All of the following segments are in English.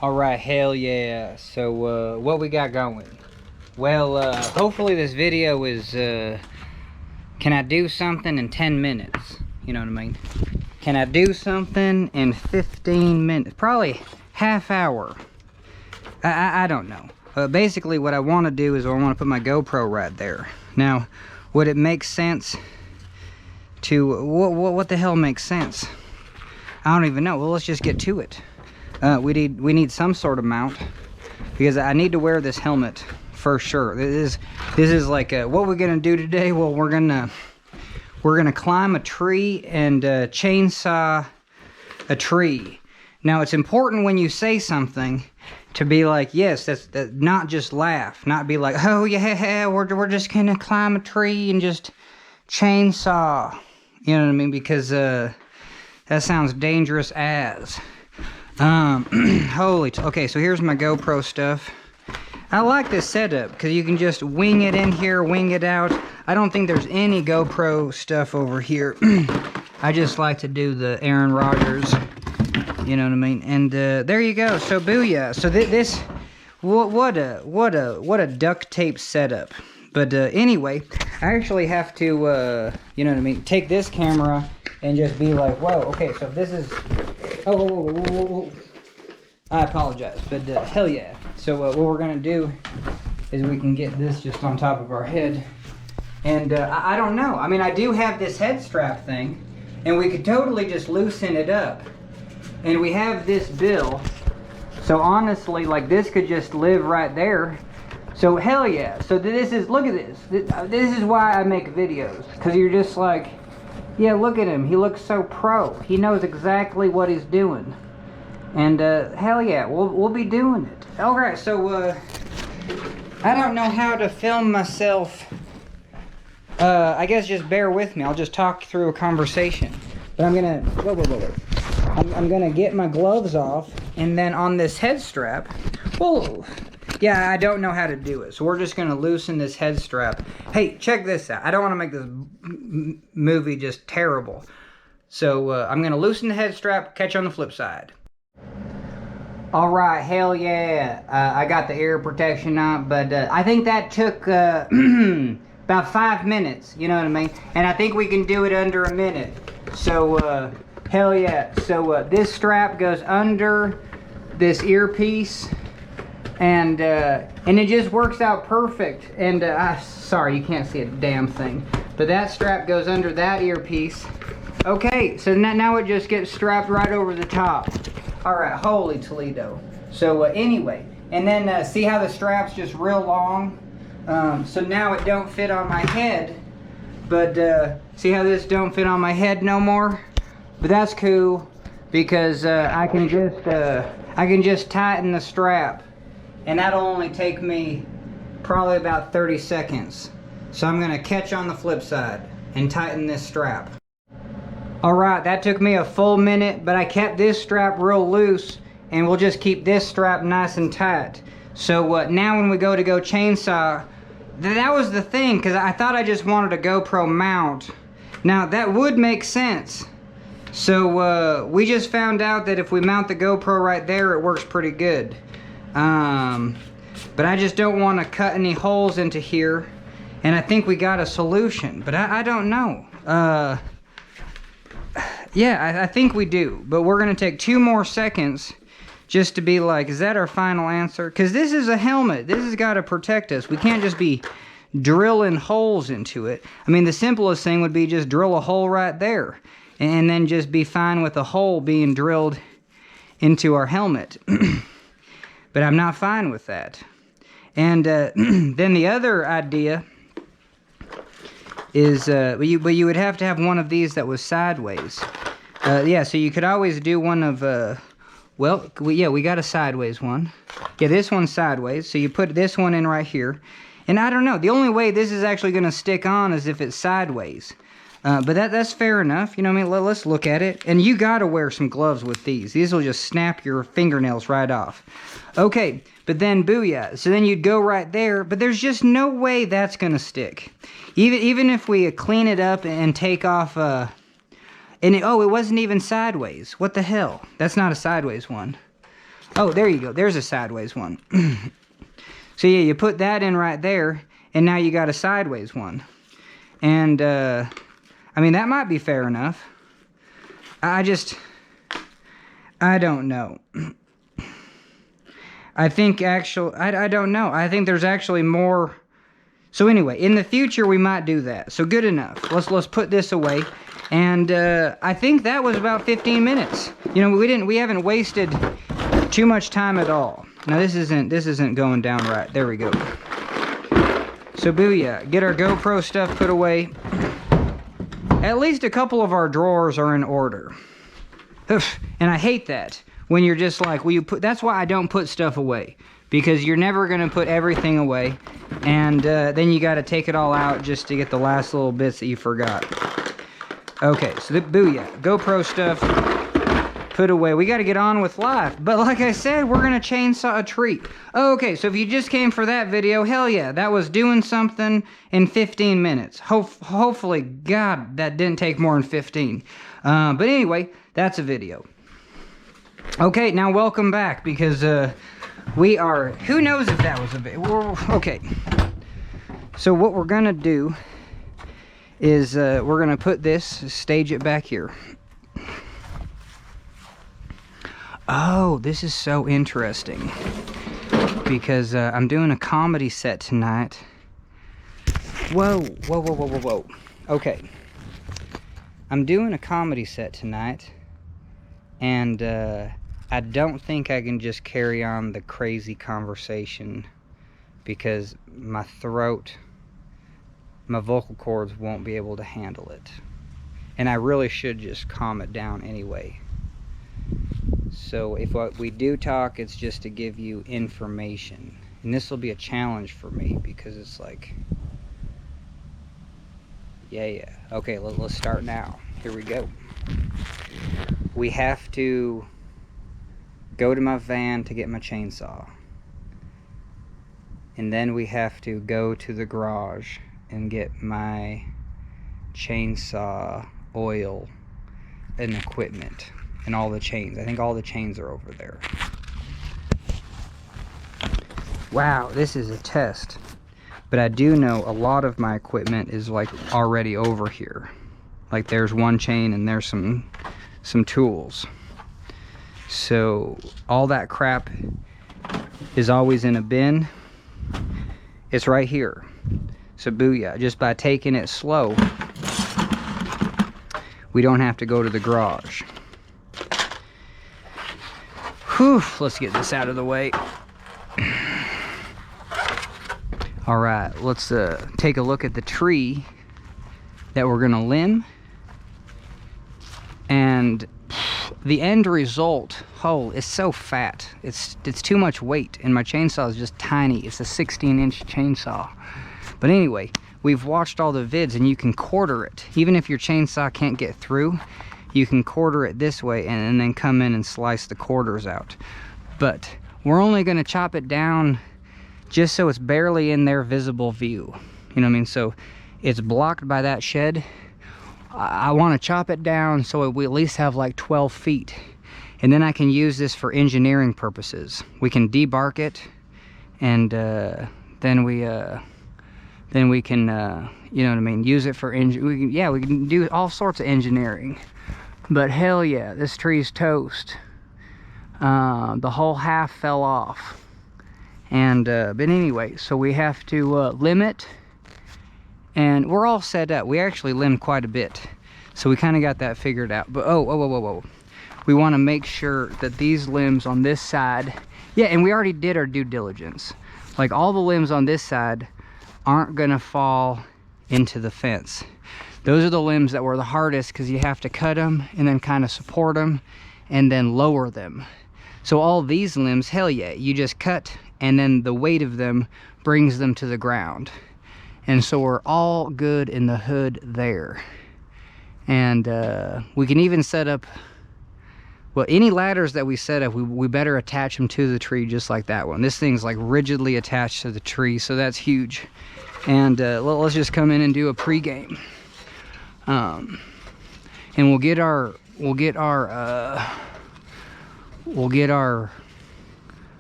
All right, hell yeah. So what we got going? Well, hopefully this video is can I do something in 10 minutes? You know what I mean? Can I do something in 15 minutes? Probably half hour. I don't know. Basically what I want to do is I want to put my GoPro right there. Now, would it make sense to what the hell makes sense? I don't even know. Well, let's just get to it. We need some sort of mount because I need to wear this helmet for sure. This is like what we're gonna do today. Well, we're gonna climb a tree and chainsaw a tree. Now it's important when you say something to be like, yes, that's not just laugh, not be like, oh yeah, we're just gonna climb a tree and just chainsaw. You know what I mean? Because that sounds dangerous as. Okay, so here's my GoPro stuff. I like this setup because you can just wing it in here, wing it out. I don't think there's any GoPro stuff over here. I just like to do the Aaron Rodgers, you know what I mean? And there you go. So booyah. So this what a duct tape setup. But anyway, I actually have to you know what I mean, take this camera and just be like, whoa, okay, so this is whoa. I apologize, but hell yeah. So what we're gonna do is we can get this just on top of our head. And I don't know. I mean, I do have this head strap thing, and we could totally just loosen it up. And we have this bill. So honestly, like this could just live right there. So hell yeah. So this is, look at this. This is why I make videos. Because you're just like, yeah, look at him. He looks so pro. He knows exactly what he's doing. And hell yeah, we'll be doing it. Alright, so I don't know how to film myself. I guess just bear with me. I'll just talk through a conversation. But I'm gonna I'm gonna get my gloves off, and then on this head strap, well, yeah, I don't know how to do it. So we're just gonna loosen this head strap. Hey, check this out. I don't want to make this movie just terrible. So I'm gonna loosen the head strap, catch you on the flip side. All right, hell yeah. I got the ear protection on, but I think that took about 5 minutes, you know what I mean? And I think we can do it under a minute. So hell yeah. So this strap goes under this earpiece, and it just works out perfect. And sorry, you can't see a damn thing, but that strap goes under that earpiece. Okay, so now it just gets strapped right over the top. All right, holy Toledo. So anyway, and then see how the strap's just real long? So now it don't fit on my head, but see how this don't fit on my head no more? But that's cool because I can just tighten the strap, and that'll only take me probably about 30 seconds. So I'm gonna catch on the flip side and tighten this strap. Alright, that took me a full minute, but I kept this strap real loose, and we'll just keep this strap nice and tight. So now when we go chainsaw, that was the thing, because I thought I just wanted a GoPro mount. Now that would make sense. So we just found out that if we mount the GoPro right there, it works pretty good. But I just don't want to cut any holes into here, and I think we got a solution, but I don't know. Yeah, I think we do, but we're gonna take 2 more seconds just to be like, is that our final answer? Because this is a helmet. This has got to protect us. We can't just be drilling holes into it. I mean, the simplest thing would be just drill a hole right there, and then just be fine with a hole being drilled into our helmet. But I'm not fine with that. And then the other idea is, but you would have to have one of these that was sideways. Yeah, so you could always do one of, well, we got a sideways one. Yeah, this one's sideways, so you put this one in right here. And I don't know, the only way this is actually going to stick on is if it's sideways. But that's fair enough, you know what I mean? Let's look at it. And you got to wear some gloves with these. These will just snap your fingernails right off. Okay, but then booyah. So then you'd go right there, but there's just no way that's going to stick. Even if we clean it up and take off, oh, it wasn't even sideways. What the hell? That's not a sideways one. Oh, there you go. There's a sideways one. So yeah, you put that in right there, and now you got a sideways one. And, I mean, that might be fair enough. I don't know. I think I don't know. I think there's actually more. So anyway, in the future, we might do that. So good enough. Let's put this away. And, I think that was about 15 minutes. You know, we haven't wasted too much time at all. Now this isn't going down right. There we go. So booyah, get our GoPro stuff put away. At least a couple of our drawers are in order. And I hate that when you're just like, well, that's why I don't put stuff away, because you're never gonna put everything away, and then you got to take it all out just to get the last little bits that you forgot. Okay, so booyah, GoPro stuff put away. We got to get on with life. But like I said, we're going to chainsaw a tree. Okay, so if you just came for that video, hell yeah, that was doing something in 15 minutes. Hopefully, God, that didn't take more than 15. But anyway, that's a video. Okay, now welcome back, because we are, who knows if that was a video. Okay, so what we're going to do is we're going to put this, stage it back here. Oh, this is so interesting, because I'm doing a comedy set tonight. Whoa. Okay. I'm doing a comedy set tonight, and I don't think I can just carry on the crazy conversation, because my throat, my vocal cords won't be able to handle it. And I really should just calm it down anyway. So if what we do talk, it's just to give you information. And this will be a challenge for me, because it's like, yeah. Okay, let's start now. Here we go. We have to go to my van to get my chainsaw. And then we have to go to the garage and get my chainsaw oil and equipment. And all the chains. I think all the chains are over there. Wow, this is a test. But I do know a lot of my equipment is like already over here. Like there's one chain and there's some tools. So all that crap is always in a bin. It's right here. So booyah, just by taking it slow, we don't have to go to the garage. Whew, let's get this out of the way. All right, let's take a look at the tree that we're gonna limb. And the end result, oh, it's so fat. It's too much weight, and my chainsaw is just tiny. It's a 16-inch chainsaw. But anyway, we've watched all the vids, and you can quarter it. Even if your chainsaw can't get through, you can quarter it this way and then come in and slice the quarters out. But we're only going to chop it down just so it's barely in their visible view. You know what I mean? So it's blocked by that shed. I want to chop it down so we at least have like 12 feet. And then I can use this for engineering purposes. We can debark it, and then we can, you know what I mean, use it for we can do all sorts of engineering. But hell yeah, this tree's toast. The whole half fell off. And but anyway, so we have to limb it, and we're all set up. We actually limbed quite a bit, so we kind of got that figured out. But whoa, we want to make sure that these limbs on this side, yeah, and we already did our due diligence. Like all the limbs on this side aren't gonna fall into the fence. Those are the limbs that were the hardest, because you have to cut them and then kind of support them and then lower them. So all these limbs, hell yeah, you just cut, and then the weight of them brings them to the ground. And so we're all good in the hood there. And we can even set up, well, any ladders that we set up, we better attach them to the tree, just like that one. This thing's like rigidly attached to the tree, so that's huge. And let's just come in and do a pregame. And we'll get our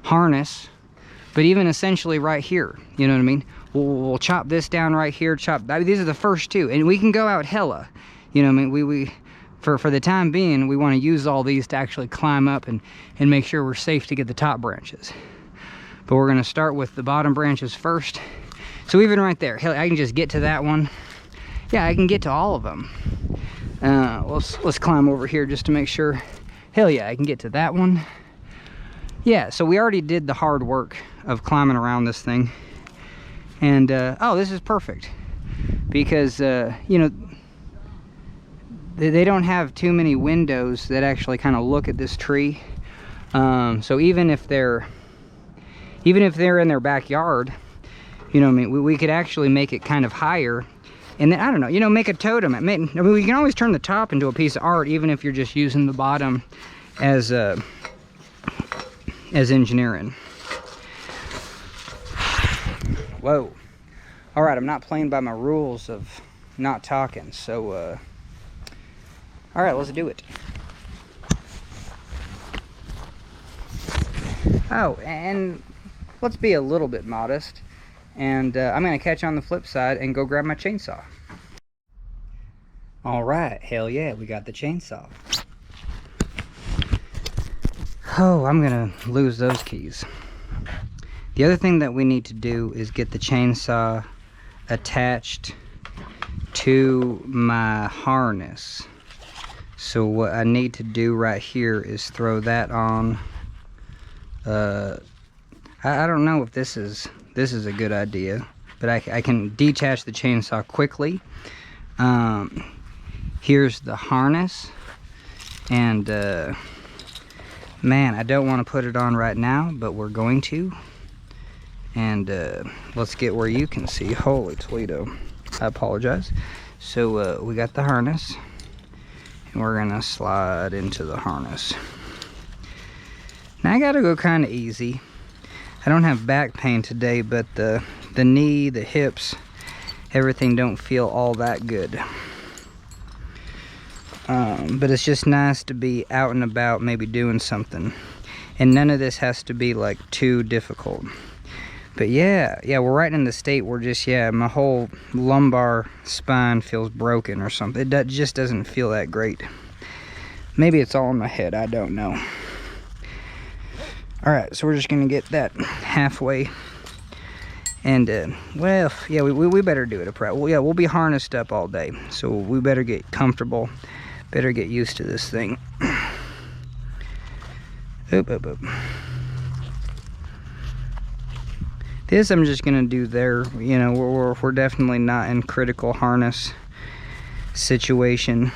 harness, but even essentially right here, you know what I mean? We'll chop this down right here, these are the first two, and we can go out hella, you know what I mean? For the time being, we want to use all these to actually climb up and make sure we're safe to get the top branches. But we're going to start with the bottom branches first. So even right there, hell, I can just get to that one. Yeah, I can get to all of them. Let's climb over here just to make sure. Hell yeah, I can get to that one. Yeah, so we already did the hard work of climbing around this thing. And, oh, this is perfect. Because, you know, they don't have too many windows that actually kind of look at this tree. So even if they're in their backyard, you know what I mean, we could actually make it kind of higher. And then, I don't know, you know, make a totem. I mean, we can always turn the top into a piece of art, even if you're just using the bottom as engineering. Whoa. All right, I'm not playing by my rules of not talking, so, all right, let's do it. Oh, and let's be a little bit modest. And I'm going to catch on the flip side and go grab my chainsaw. All right, hell yeah, we got the chainsaw. Oh, I'm going to lose those keys. The other thing that we need to do is get the chainsaw attached to my harness. So what I need to do right here is throw that on. I don't know if this is a good idea, but I can detach the chainsaw quickly. Here's the harness, and man, I don't want to put it on right now, but we're going to. And let's get where you can see. Holy Toledo, I apologize. So we got the harness, and we're gonna slide into the harness. Now I gotta go kind of easy. I don't have back pain today, but the knee, the hips, everything don't feel all that good. But it's just nice to be out and about, maybe doing something. And none of this has to be like too difficult. But yeah, we're right in the state where just, my whole lumbar spine feels broken or something. It just doesn't feel that great. Maybe it's all in my head, I don't know. Alright, so we're just going to get that halfway. And, well, yeah, we better do it. Well, yeah, we'll be harnessed up all day. So we better get comfortable. Better get used to this thing. Oop. This I'm just going to do there. You know, we're definitely not in critical harness situation.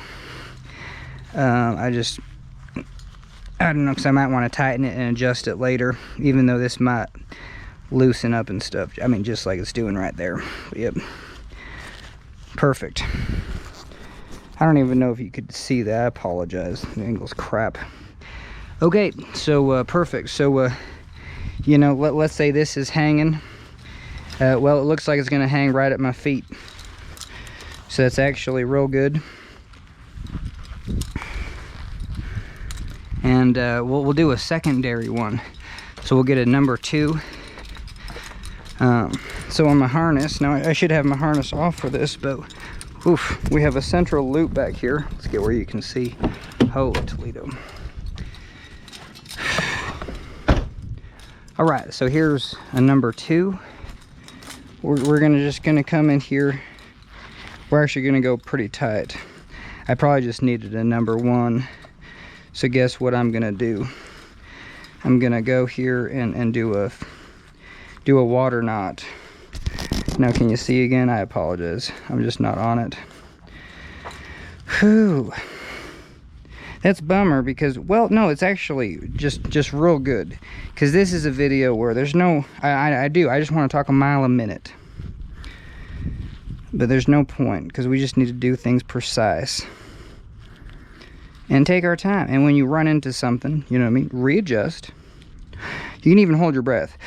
I don't know, because I might want to tighten it and adjust it later, even though this might loosen up and stuff. I mean, just like it's doing right there. But yep. Perfect. I don't even know if you could see that. I apologize. The angle's crap. Okay, so perfect. So, you know, let's say this is hanging. Well, it looks like it's going to hang right at my feet. So that's actually real good. And we'll do a secondary one. So we'll get a number 2. So on my harness, now I should have my harness off for this, but oof, we have a central loop back here. Let's get where you can see. Holy Toledo. All right, so here's a number 2. We're just gonna come in here. We're actually gonna go pretty tight. I probably just needed a number 1. So guess what I'm gonna do? I'm gonna go here and do a water knot. Now can you see again? I apologize. I'm just not on it. Whew. That's a bummer because, well, no, it's actually just real good. Because this is a video where there's no, I just want to talk a mile a minute. But there's no point because we just need to do things precise. And take our time. And when you run into something, you know what I mean, readjust. You can even hold your breath.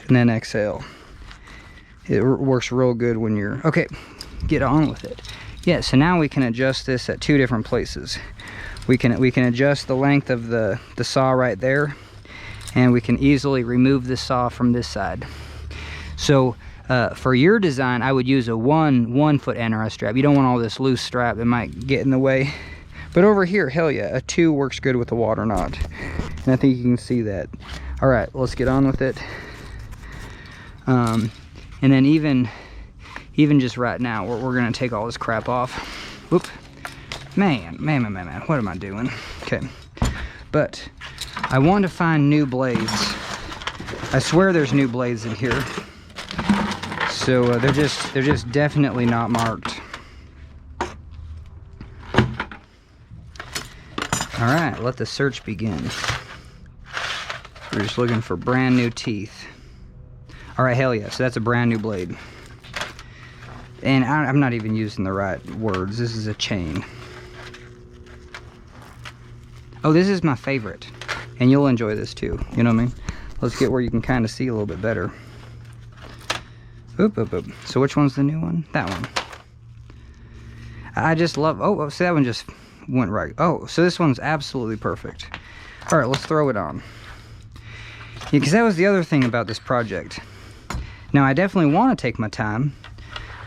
And then exhale. It works real good when you're, okay, get on with it. Yeah, so now we can adjust this at 2 different places. We can adjust the length of the saw right there, and we can easily remove the saw from this side. So for your design, I would use a 1 foot NRS strap. You don't want all this loose strap that might get in the way. But over here, hell yeah, a 2 works good with a water knot. And I think you can see that. All right, let's get on with it. And then even just right now, we're gonna take all this crap off. Whoop. Man, what am I doing? Okay, but I want to find new blades. I swear there's new blades in here. So they're just definitely not marked. All right, let the search begin. We're just looking for brand new teeth. All right, hell yeah, so that's a brand new blade. And I'm not even using the right words. This is a chain. Oh, this is my favorite. And you'll enjoy this too, you know what I mean? Let's get where you can kind of see a little bit better. Oop, oop, oop. So which one's the new one? That one. I just love, oh, so that one just went right. Oh, so this one's absolutely perfect. All right, let's throw it on. Yeah, because that was the other thing about this project. Now, I definitely want to take my time,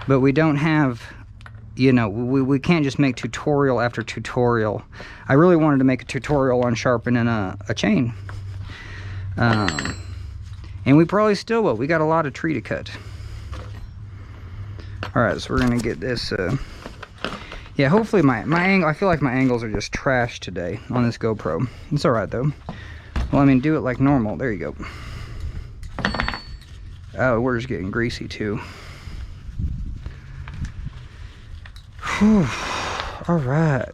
but we don't have, you know, we can't just make tutorial after tutorial. I really wanted to make a tutorial on sharpening a chain. And we probably still will. We got a lot of tree to cut. All right, so we're gonna get this, yeah, hopefully my angle, I feel like my angles are just trash today on this GoPro. It's all right though. Well, I mean, do it like normal. There you go. Oh, we're just getting greasy too. Whew. All right.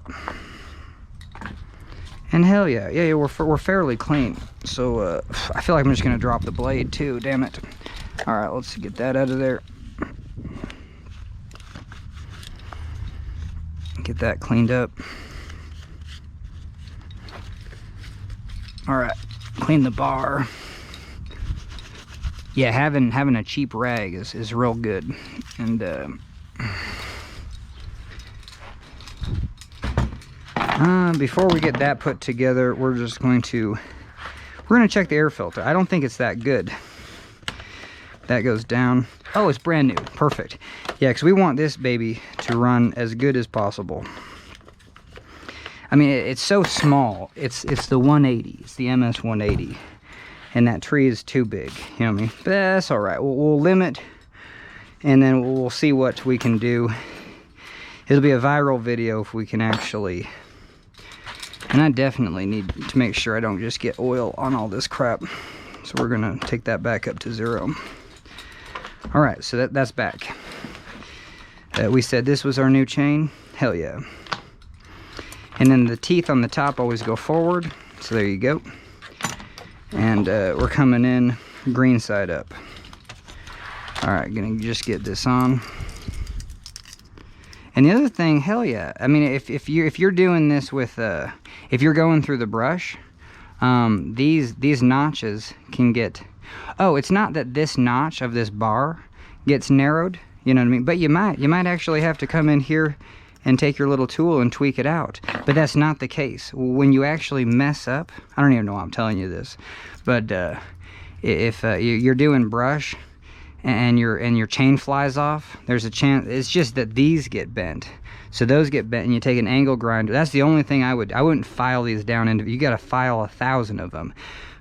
And hell yeah, yeah, we're fairly clean. So I feel like I'm just gonna drop the blade too. Damn it! All right, let's get that out of there. Get that cleaned up. All right, clean the bar. Yeah, having a cheap rag is real good. And before we get that put together, we're gonna check the air filter. I don't think it's that good. That goes down. Oh, it's brand new. Perfect. Yeah, because we want this baby to run as good as possible. I mean, it's so small. It's the 180. It's the MS 180. And that tree is too big. You know what I mean? But that's all right. We'll limit, and then we'll see what we can do. It'll be a viral video if we can actually... And I definitely need to make sure I don't just get oil on all this crap. So we're gonna take that back up to 0. All right, so that's back. We said this was our new chain. Hell yeah. And then the teeth on the top always go forward. So there you go. And we're coming in green side up. All right, gonna just get this on. And the other thing, hell yeah. I mean, if you're doing this with if you're going through the brush, these notches can get. Oh, it's not that this notch of this bar gets narrowed. You know what I mean? But you might actually have to come in here and take your little tool and tweak it out. But that's not the case. When you actually mess up, I don't even know why I'm telling you this, but if you're doing brush and your chain flies off, there's a chance. It's just that these get bent. So those get bent, and you take an angle grinder. That's the only thing I wouldn't file these down into. You got to file 1,000 of them,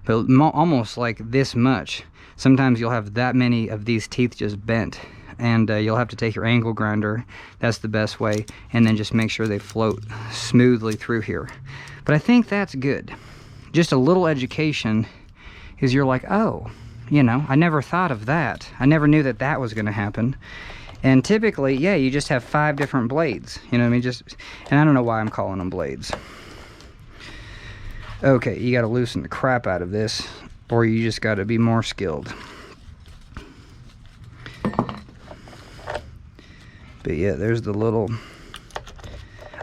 but almost like this much. Sometimes you'll have that many of these teeth just bent, and you'll have to take your angle grinder. That's the best way, and then just make sure they float smoothly through here. But I think that's good. Just a little education is you're like, oh, you know, I never thought of that. I never knew that that was going to happen. And typically, yeah, you just have 5 different blades. You know what I mean? And I don't know why I'm calling them blades. Okay, you got to loosen the crap out of this, or you just got to be more skilled. But yeah, there's the little...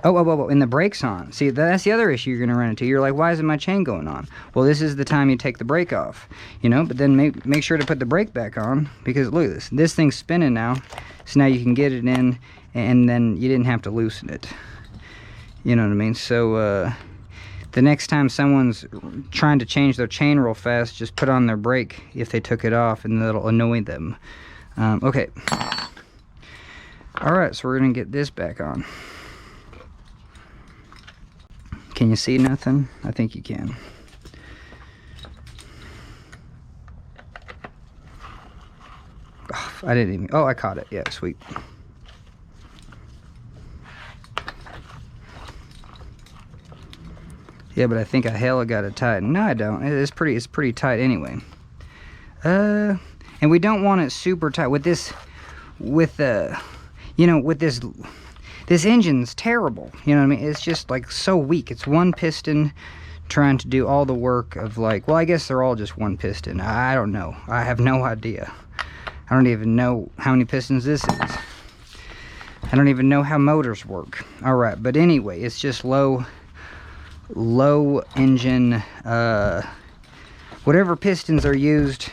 Oh, and the brake's on. See, that's the other issue you're going to run into. You're like, why isn't my chain going on? Well, this is the time you take the brake off, you know, but then make sure to put the brake back on, because look at this. This thing's spinning now, so now you can get it in, and then you didn't have to loosen it. You know what I mean? So, the next time someone's trying to change their chain real fast, just put on their brake if they took it off, and that'll annoy them. Okay. Alright, so we're going to get this back on. Can you see nothing? I think you can. Oh, I didn't even... Oh, I caught it. Yeah, sweet. Yeah, but I think I hella got it tight. No, I don't. It's pretty tight anyway. And we don't want it super tight. With this... You know, with this engine's terrible. You know what I mean? It's just like so weak. It's one piston trying to do all the work of like, well, I guess they're all just one piston. I don't know. I have no idea. I don't even know how many pistons this is. I don't even know how motors work. All right, but anyway, it's just low engine, whatever pistons are used,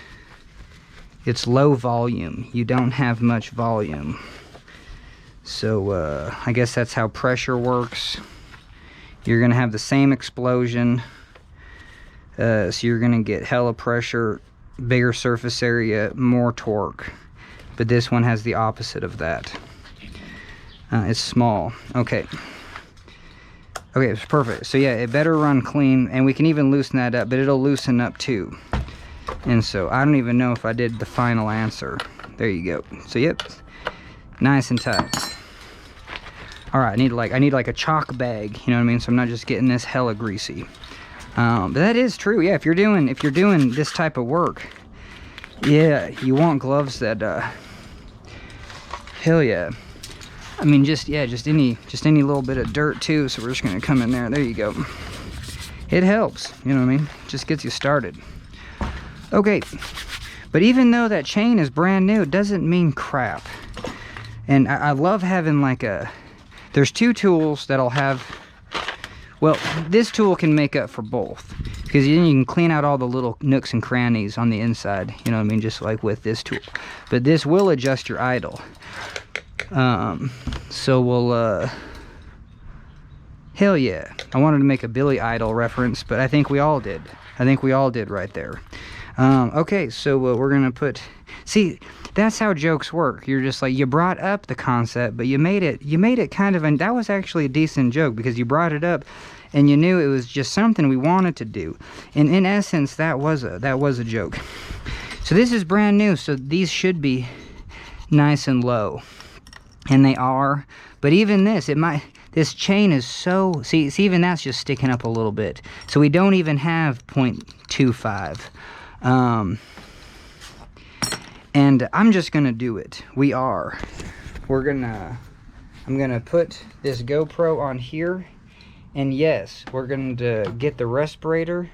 it's low volume. You don't have much volume. So I guess that's how pressure works. You're gonna have the same explosion, so you're gonna get hella pressure, bigger surface area, more torque. But this one has the opposite of that. It's small. Okay, it's perfect. So yeah, it better run clean, and we can even loosen that up, but it'll loosen up too. And so I don't even know if I did the final answer. There you go. So yep, nice and tight. All right, I need like a chalk bag, you know what I mean? So I'm not just getting this hella greasy. But that is true. Yeah, if you're doing this type of work, yeah, you want gloves that hell yeah. I mean, just any little bit of dirt too. So we're just gonna come in there. There you go. It helps, you know what I mean? Just gets you started. Okay, but even though that chain is brand new, it doesn't mean crap. And I love having like a... There's two tools that'll have... Well, this tool can make up for both. Because then you can clean out all the little nooks and crannies on the inside. You know what I mean? Just like with this tool. But this will adjust your idle. So we'll... Hell yeah. I wanted to make a Billy Idol reference, but I think we all did. I think we all did right there. Okay, so we're gonna put... See, that's how jokes work. You're just like, you brought up the concept, but you made it kind of... And that was actually a decent joke, because you brought it up, and you knew it was just something we wanted to do. And in essence, that was a joke. So this is brand new, so these should be nice and low. And they are. But even this, this chain is so... See, even that's just sticking up a little bit. So we don't even have 0.25. And I'm just gonna do it. I'm gonna put this GoPro on here, and yes, we're going to get the respirator,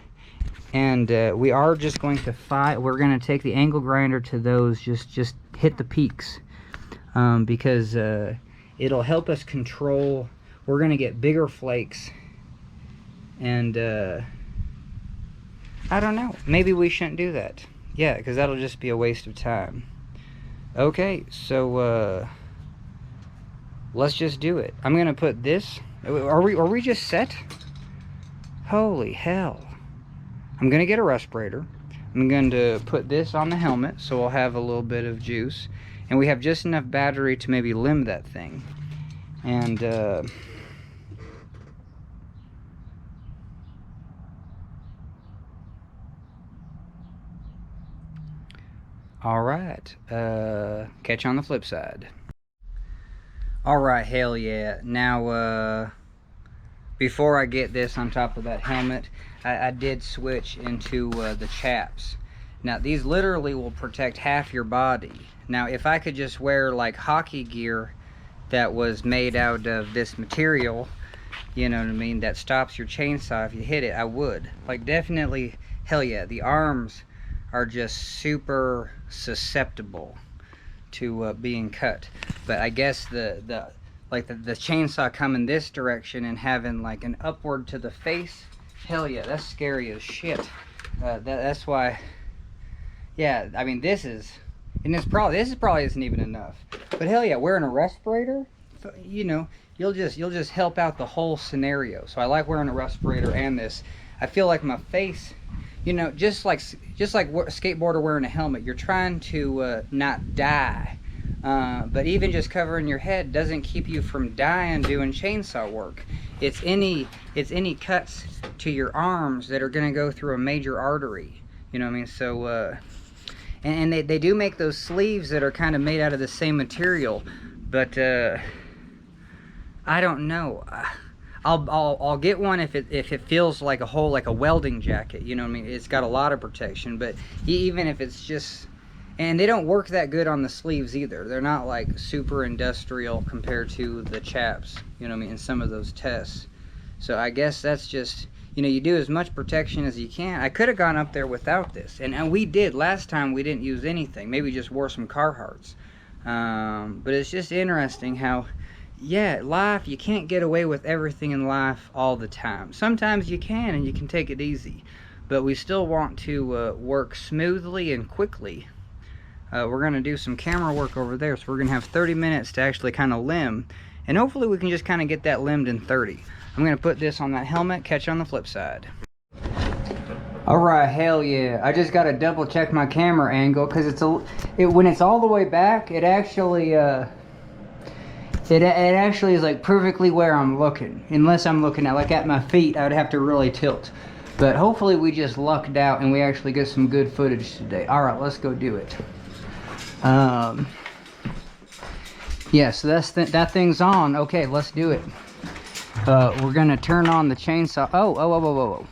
and we are just going to we're gonna take the angle grinder to those, just hit the peaks, because it'll help us control. We're gonna get bigger flakes, and I don't know, maybe we shouldn't do that. Yeah, because that'll just be a waste of time. Okay, so let's just do it. I'm gonna put this. Are we just set? Holy hell! I'm gonna get a respirator. I'm going to put this on the helmet, so we'll have a little bit of juice, and we have just enough battery to maybe limb that thing. And all right, catch you on the flip side. All right, hell yeah. Now, before I get this on top of that helmet, I did switch into the chaps. Now, these literally will protect half your body. Now, if I could just wear like hockey gear that was made out of this material, you know what I mean, that stops your chainsaw if you hit it, I would. Like, definitely, hell yeah, the arms are just super susceptible to being cut. But I guess the chainsaw coming this direction and having like an upward to the face, hell yeah, that's scary as shit. That's why, yeah, I mean, this probably isn't even enough. But hell yeah, wearing a respirator, you know, you'll just help out the whole scenario. So I like wearing a respirator and this. I feel like my face, you know, just like a skateboarder wearing a helmet, you're trying to not die. But even just covering your head doesn't keep you from dying doing chainsaw work. It's any cuts to your arms that are going to go through a major artery. You know what I mean? So, and they do make those sleeves that are kind of made out of the same material, but I don't know. I'll get one if it feels like a welding jacket. You know what I mean? It's got a lot of protection, but even if it's just. And they don't work that good on the sleeves either. They're not like super industrial compared to the chaps, you know what I mean, in some of those tests. So I guess that's just, you know, you do as much protection as you can. I could have gone up there without this. And we did. Last time we didn't use anything. Maybe just wore some Carhartts. But it's just interesting how, yeah, life, you can't get away with everything in life all the time. Sometimes you can, and you can take it easy. But we still want to work smoothly and quickly. We're going to do some camera work over there, so we're going to have 30 minutes to actually kind of limb, and hopefully we can just kind of get that limbed in 30. I'm going to put this on that helmet, catch you on the flip side. Alright, hell yeah. I just got to double check my camera angle, because when it's all the way back, it actually is like perfectly where I'm looking. Unless I'm looking at my feet, I would have to really tilt. But hopefully we just lucked out and we actually get some good footage today. Alright, let's go do it. Yeah, so that thing's on. Okay, let's do it. We're gonna turn on the chainsaw. Oh.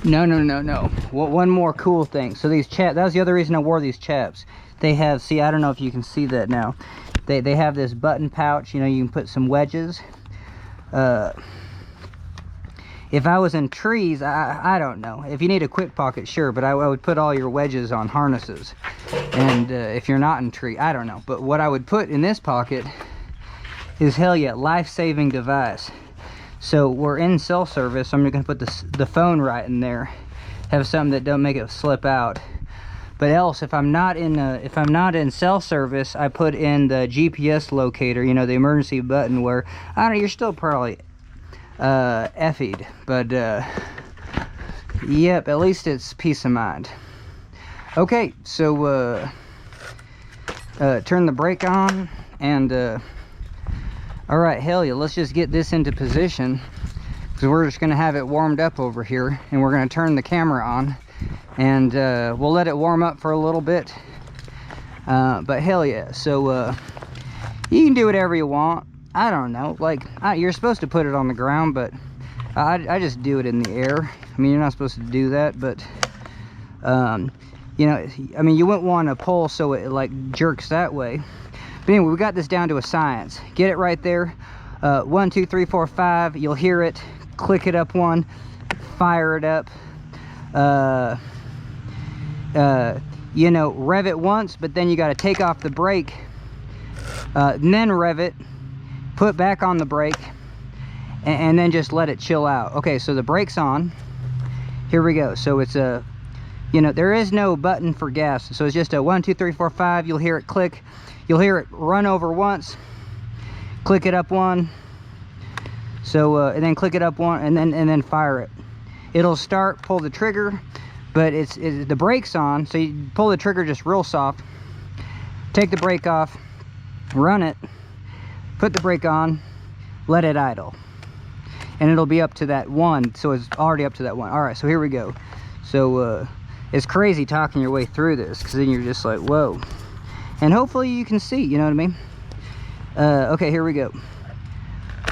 No. One more cool thing. So these chaps, that was the other reason I wore these chaps. They have, see, I don't know if you can see that now. They have this button pouch, you know, you can put some wedges. If I was in trees, I don't know. If you need a quick pocket, sure, but I would put all your wedges on harnesses. And if you're not in tree, I don't know. But what I would put in this pocket is, hell yeah, life-saving device. So we're in cell service. I'm going to put the phone right in there. Have something that don't make it slip out. But else, if I'm not in cell service, I put in the GPS locator, you know, the emergency button where, I don't know, you're still probably effied, but yep, at least it's peace of mind. Okay, so turn the brake on, and all right, hell yeah, let's just get this into position, because we're just gonna have it warmed up over here, and we're gonna turn the camera on, and we'll let it warm up for a little bit. But hell yeah, so you can do whatever you want. I don't know, like, you're supposed to put it on the ground, but I just do it in the air. I mean, you're not supposed to do that, but you know, I mean, you wouldn't want to pull so it like jerks that way. But anyway, we got this down to a science. Get it right there. 1, 2, 3, 4, 5. You'll hear it. Click it up one. Fire it up. You know, rev it once, but then you got to take off the brake, and then rev it. Put back on the brake, and then just let it chill out. Okay, so the brake's on. Here we go. So it's a, you know, there is no button for gas, so it's just a 1, 2, 3, 4, 5. You'll hear it click. You'll hear it run over once. Click it up one. So and then click it up one, and then fire it. It'll start. Pull the trigger, but it's the brake's on, so you pull the trigger just real soft. Take the brake off. Run it. Put the brake on, let it idle, and it'll be up to that 1. So it's already up to that 1. All right, so here we go. So it's crazy talking your way through this, because then you're just like, whoa. And hopefully you can see, you know what I mean? Okay, here we go.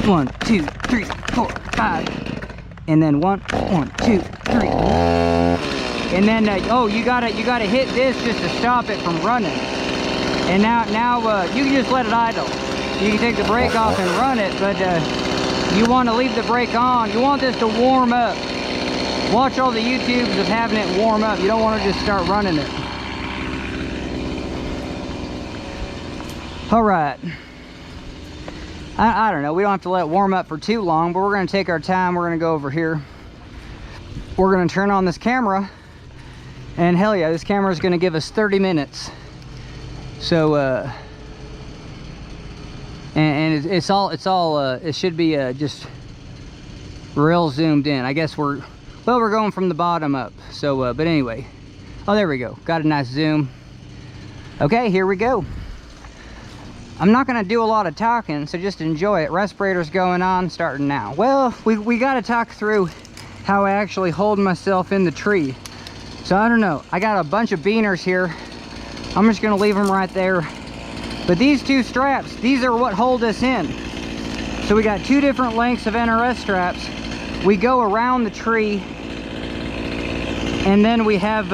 1, 2, 3, 4, 5, and then 1, 2, 3, and then oh, you gotta hit this just to stop it from running. And now you can just let it idle. You can take the brake off and run it, but you want to leave the brake on. You want this to warm up. Watch all the YouTubes of having it warm up. You don't want to just start running it. All right. I don't know. We don't have to let it warm up for too long, but we're going to take our time. We're going to go over here. We're going to turn on this camera. And hell yeah, this camera is going to give us 30 minutes. So, and it should be just real zoomed in. I guess we're going from the bottom up. So but anyway, oh, there we go, got a nice zoom. Okay, here we go. I'm not gonna do a lot of talking, so just enjoy it. Respirator's going on, starting now. Well, we gotta talk through how I actually hold myself in the tree. So I don't know, I got a bunch of beaners here. I'm just gonna leave them right there. But these two straps, these are what hold us in. So we got two different lengths of NRS straps. We go around the tree, and then we have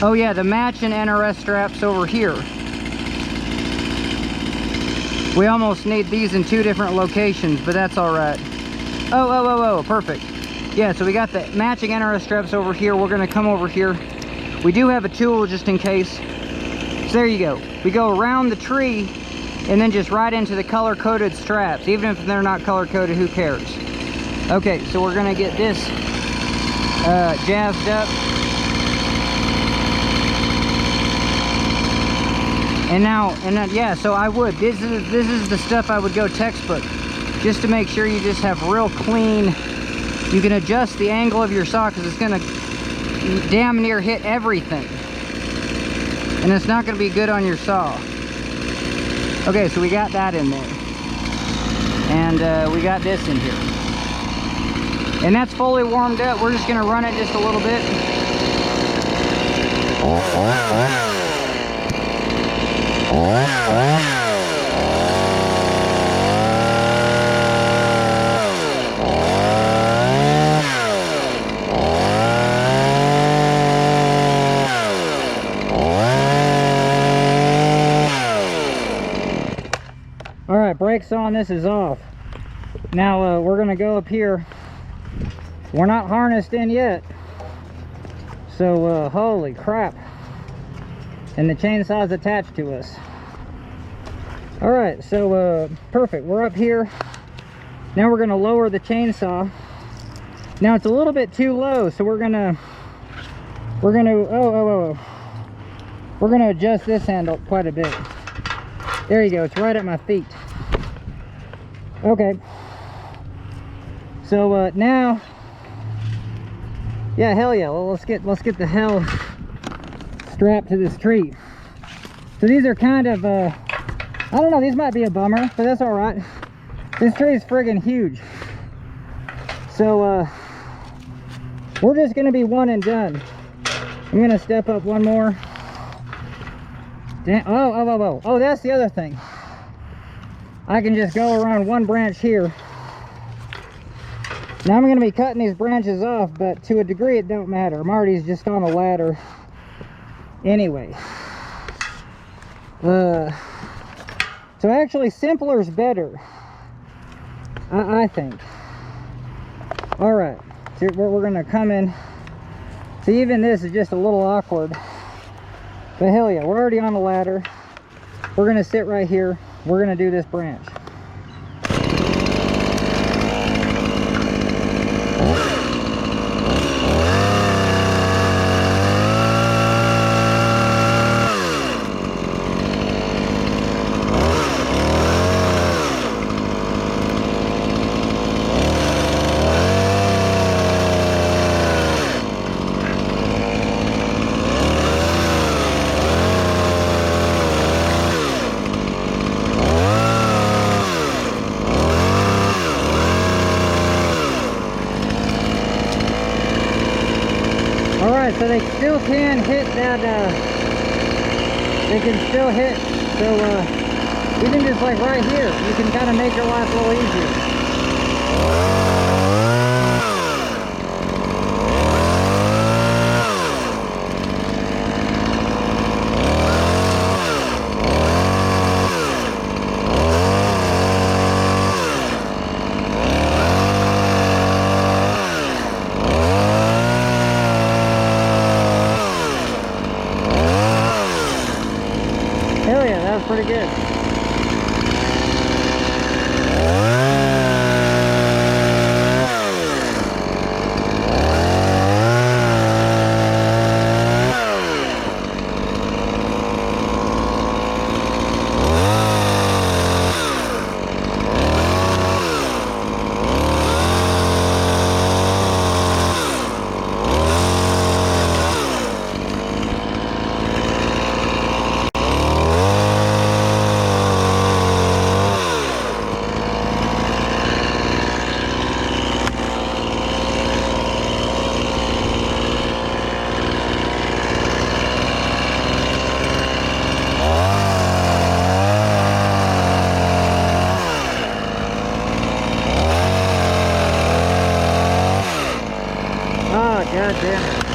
oh yeah, the matching NRS straps over here. We almost need these in two different locations, but that's all right. Oh, perfect. Yeah, so we got the matching NRS straps over here. We're gonna come over here. We do have a tool just in case. So there you go. We go around the tree and then just right into the color-coded straps. Even if they're not color-coded, who cares? Okay, so we're gonna get this jazzed up. Yeah, so I would. This is the stuff I would go textbook, just to make sure you just have real clean. You can adjust the angle of your saw because it's gonna damn near hit everything, and it's not gonna be good on your saw. Okay, so we got that in there, and we got this in here, and that's fully warmed up. We're just gonna run it just a little bit. All right, brakes on, this is off. Now we're gonna go up here. We're not harnessed in yet, so holy crap. And the chainsaw's attached to us. All right, so perfect, we're up here. Now we're gonna lower the chainsaw. Now it's a little bit too low, so we're gonna adjust this handle quite a bit. There you go, it's right at my feet. Okay, so now, yeah, hell yeah, well, let's get the hell strapped to this tree. So these are kind of I don't know, these might be a bummer, but that's all right. This tree is friggin' huge, so we're just gonna be one and done. I'm gonna step up one more. Damn, oh, that's the other thing. I can just go around one branch here. Now I'm going to be cutting these branches off, but to a degree it don't matter. I'm already just on a ladder anyway. So actually simpler is better, I think. All right, so we're going to come in. So even this is just a little awkward, but hell yeah, we're already on the ladder. We're going to sit right here. We're going to do this branch. So they still can hit that, they can still hit, so even just like right here, you can kind of make your life a little easier. Pretty good. damn it.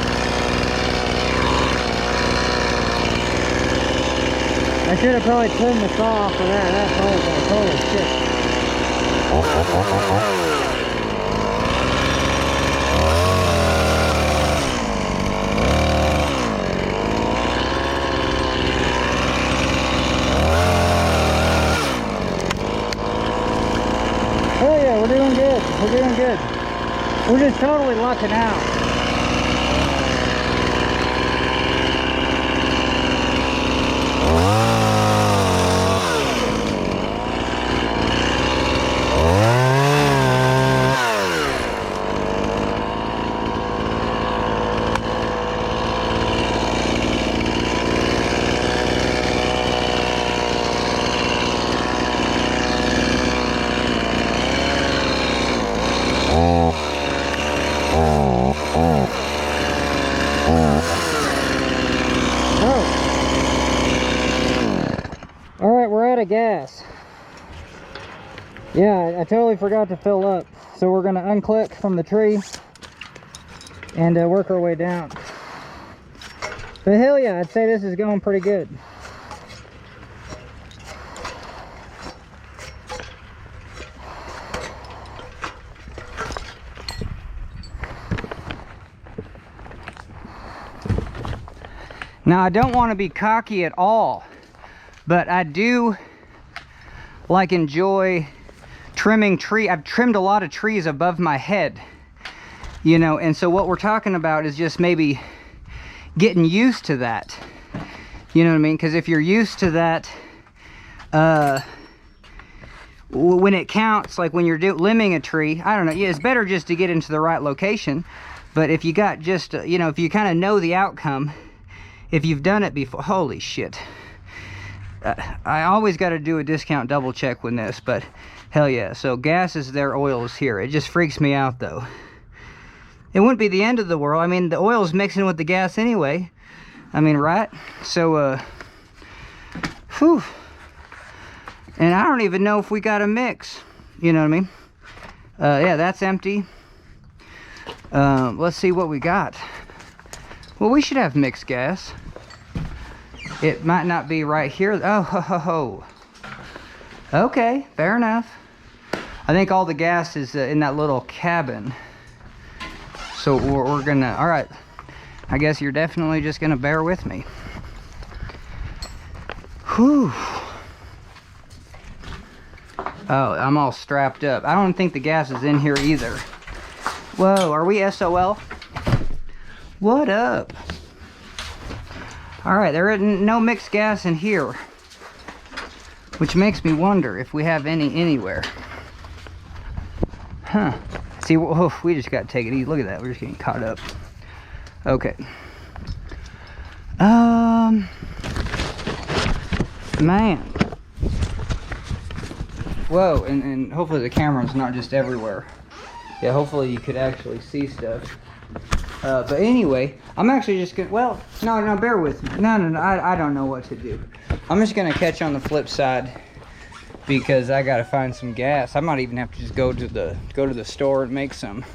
I should have probably trimmed the saw off for that. That's holy shit. Oh yeah, we're doing good. We're doing good. We're just totally lucking out. Gas. Yeah, I totally forgot to fill up, so we're gonna unclick from the tree and work our way down. But hell yeah, I'd say this is going pretty good. Now I don't want to be cocky at all, but I do like enjoy trimming tree. I've trimmed a lot of trees above my head, you know, and so what we're talking about is just maybe getting used to that, you know what I mean? Because if you're used to that, when it counts, like when you're limbing a tree, I don't know, yeah, it's better just to get into the right location. But if you got just you know, if you kind of know the outcome, if you've done it before, holy shit. I always got to do a discount double check with this, but hell yeah. So gas is there, oil is here. It just freaks me out though. It wouldn't be the end of the world. I mean, the oil is mixing with the gas anyway. I mean, right? So, whew. And I don't even know if we got a mix. You know what I mean? Yeah, that's empty. Let's see what we got. Well, we should have mixed gas. It might not be right here. Oh, ho, ho, ho. Okay, fair enough. I think all the gas is in that little cabin. So we're gonna, all right. I guess you're definitely just gonna bear with me. Whew. Oh, I'm all strapped up. I don't think the gas is in here either. Whoa, are we SOL? What up? All right, there isn't no mixed gas in here, which makes me wonder if we have any anywhere. Huh. See, oh, we just got to take it easy. Look at that. We're just getting caught up. Okay. Man. Whoa, and hopefully the camera's not just everywhere. Yeah, hopefully you could actually see stuff. But anyway, I'm actually just gonna, well, no, bear with me. No, I don't know what to do. I'm just gonna catch on the flip side because I gotta find some gas. I might even have to just go to the store and make some.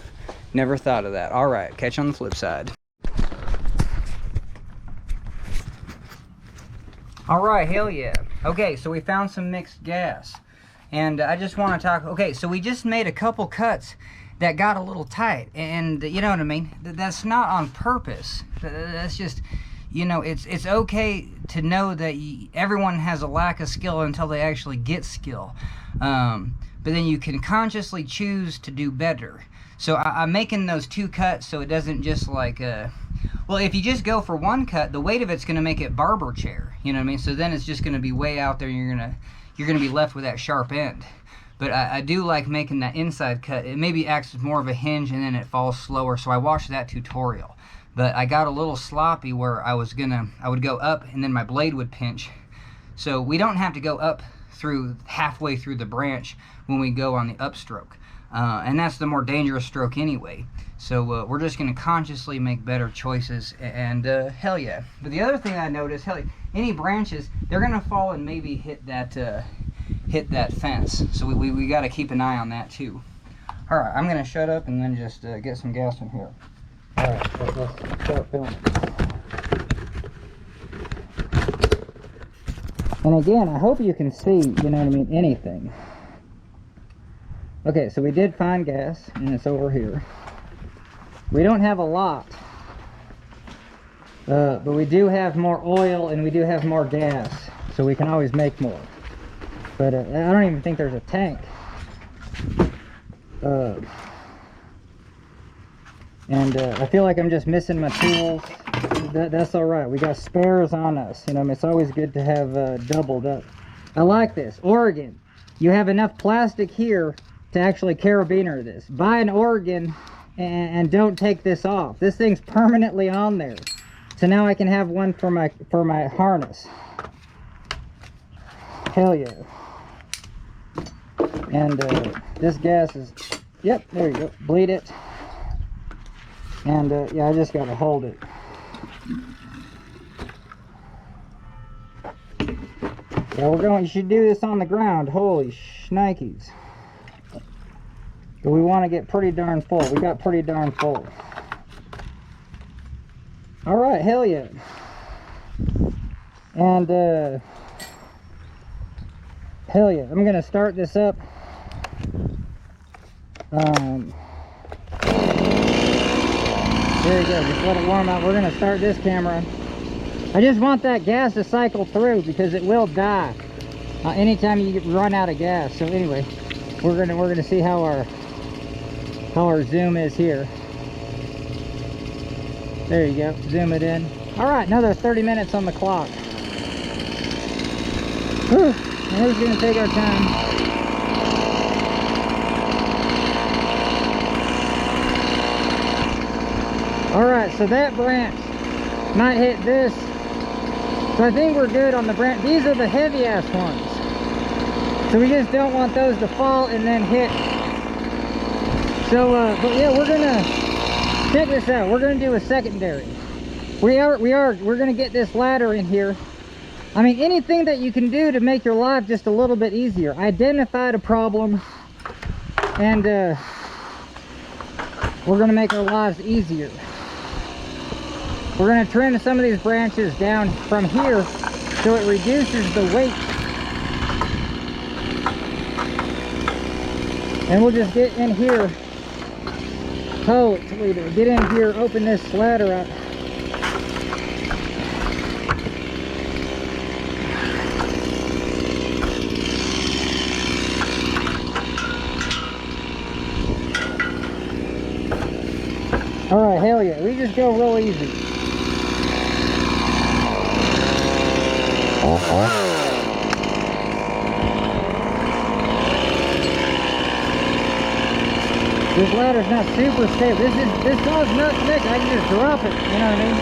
Never thought of that. All right, catch on the flip side. All right, hell yeah. Okay, so we found some mixed gas. And I just want to talk, okay, so we just made a couple cuts that got a little tight, and you know what I mean? That's not on purpose. That's just, you know, it's okay to know that everyone has a lack of skill until they actually get skill. But then you can consciously choose to do better. So I'm making those two cuts so it doesn't just like, well, if you just go for one cut, the weight of it's going to make it barber chair, you know what I mean? So then it's just going to be way out there, and you're going to be left with that sharp end. But I do like making that inside cut. It maybe acts as more of a hinge and then it falls slower. So I watched that tutorial. But I got a little sloppy where I would go up and then my blade would pinch. So we don't have to go up through halfway through the branch when we go on the upstroke. And that's the more dangerous stroke anyway. So we're just going to consciously make better choices, and hell yeah. But the other thing I noticed, hell yeah, any branches, they're going to fall and maybe hit that fence. So we got to keep an eye on that too. All right, I'm going to shut up and then just get some gas in here. Alright, let's start filming. And again, I hope you can see, you know what I mean, anything. Okay, so we did find gas, and it's over here. We don't have a lot, but we do have more oil, and we do have more gas, so we can always make more. But I don't even think there's a tank. I feel like I'm just missing my tools. That's all right. We got spares on us. You know, I mean, it's always good to have doubled up. I like this. Oregon, you have enough plastic here to actually carabiner this. Buy an Oregon and don't take this off. This thing's permanently on there. So now I can have one for my harness. Hell yeah. And this gas is, yep, there you go. Bleed it. And yeah, I just gotta hold it. Yeah, you should do this on the ground. Holy shnikes. But we want to get pretty darn full. We got pretty darn full. Alright, hell yeah. And hell yeah, I'm gonna start this up. There you go, just let it warm up. We're gonna start this camera. I just want that gas to cycle through because it will die anytime you run out of gas. So anyway, we're gonna see how our zoom is here. There you go, zoom it in. All right, another 30 minutes on the clock. Whew, and we're just gonna take our time. All right, so that branch might hit this. So I think we're good on the branch. These are the heavy ass ones. So we just don't want those to fall and then hit. So, but yeah, we're gonna check this out. We're gonna do a secondary. We're gonna get this ladder in here. I mean, anything that you can do to make your life just a little bit easier. Identified a problem, and we're gonna make our lives easier. We're gonna trim some of these branches down from here so it reduces the weight. And we'll just get in here. Oh, Toledo, get in here, open this ladder up. All right, hell yeah, we just go real easy. This ladder's not super stable. This dog's not thick. I can just drop it. You know what I mean?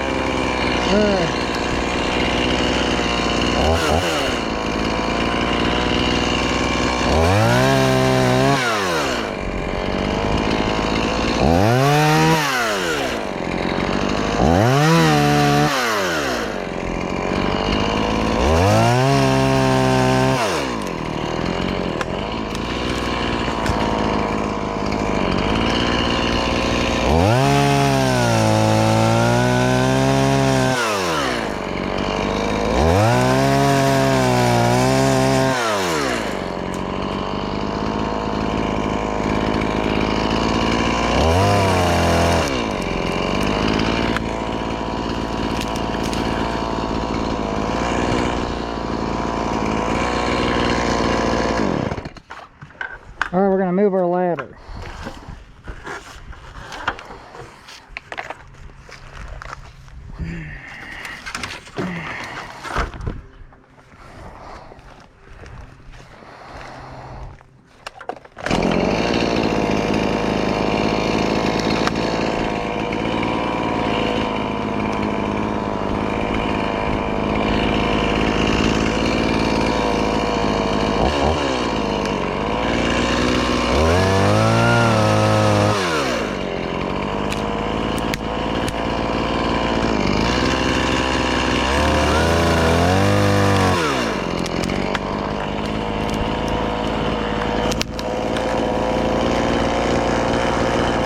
All right, we're gonna move our ladder.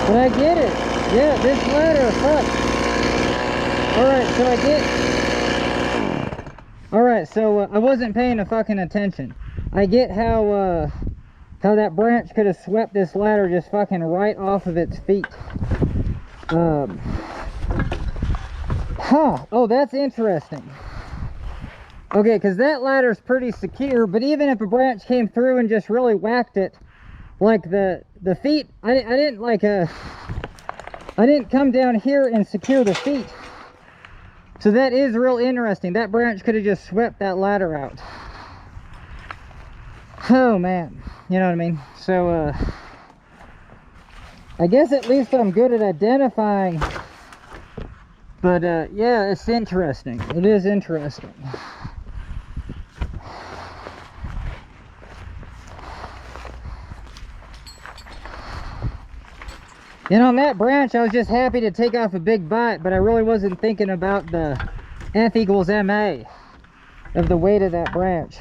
But I get it. Yeah, this ladder, fuck. Alright, so I wasn't paying a fucking attention. I get how that branch could have swept this ladder just fucking right off of its feet. Oh, that's interesting. Okay, because that ladder's pretty secure, but even if a branch came through and just really whacked it, like the feet, I didn't come down here and secure the feet. So that is real interesting. That branch could have just swept that ladder out. Oh man, you know what I mean? So I guess at least I'm good at identifying. But yeah, it's interesting. It is interesting. And on that branch, I was just happy to take off a big bite, but I really wasn't thinking about the F equals MA of the weight of that branch.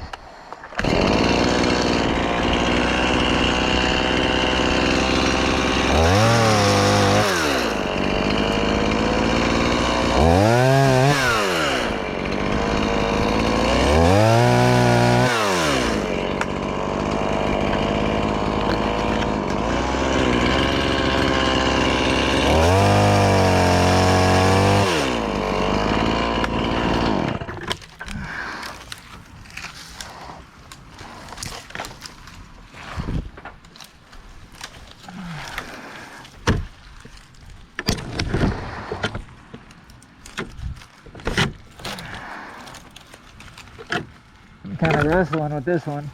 Kind of wrestling with this one.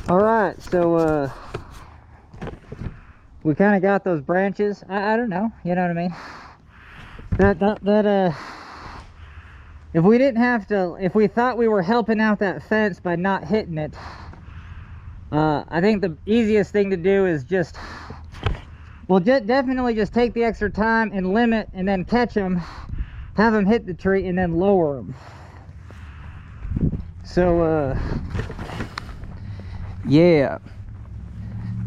Alright, so we kind of got those branches. I don't know, you know what I mean? If we didn't have to, if we thought we were helping out that fence by not hitting it, I think the easiest thing to do is just, well, definitely just take the extra time and limit and then catch them, have them hit the tree and then lower them. So, yeah.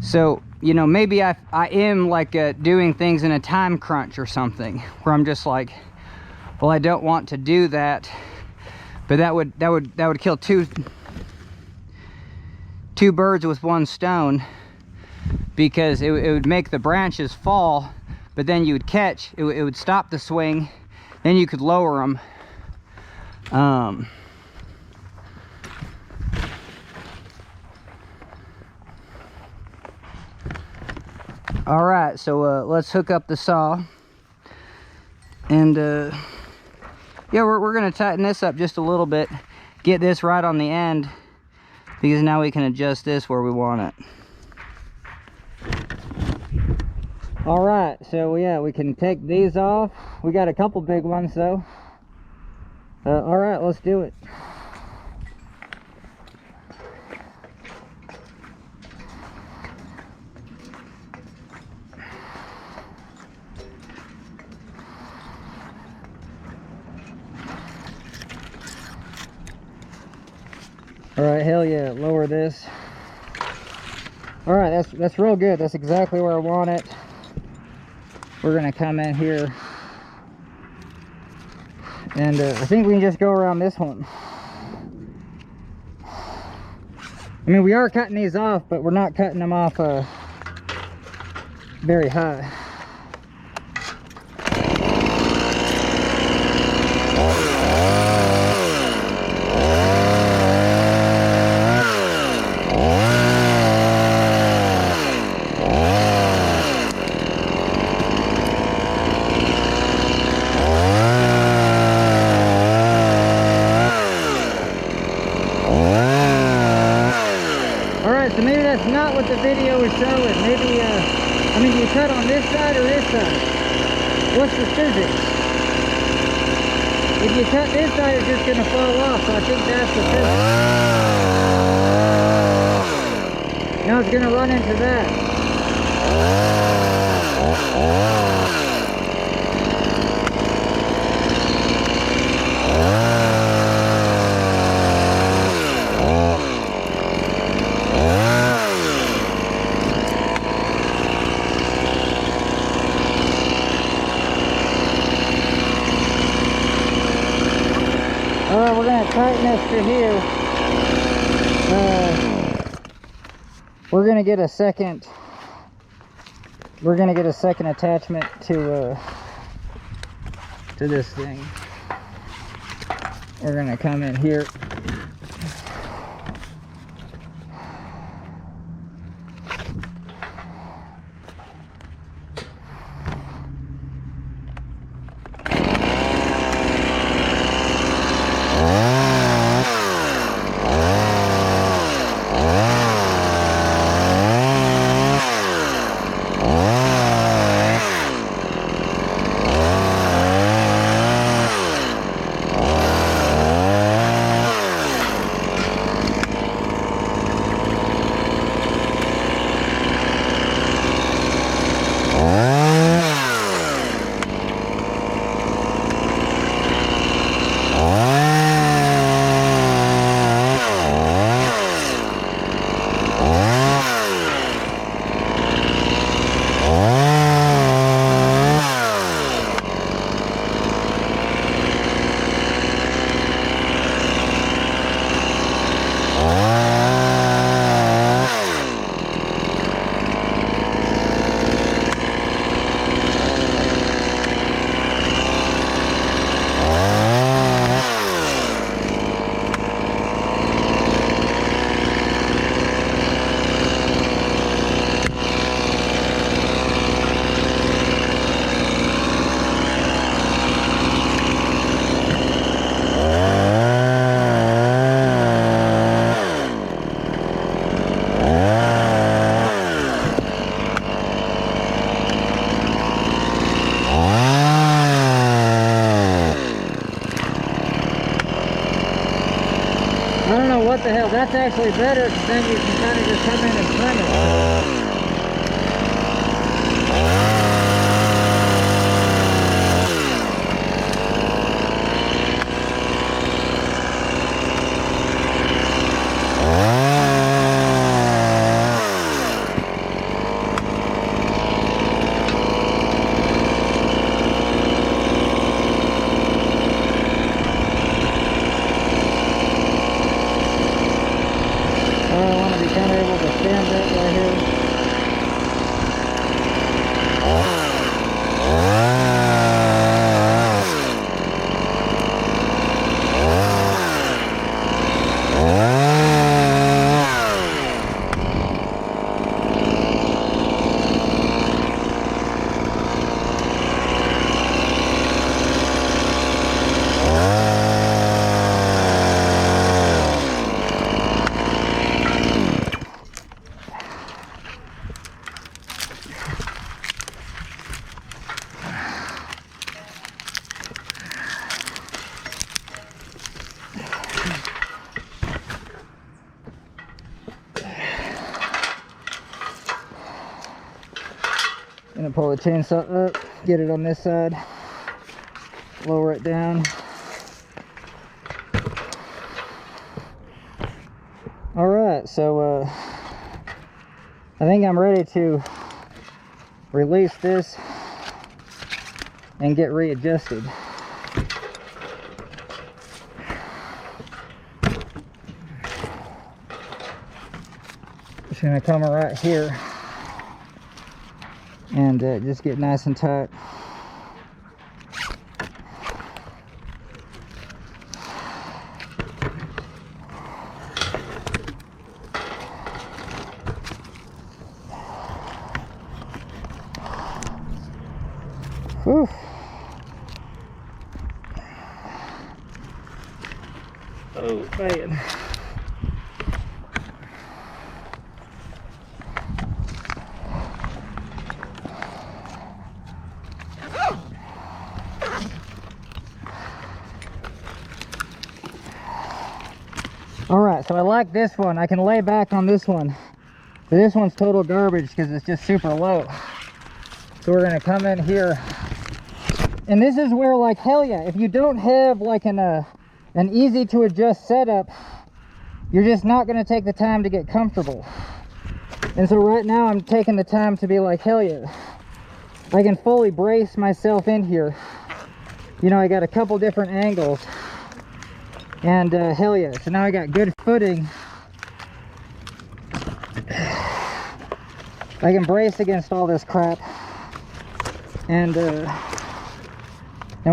So, you know, maybe I am like doing things in a time crunch or something where I'm just like, well, I don't want to do that, but that would kill two birds with one stone, because it would make the branches fall, but then you would catch, it would stop the swing, then you could lower them. All right, so let's hook up the saw, and yeah, we're gonna tighten this up just a little bit, get this right on the end, because now we can adjust this where we want it. All right, so yeah, we can take these off. We got a couple big ones though. All right, let's do it. All right, hell yeah, lower this. All right, that's real good. That's exactly where I want it. We're gonna come in here, and I think we can just go around this one. I mean, we are cutting these off, but we're not cutting them off very high. So maybe that's not what the video is showing. Maybe, I mean, do you cut on this side or this side? What's the physics? If you cut this side, it's just going to fall off. So I think that's the physics. Now it's going to run into that. Alright, we're going to tighten this to here. We're going to get a second. We're going to get a second attachment to this thing. We're going to come in here. I don't know what the hell. That's actually better because then you can kind of just come in and trim it. Kind of able to stand that right here. Gonna pull the chainsaw up, get it on this side, lower it down. Alright, so I think I'm ready to release this and get readjusted. Just gonna come right here and just get nice and tight. Whew. Oh man. Alright, so I like this one. I can lay back on this one. But this one's total garbage because it's just super low. So we're gonna come in here. And this is where, like, hell yeah, if you don't have like an easy to adjust setup, you're just not gonna take the time to get comfortable. And so right now I'm taking the time to be like, hell yeah, I can fully brace myself in here. You know, I got a couple different angles. And hell yeah, so now I got good footing. I can brace against all this crap. And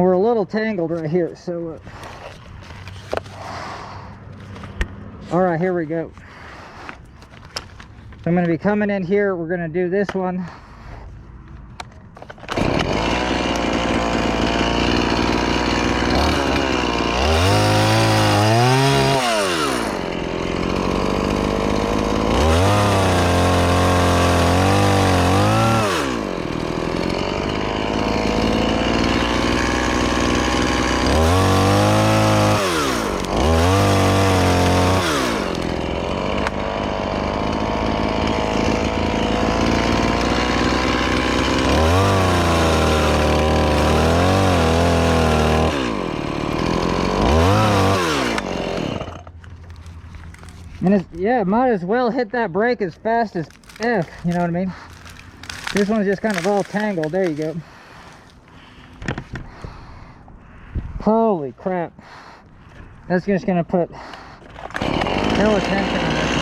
we're a little tangled right here, so all right, here we go. So I'm going to be coming in here. We're going to do this one. And it's, yeah, might as well hit that brake as fast as F, you know what I mean? This one's just kind of all tangled. There you go. Holy crap. That's just gonna put no attention on this one.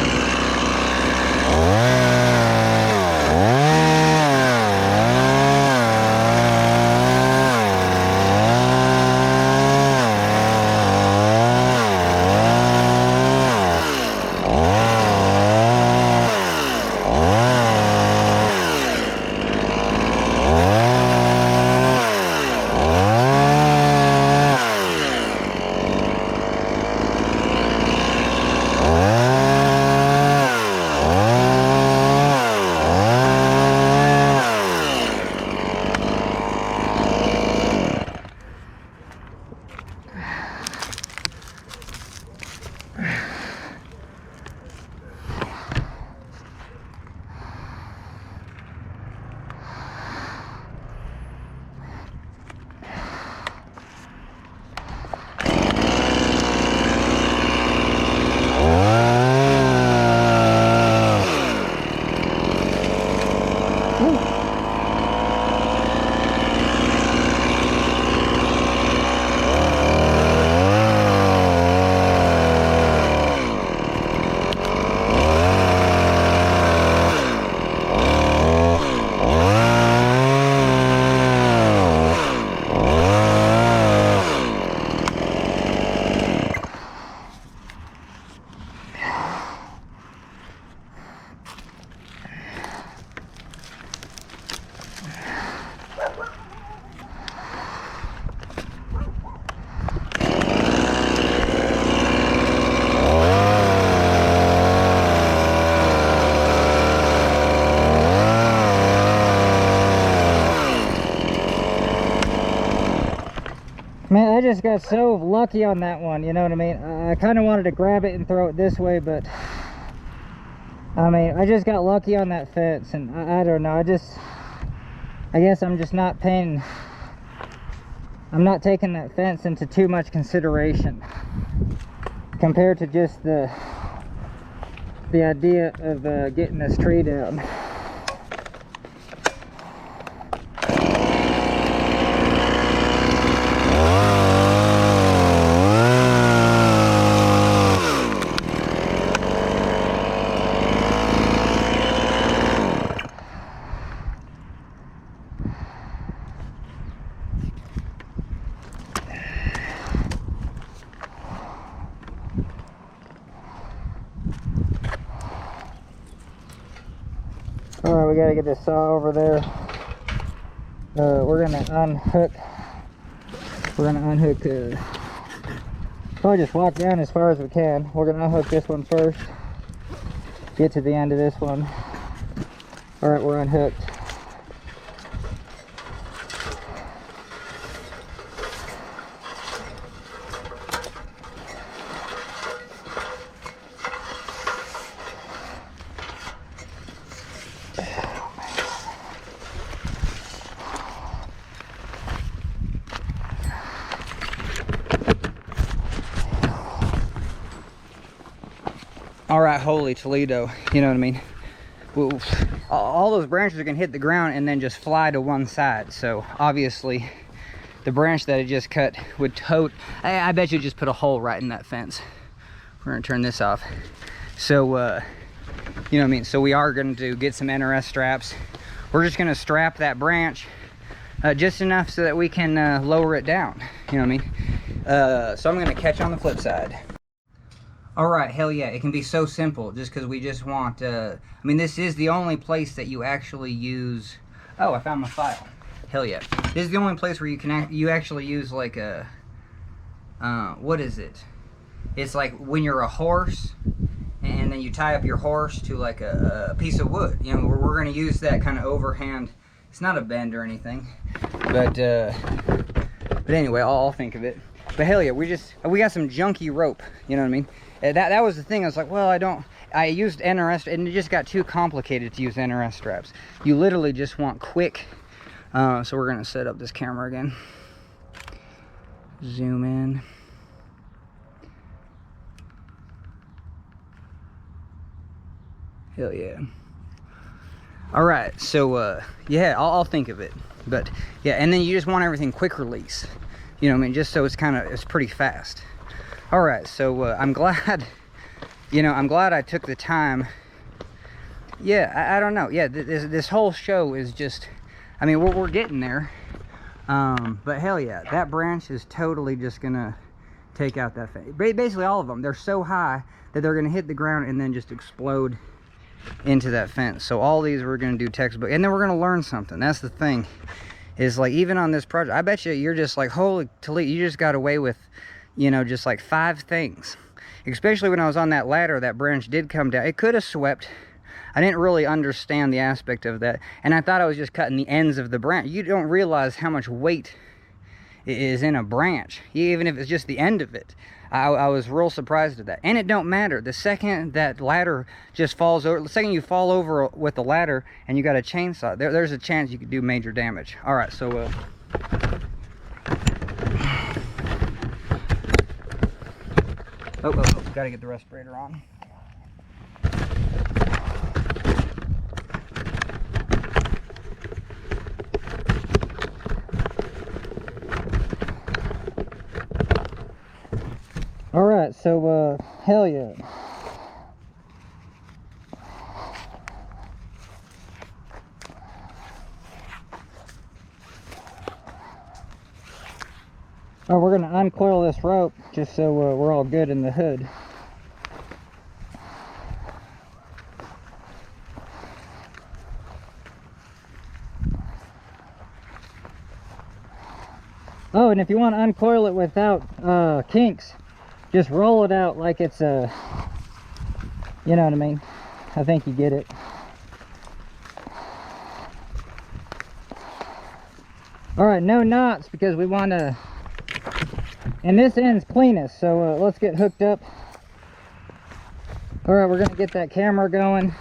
Man, I just got so lucky on that one, you know what I mean? I kind of wanted to grab it and throw it this way, but I mean, I just got lucky on that fence, and I don't know, I guess I'm just not taking that fence into too much consideration compared to just the the idea of getting this tree down. Alright, we gotta get this saw over there. We're gonna unhook. Probably just walk down as far as we can. We're gonna unhook this one first. Get to the end of this one. Alright, we're unhooked. All right, holy Toledo, you know what I mean? All those branches are gonna hit the ground and then just fly to one side. So obviously the branch that I just cut would I bet you just put a hole right in that fence. We're gonna turn this off. So, you know what I mean? So we are gonna get some NRS straps. We're just gonna strap that branch just enough so that we can lower it down, you know what I mean? So I'm gonna catch on the flip side. All right, hell yeah, it can be so simple just because we just want, I mean, this is the only place that you actually use, oh, I found my file. Hell yeah. This is the only place where you actually use like a, what is it? It's like when you're a horse and then you tie up your horse to like a piece of wood. You know, we're going to use that kind of overhand. It's not a bend or anything, but anyway, I'll think of it. But hell yeah, we got some junky rope, you know what I mean? That was the thing. I was like, well, I used NRS, and it just got too complicated to use NRS straps. You literally just want quick. So we're gonna set up this camera again. Zoom in. Hell yeah. All right, so yeah, I'll think of it. But yeah, and then you just want everything quick release. You know what I mean? Just so it's pretty fast. All right, so I'm glad, you know, I'm glad I took the time. Yeah, I don't know. Yeah, this whole show is just, I mean, we're getting there. But hell yeah, that branch is totally just gonna take out that fence. Basically all of them, they're so high that they're gonna hit the ground and then just explode into that fence. So all these we're gonna do textbook, and then we're gonna learn something. That's the thing, is like, even on this project, I bet you're just like, holy Toledo, you just got away with, you know, just like 5 things. Especially when I was on that ladder, that branch did come down. It could have swept. I didn't really understand the aspect of that, and I thought I was just cutting the ends of the branch. You don't realize how much weight is in a branch, even if it's just the end of it. I was real surprised at that. And it don't matter. The second that ladder just falls over, the second you fall over with the ladder and you got a chainsaw, there's a chance you could do major damage. All right, so oh, gotta get the respirator on. All right, so hell yeah. Oh, we're gonna uncoil this rope just so we're all good in the hood. Oh, and if you want to uncoil it without kinks, just roll it out like it's a, you know what I mean? I think you get it. All right, no knots because we want to, and this end's cleanest, so let's get hooked up. All right, we're gonna get that camera going.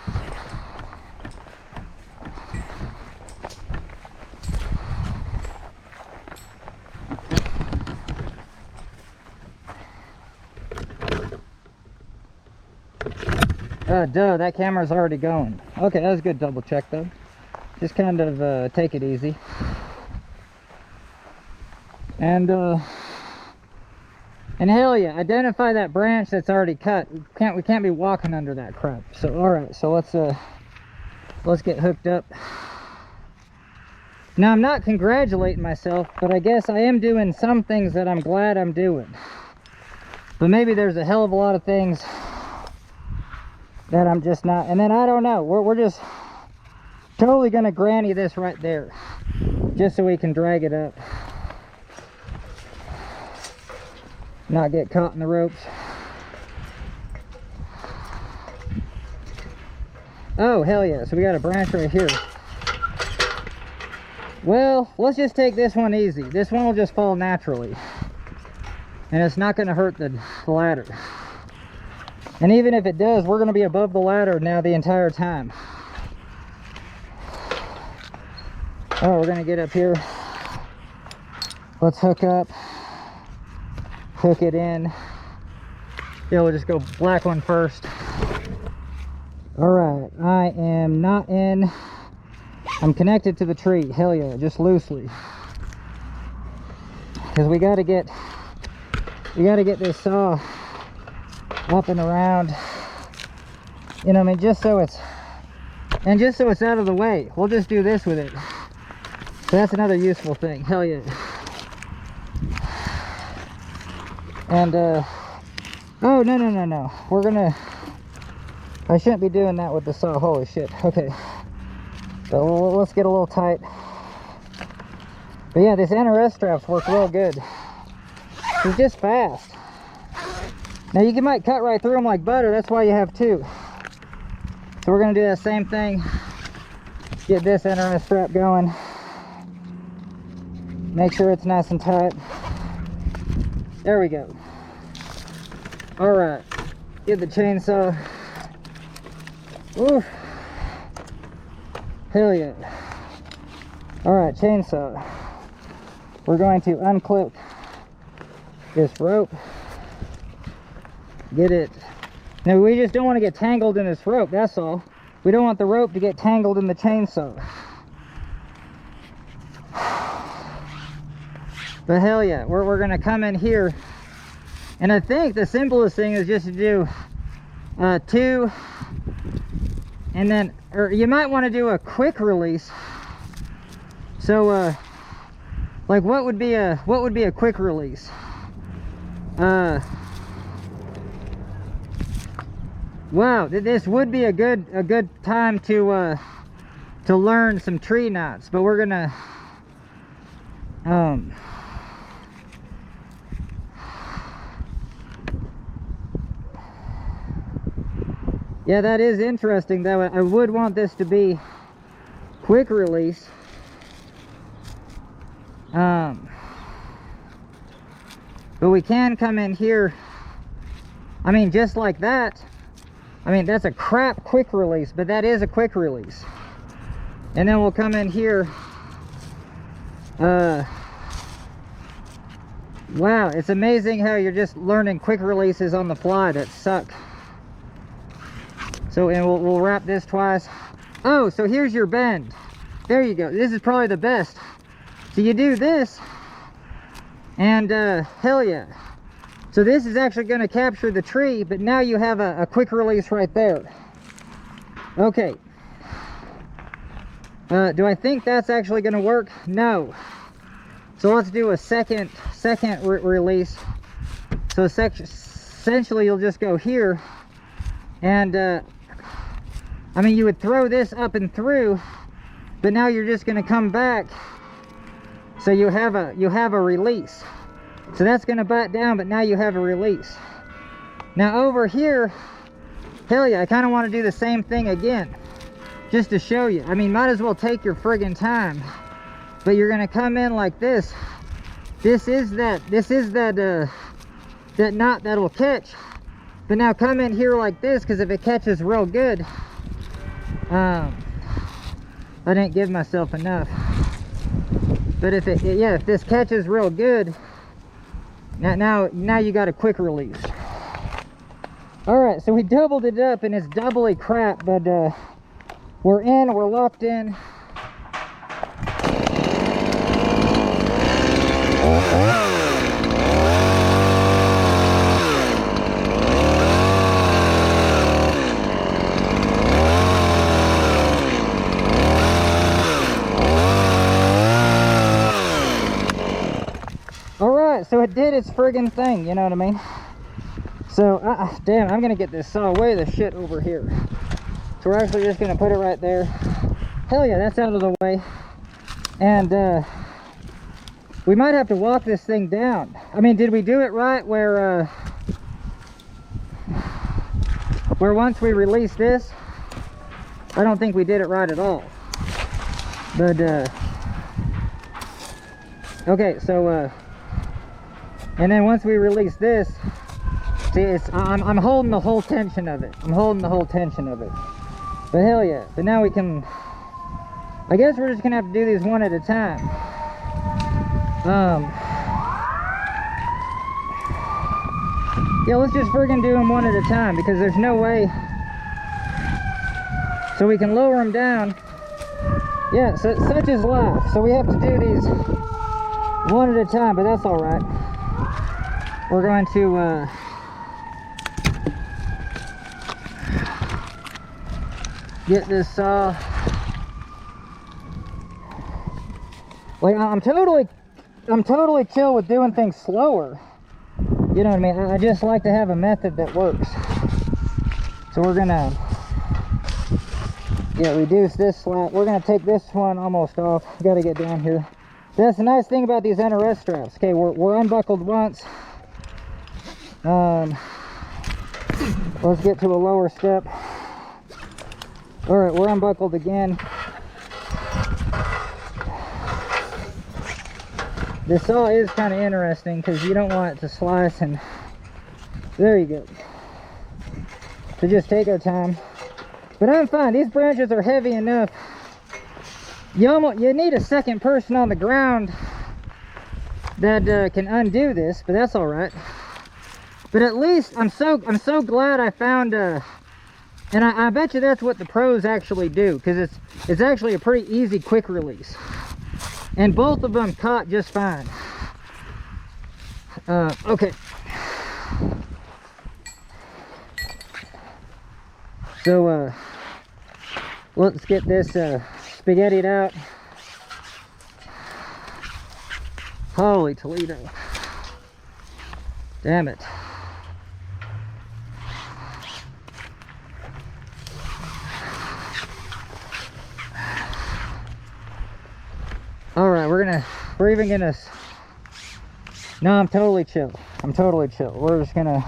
Duh, that camera's already going. Okay, that was a good double check though. Just kind of take it easy. And hell yeah, identify that branch that's already cut. We can't be walking under that crap. So alright, so let's get hooked up. Now I'm not congratulating myself, but I guess I am doing some things that I'm glad I'm doing. But maybe there's a hell of a lot of things that I'm just not. And then I don't know, we're just totally gonna granny this right there, just so we can drag it up, not get caught in the ropes. Oh hell yeah, so we got a branch right here. Well, let's just take this one easy. This one will just fall naturally, and it's not going to hurt the ladder. And even if it does, we're going to be above the ladder now the entire time. Oh, we're going to get up here. Let's hook up, hook it in. Yeah, we'll just go black one first. All right, I am not in. I'm connected to the tree. Hell yeah, just loosely, because we got to get this saw up and around, you know what I mean, just so it's out of the way. We'll just do this with it. So that's another useful thing. Hell yeah. And oh no, we're gonna, I shouldn't be doing that with the saw. Holy shit. Okay, so let's get a little tight. But yeah, this NRS straps work real good. It's just fast. Now you might cut right through them like butter. That's why you have two. So we're gonna do that same thing. Get this NRS strap going. Make sure it's nice and tight. There we go. All right, get the chainsaw. Oof. Hell yeah. All right, chainsaw. We're going to unclip this rope. Get it. Now we just don't want to get tangled in this rope, that's all. We don't want the rope to get tangled in the chainsaw. But hell yeah, we're gonna come in here, and I think the simplest thing is just to do two, and then, or you might want to do a quick release. So like what would be a quick release? Wow, this would be a good time to learn some tree knots, but we're gonna yeah, that is interesting though. I would want this to be quick release. But we can come in here, I mean, just like that. I mean, that's a crap quick release, but that is a quick release. And then we'll come in here. Wow, it's amazing how you're just learning quick releases on the fly that suck. So, and we'll wrap this twice. Oh, so here's your bend. There you go. This is probably the best. So you do this, and hell yeah. So this is actually going to capture the tree, but now you have a quick release right there. Okay. Do I think that's actually going to work? No. So let's do a second release. So essentially you'll just go here, and I mean, you would throw this up and through, but now you're just going to come back. So you have a release. So that's going to butt down, but now you have a release. Now over here, hell yeah, I kind of want to do the same thing again, just to show you. I mean, might as well take your friggin' time. But you're going to come in like this. This is that knot that'll catch. But now come in here like this, because if it catches real good, I didn't give myself enough. But if this catches real good, now you got a quick release. Alright, so we doubled it up and it's doubly crap, but we're in, we're locked in. Alright, so it did its friggin' thing, you know what I mean? So, damn, I'm gonna get this saw way the shit over here. So we're actually just gonna put it right there. Hell yeah, that's out of the way. And we might have to walk this thing down. I mean, did we do it right where once we release this? I don't think we did it right at all. But okay, so and then once we release this, see, I'm holding the whole tension of it. I'm holding the whole tension of it. But hell yeah. But now we can, I guess we're just gonna have to do these one at a time. Yeah, let's just friggin' do them one at a time, because there's no way. So we can lower them down. Yeah, so such is life. So we have to do these one at a time, but that's all right. We're going to get this saw. Like, I'm totally chill with doing things slower. You know what I mean? I just like to have a method that works. So we're gonna, yeah, reduce this slat. We're gonna take this one almost off. Got to get down here. That's the nice thing about these NRS straps. Okay, we're unbuckled once. Let's get to a lower step. All right, we're unbuckled again. This saw is kind of interesting because you don't want it to slice, and there you go. So just take our time. But I'm fine. These branches are heavy enough. You need a second person on the ground that can undo this, but that's all right. But at least I'm so glad I found and I bet you that's what the pros actually do, because it's actually a pretty easy quick release, and both of them caught just fine. Okay, so let's get this spaghettied out. Holy Toledo, damn it. All right, we're even gonna, no, I'm totally chill. I'm totally chill. We're just gonna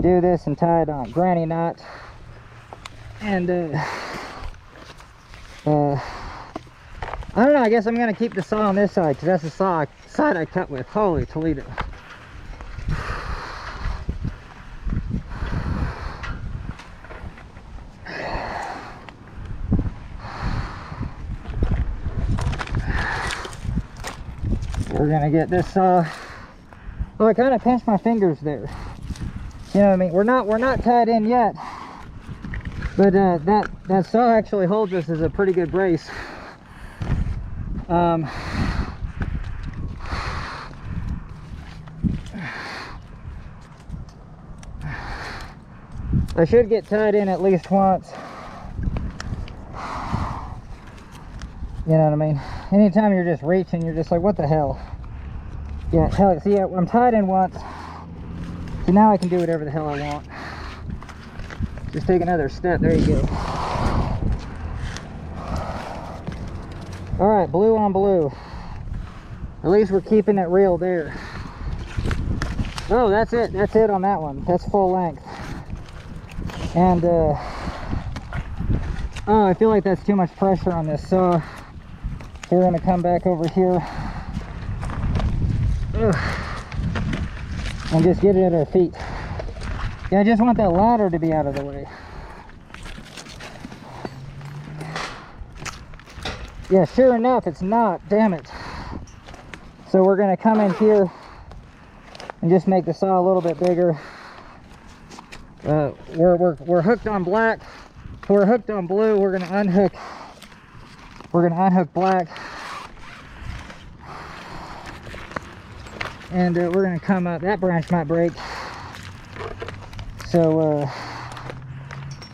do this and tie it on granny knot. And I don't know, I guess I'm gonna keep the saw on this side, because that's the side I cut with. Holy Toledo. We're gonna get this saw. Oh, I kind of pinched my fingers there. You know what I mean? We're not tied in yet, but that saw actually holds us as a pretty good brace. I should get tied in at least once. You know what I mean? Anytime you're just reaching, you're just like, what the hell? Yeah, hell, see, I'm tied in once. So now I can do whatever the hell I want. Just take another step. There you go. All right, blue on blue. At least we're keeping it real there. Oh, that's it. That's it on that one. That's full length. And, oh, I feel like that's too much pressure on this saw. So we're gonna come back over here. Ugh. And just get it at our feet. Yeah, I just want that ladder to be out of the way. Yeah, sure enough, it's not. Damn it. So we're gonna come in here and just make the saw a little bit bigger. we're hooked on black. We're hooked on blue. We're gonna unhook black, and we're gonna come up. That branch might break. So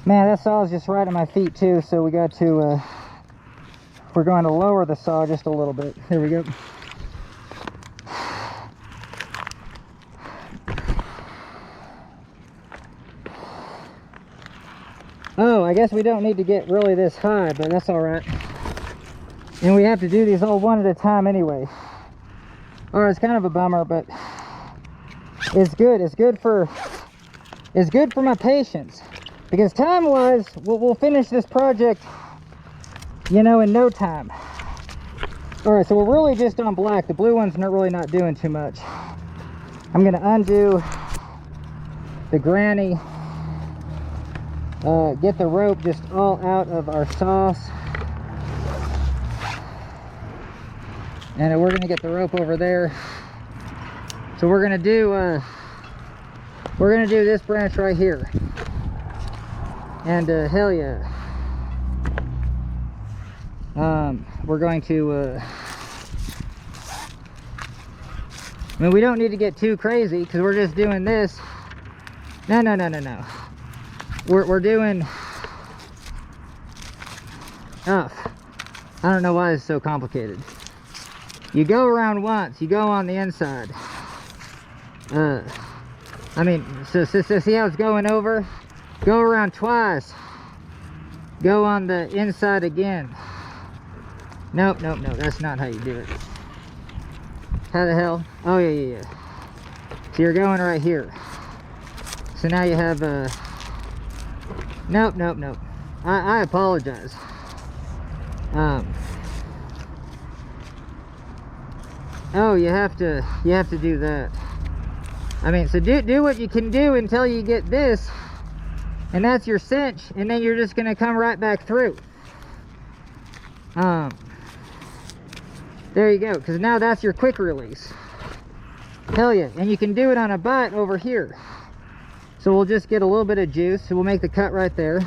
man, that saw is just right at my feet too, so we got to we're going to lower the saw just a little bit. Here we go. Oh, I guess we don't need to get really this high, but that's all right. And we have to do these all one at a time anyway. Or it's kind of a bummer, but it's good. It's good for my patience, because time-wise, we'll finish this project, you know, in no time. All right, so we're really just on black. The blue one's not doing too much. I'm gonna undo the granny. Get the rope just all out of our sauce, and we're gonna get the rope over there. So we're gonna do this branch right here, and hell yeah, we're going to I mean, we don't need to get too crazy because we're just doing this. No. We're doing, I don't know why it's so complicated. You go around once, you go on the inside. I mean, so see how it's going over? Go around twice. Go on the inside again. Nope, that's not how you do it. How the hell? Oh, yeah. So you're going right here. So now you have Nope. I apologize. Oh, you have to do that. I mean, so do what you can do until you get this, and that's your cinch, and then you're just gonna come right back through. There you go, because now that's your quick release. Hell yeah, and you can do it on a butt over here. So we'll just get a little bit of juice, so we'll make the cut right there.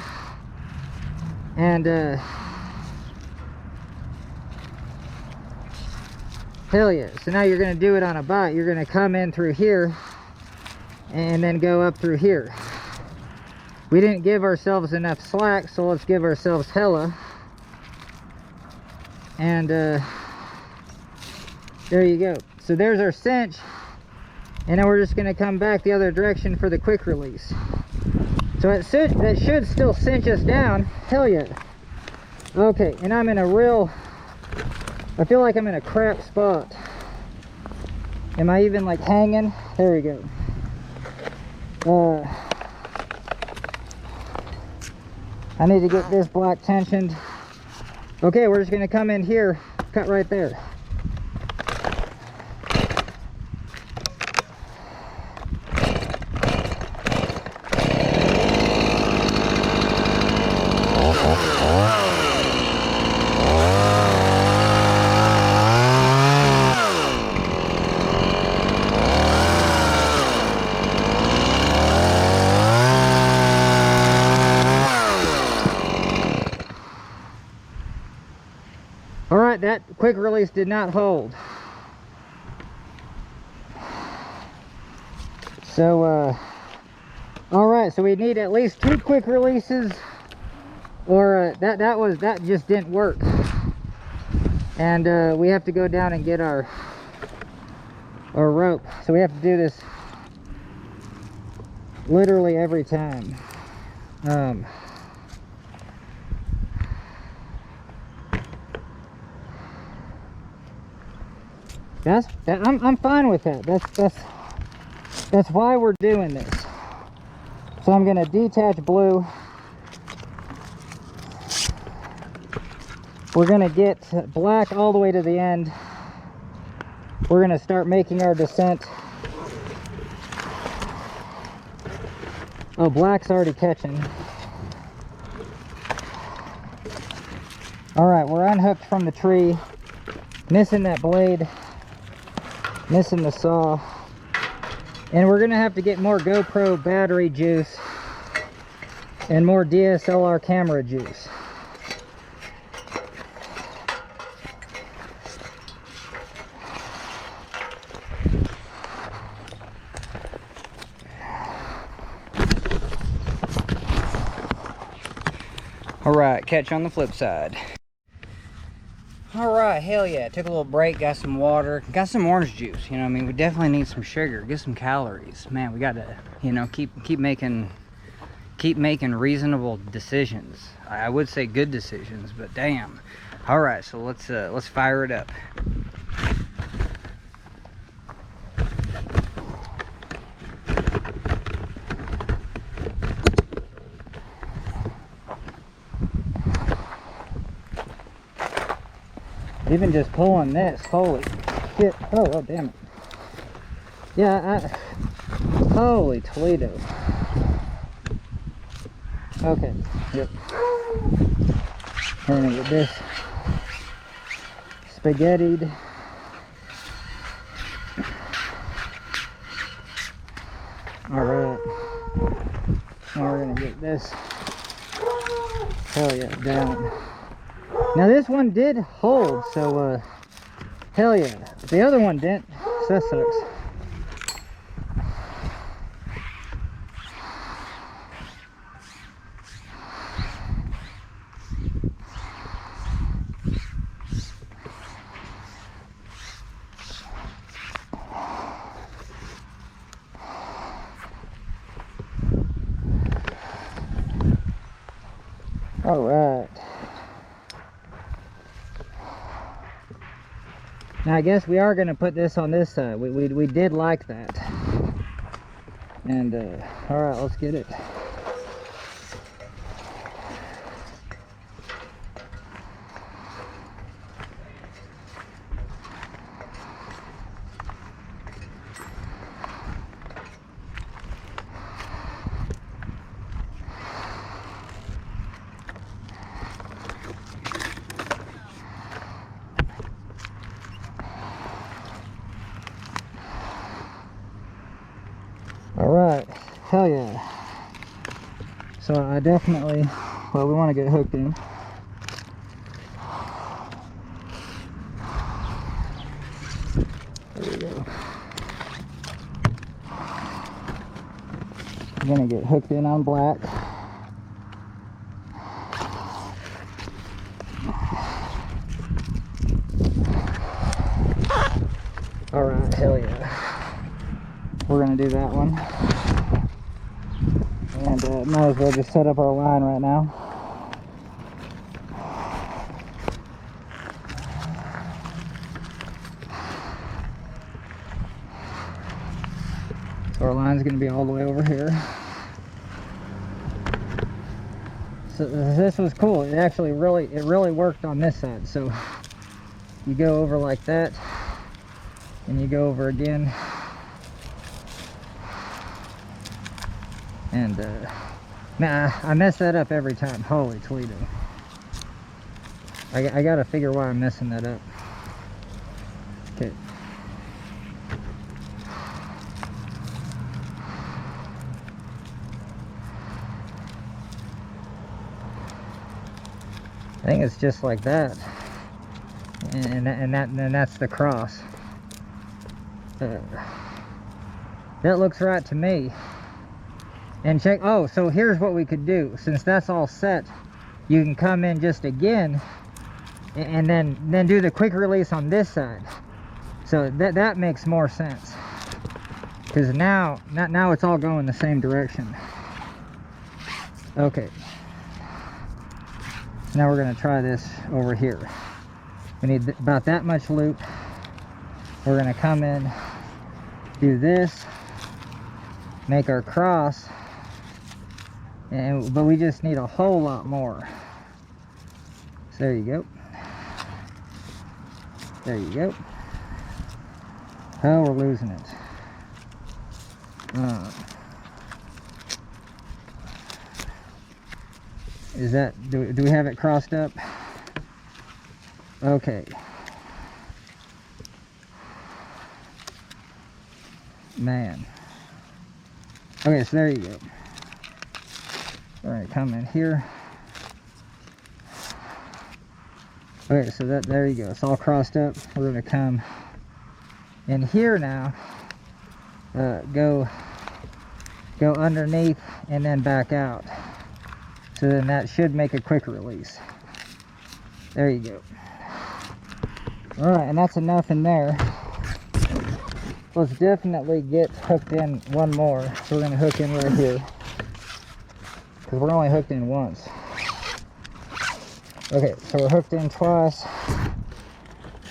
And hell yeah. So now you're gonna do it on a butt. You're gonna come in through here and then go up through here. We didn't give ourselves enough slack, so let's give ourselves hella. And there you go. So there's our cinch. And then we're just going to come back the other direction for the quick release. So that should still cinch us down. Hell yeah. Okay, and I'm in a real, I feel like I'm in a crap spot. Am I even like hanging? There we go. I need to get this black tensioned. Okay, we're just going to come in here, cut right there. Alright, that quick release did not hold. So, alright, so we need at least 2 quick releases, or that just didn't work. And we have to go down and get our rope. So we have to do this literally every time. I'm fine with that. That's why we're doing this. So I'm gonna detach blue. We're gonna get black all the way to the end. We're gonna start making our descent. Oh, black's already catching. All right, we're unhooked from the tree. Missing that blade. Missing the saw. And we're gonna have to get more GoPro battery juice And more DSLR camera juice. Alright, catch on the flip side. Alright, hell yeah. Took a little break, got some water, got some orange juice. You know what I mean? We definitely need some sugar, get some calories. Man, we gotta, you know, keep making reasonable decisions. I would say good decisions, but damn. Alright, so let's fire it up. Even just pulling this, holy shit. Oh damn it. Yeah, holy Toledo. Okay, yep. We're gonna get this spaghettied. Alright. Now we're gonna get this, hell yeah, down. Now this one did hold, so hell yeah. The other one didn't, so that sucks. All right. Now I guess we are going to put this on this side. We did like that. And all right, let's get it. All right, hell yeah. So I definitely, well, we want to get hooked in. There we go. I'm gonna get hooked in on black. All right, hell yeah. We're gonna do that one, and might as well just set up our line right now. So our line's gonna be all the way over here. So this was cool. It actually really worked on this side. So you go over like that, and you go over again. And nah, I mess that up every time. Holy Toledo. I gotta figure why I'm messing that up. Okay. I think it's just like that. And that's the cross. That looks right to me. And check, oh, so here's what we could do. Since that's all set, you can come in just again and then do the quick release on this side. So that makes more sense. Because now it's all going the same direction. Okay. So now we're going to try this over here. We need about that much loop. We're going to come in, do this, make our cross. But we just need a whole lot more. So there you go. There you go. Oh, we're losing it. Is that, do we have it crossed up? Okay. Man. Okay, so there you go. All right, come in here. Okay, so there you go. It's all crossed up. We're gonna come in here now. Go underneath and then back out. So then that should make a quick release. There you go. All right, and that's enough in there. Let's definitely get hooked in one more. So we're gonna hook in right here, because we're only hooked in once. Okay, so we're hooked in twice.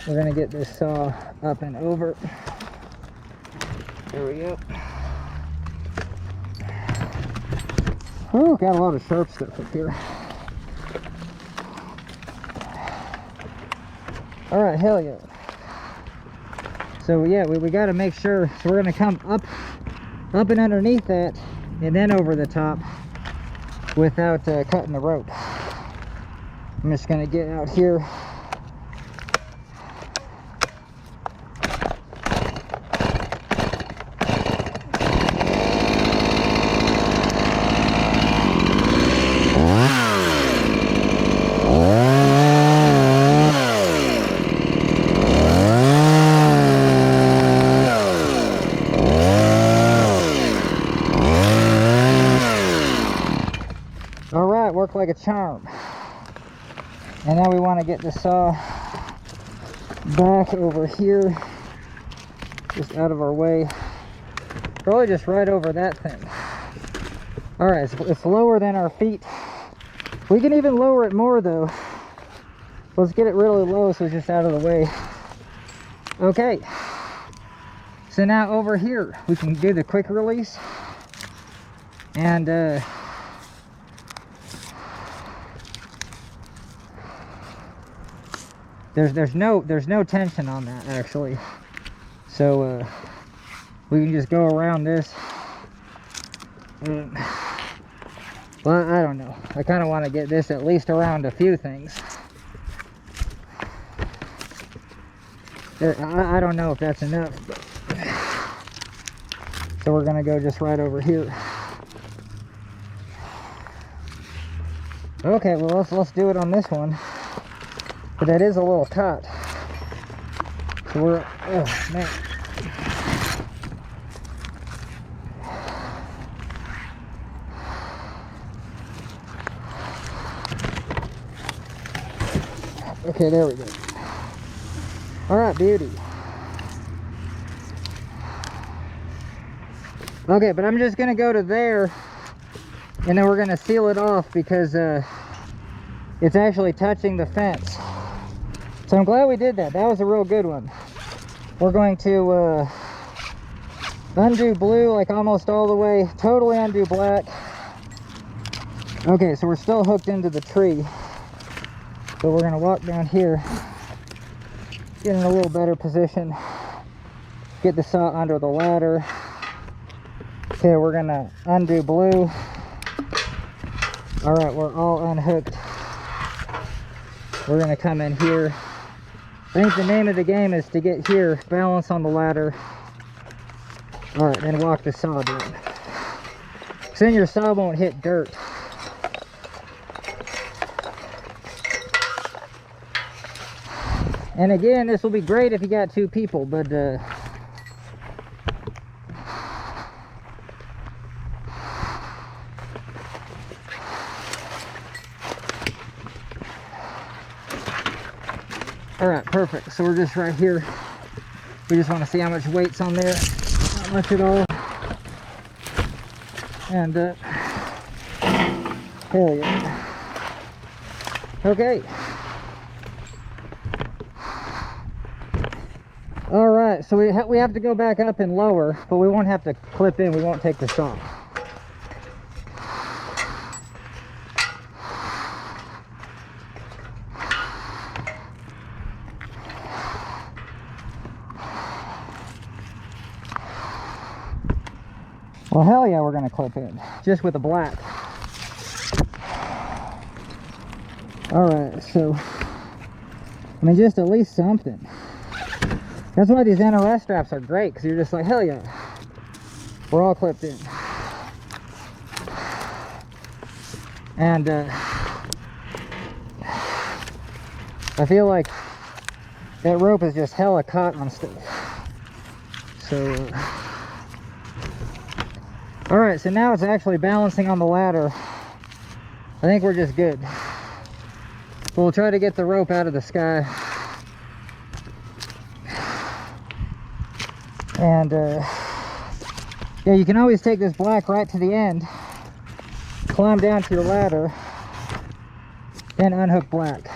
We're gonna get this saw up and over. There we go. Oh, got a lot of sharp stuff up here. All right, hell yeah. So yeah, we got to make sure. So we're gonna come up and underneath that, and then over the top without cutting the rope. I'm just gonna get out here. Work like a charm. And now we want to get the saw back over here, just out of our way, probably just right over that thing. All right, it's lower than our feet. We can even lower it more though. Let's get it really low so it's just out of the way. Okay, so now over here we can do the quick release, and there's no tension on that actually, so we can just go around this. Well, I don't know, I kind of want to get this at least around a few things. I don't know if that's enough, but... so we're gonna go just right over here. Okay, well let's do it on this one. But that is a little taut. So we're, oh man. Okay, there we go. All right, beauty. Okay, but I'm just gonna go to there, and then we're gonna seal it off because it's actually touching the fence. So I'm glad we did that. That was a real good one. We're going to undo blue like almost all the way, totally undo black. Okay, so we're still hooked into the tree. So we're gonna walk down here, get in a little better position, get the saw under the ladder. Okay, we're gonna undo blue. All right, we're all unhooked. We're gonna come in here. I think the name of the game is to get here, balance on the ladder. All right, then walk the saw down. So then your saw won't hit dirt. And again, this will be great if you got two people, but all right, perfect. So we're just right here. We just want to see how much weight's on there. Not much at all. And hell yeah. Okay. All right, so we have to go back up and lower, but we won't have to clip in. We won't take this off. Well, hell yeah, we're gonna clip in, just with the black. All right, so, I mean, just at least something. That's why these NRS straps are great, because you're just like, hell yeah, we're all clipped in. And I feel like that rope is just hella caught on stuff. So all right, so now it's actually balancing on the ladder. I think we're just good. We'll try to get the rope out of the sky. And yeah, you can always take this black right to the end, climb down to your ladder, then unhook black.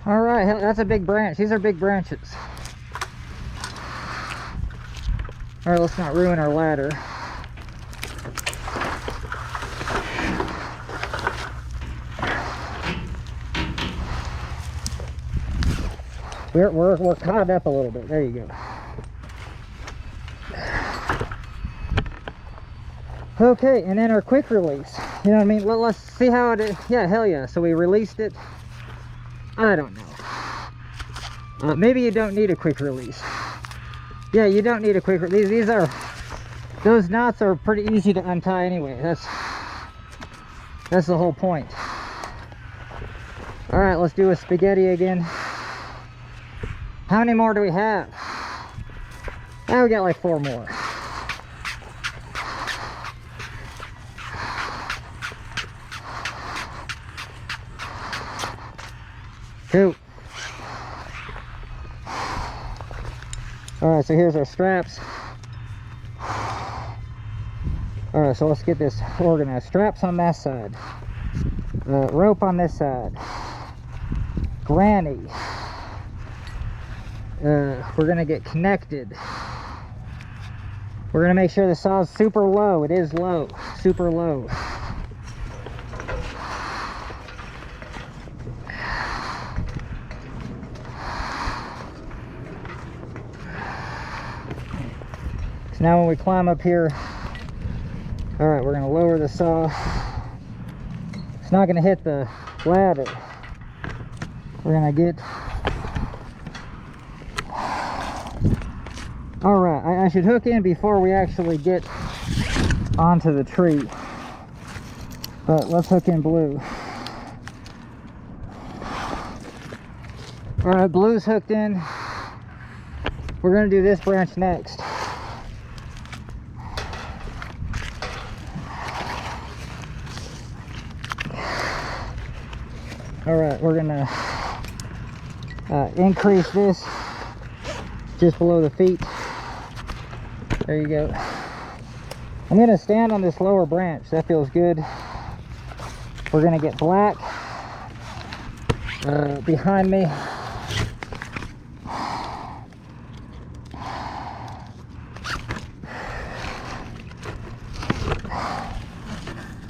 All right, that's a big branch. These are big branches. All right, let's not ruin our ladder. We're caught up a little bit. There you go. Okay, and then our quick release. You know what I mean? Let's see how it is. Yeah, hell yeah. So we released it. I don't know. Maybe you don't need a quick release. Yeah, you don't need a quick release. Those knots are pretty easy to untie anyway. That's the whole point. All right, let's do a spaghetti again. How many more do we have? Now we got like 4 more. Cool. All right, so here's our straps. All right, so let's get this organized. Straps on that side. Rope on this side. Granny. We're gonna get connected. We're gonna make sure the saw's super low. It is low, super low. So now when we climb up here, all right, we're gonna lower the saw. It's not gonna hit the ladder. We're gonna get. All right, I should hook in before we actually get onto the tree. But let's hook in blue. All right, blue's hooked in. We're gonna do this branch next. All right, we're gonna increase this just below the feet. There you go. I'm gonna stand on this lower branch. That feels good. We're gonna get black behind me.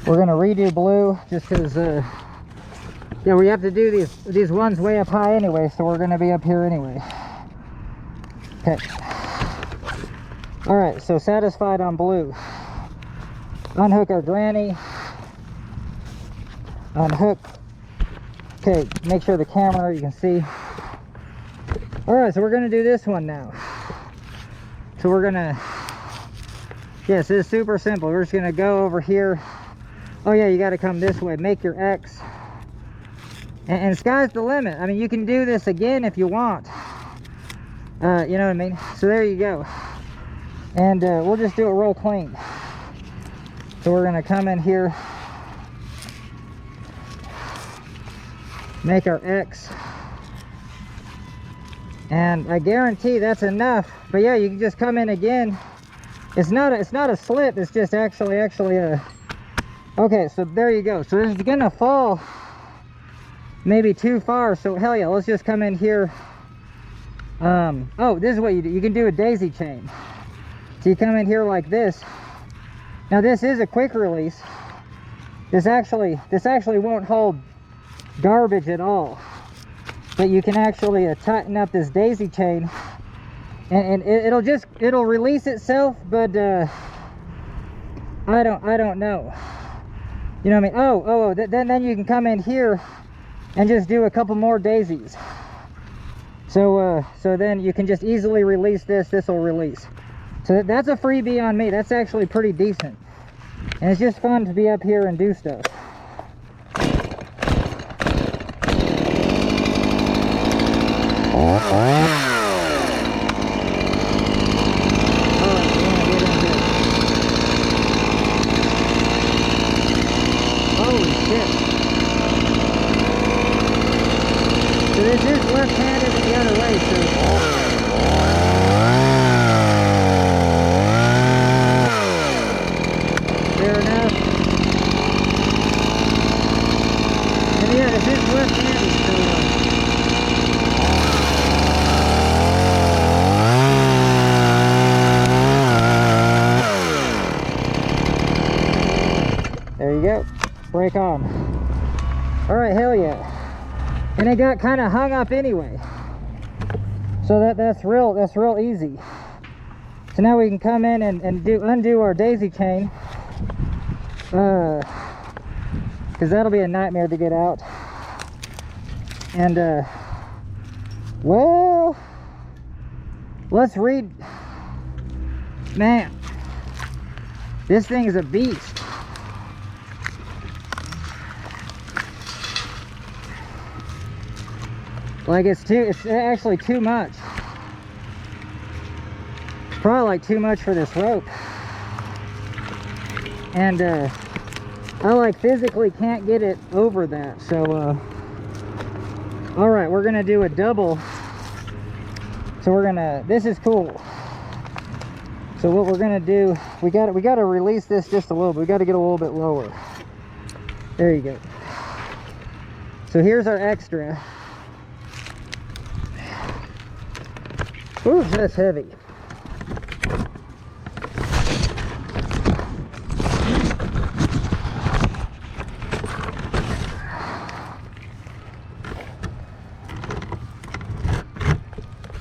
We're gonna redo blue just because yeah, we have to do these ones way up high anyway, so we're gonna be up here anyway. Okay. All right, so satisfied on blue. Unhook our granny. Unhook. Okay, make sure the camera, you can see. All right, so we're gonna do this one now. So we're gonna, yes, it's super simple. We're just gonna go over here. Oh yeah, you gotta come this way. Make your X. And sky's the limit. I mean, you can do this again if you want. You know what I mean? So there you go. And we'll just do it real clean. So we're gonna come in here, make our X, and I guarantee that's enough. But yeah, you can just come in again. It's not a slip. It's just actually a. Okay, so there you go. So this is gonna fall maybe too far. So hell yeah, let's just come in here. Oh, this is what you do. You can do a daisy chain. So you come in here like this. Now this is a quick release. This actually won't hold garbage at all. But you can actually tighten up this daisy chain, and it'll release itself. But I don't know. You know what I mean? Then you can come in here and just do a couple more daisies. So so then you can just easily release this. This will release. So that's a freebie on me. That's actually pretty decent, and it's just fun to be up here and do stuff. Holy shit. So this is left-handed in the other way, so... Fair enough. And yeah, this is left-handed, so... There you go. Brake on. All right, hell yeah. And it got kind of hung up anyway, so that's real easy. So now we can come in and undo our daisy chain, because that'll be a nightmare to get out. And well, let's read. Man, this thing is a beast. Like it's actually too much. It's probably like too much for this rope. And I like physically can't get it over that. So all right, we're gonna do a double. So this is cool. So what we're gonna do, we gotta release this just a little bit. We gotta get a little bit lower. There you go. So here's our extra. Ooh, that's heavy.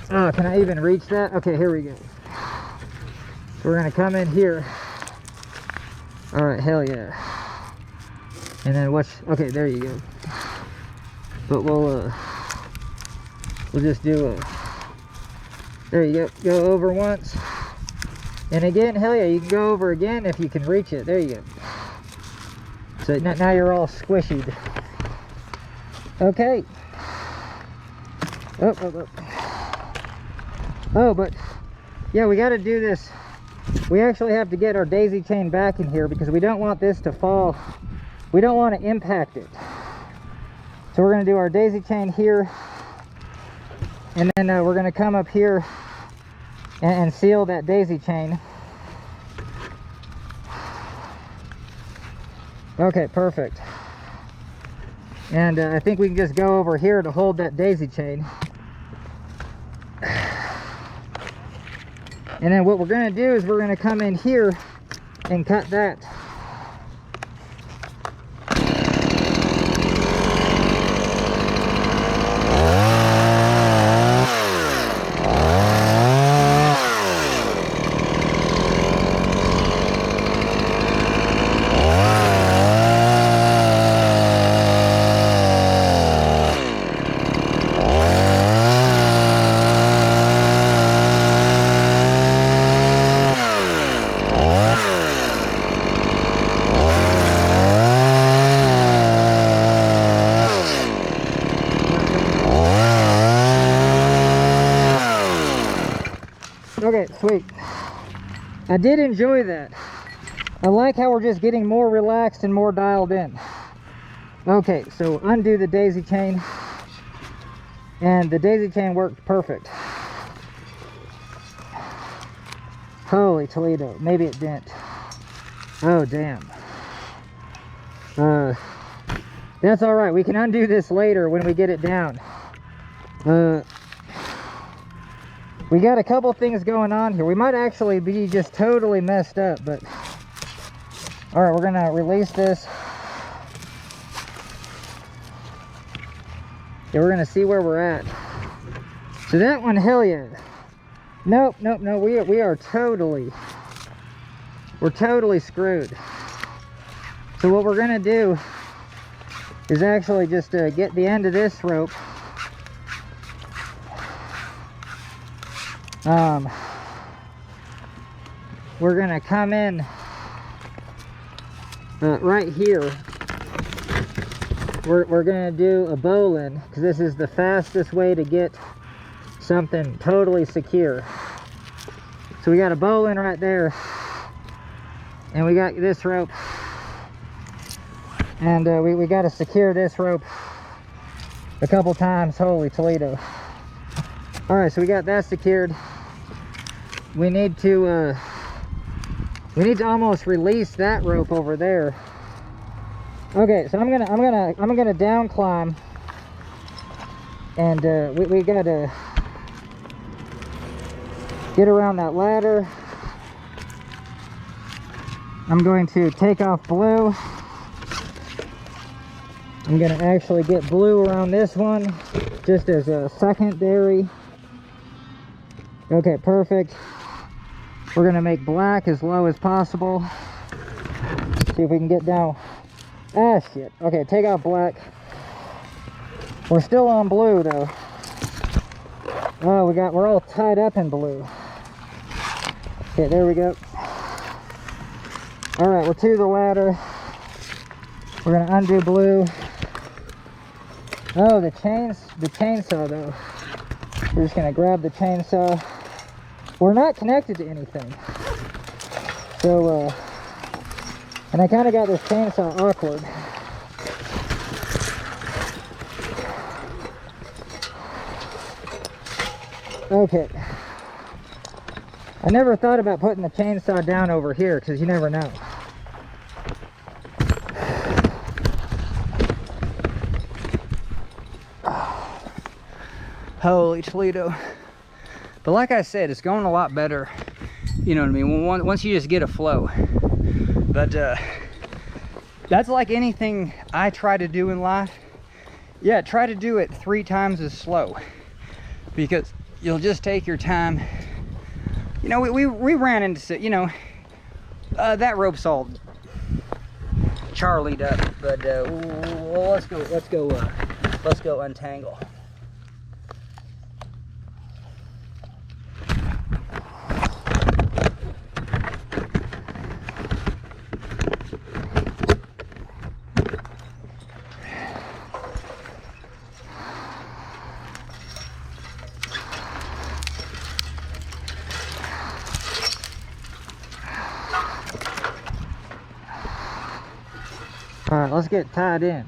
Oh, can I even reach that? Okay, here we go. We're gonna come in here. All right, hell yeah. And then watch. Okay, there you go. But we'll just do a. There you go. Go over once. And again, hell yeah, you can go over again if you can reach it. There you go. So now you're all squishy. Okay. Oh, but yeah, we got to do this. We actually have to get our daisy chain back in here because we don't want this to fall. We don't want to impact it. So we're going to do our daisy chain here. And then we're going to come up here and seal that daisy chain. Okay, perfect. And I think we can just go over here to hold that daisy chain. And then what we're going to do is we're going to come in here and cut that. Okay, sweet. I did enjoy that. I like how we're just getting more relaxed and more dialed in. Okay, so undo the daisy chain. And the daisy chain worked perfect. Holy Toledo, maybe it didn't. Oh, damn. That's all right. We can undo this later when we get it down. We got a couple things going on here. We might actually be just totally messed up, but all right, we're gonna release this. Yeah, we're gonna see where we're at. So that one, hell yeah. Nope, we are totally, we're totally screwed. So what we're gonna do is actually just to get the end of this rope. We're gonna come in right here. We're gonna do a bowline, because this is the fastest way to get something totally secure. So we got a bowline right there, and we got this rope, and we got to secure this rope a couple times. Holy Toledo. All right, so we got that secured. We need to almost release that rope over there. Okay, so I'm gonna down climb, and we gotta get around that ladder. I'm going to take off blue. I'm gonna actually get blue around this one, just as a secondary. Okay, perfect. We're gonna make black as low as possible. See if we can get down. Ah, shit. Okay, take out black. We're still on blue though. Oh, we're all tied up in blue. Okay, there we go. All right, we're to the ladder. We're gonna undo blue. Oh, the chainsaw though. We're just gonna grab the chainsaw. We're not connected to anything. So, and I kind of got this chainsaw awkward. Okay. I never thought about putting the chainsaw down over here, because you never know. Holy Toledo. But like I said, it's going a lot better. You know what I mean? Once you just get a flow. But that's like anything I try to do in life. Yeah, try to do it 3 times as slow, because you'll just take your time. You know, we ran into, you know, that rope's all Charlied up, but well, let's go untangle. All right, let's get tied in.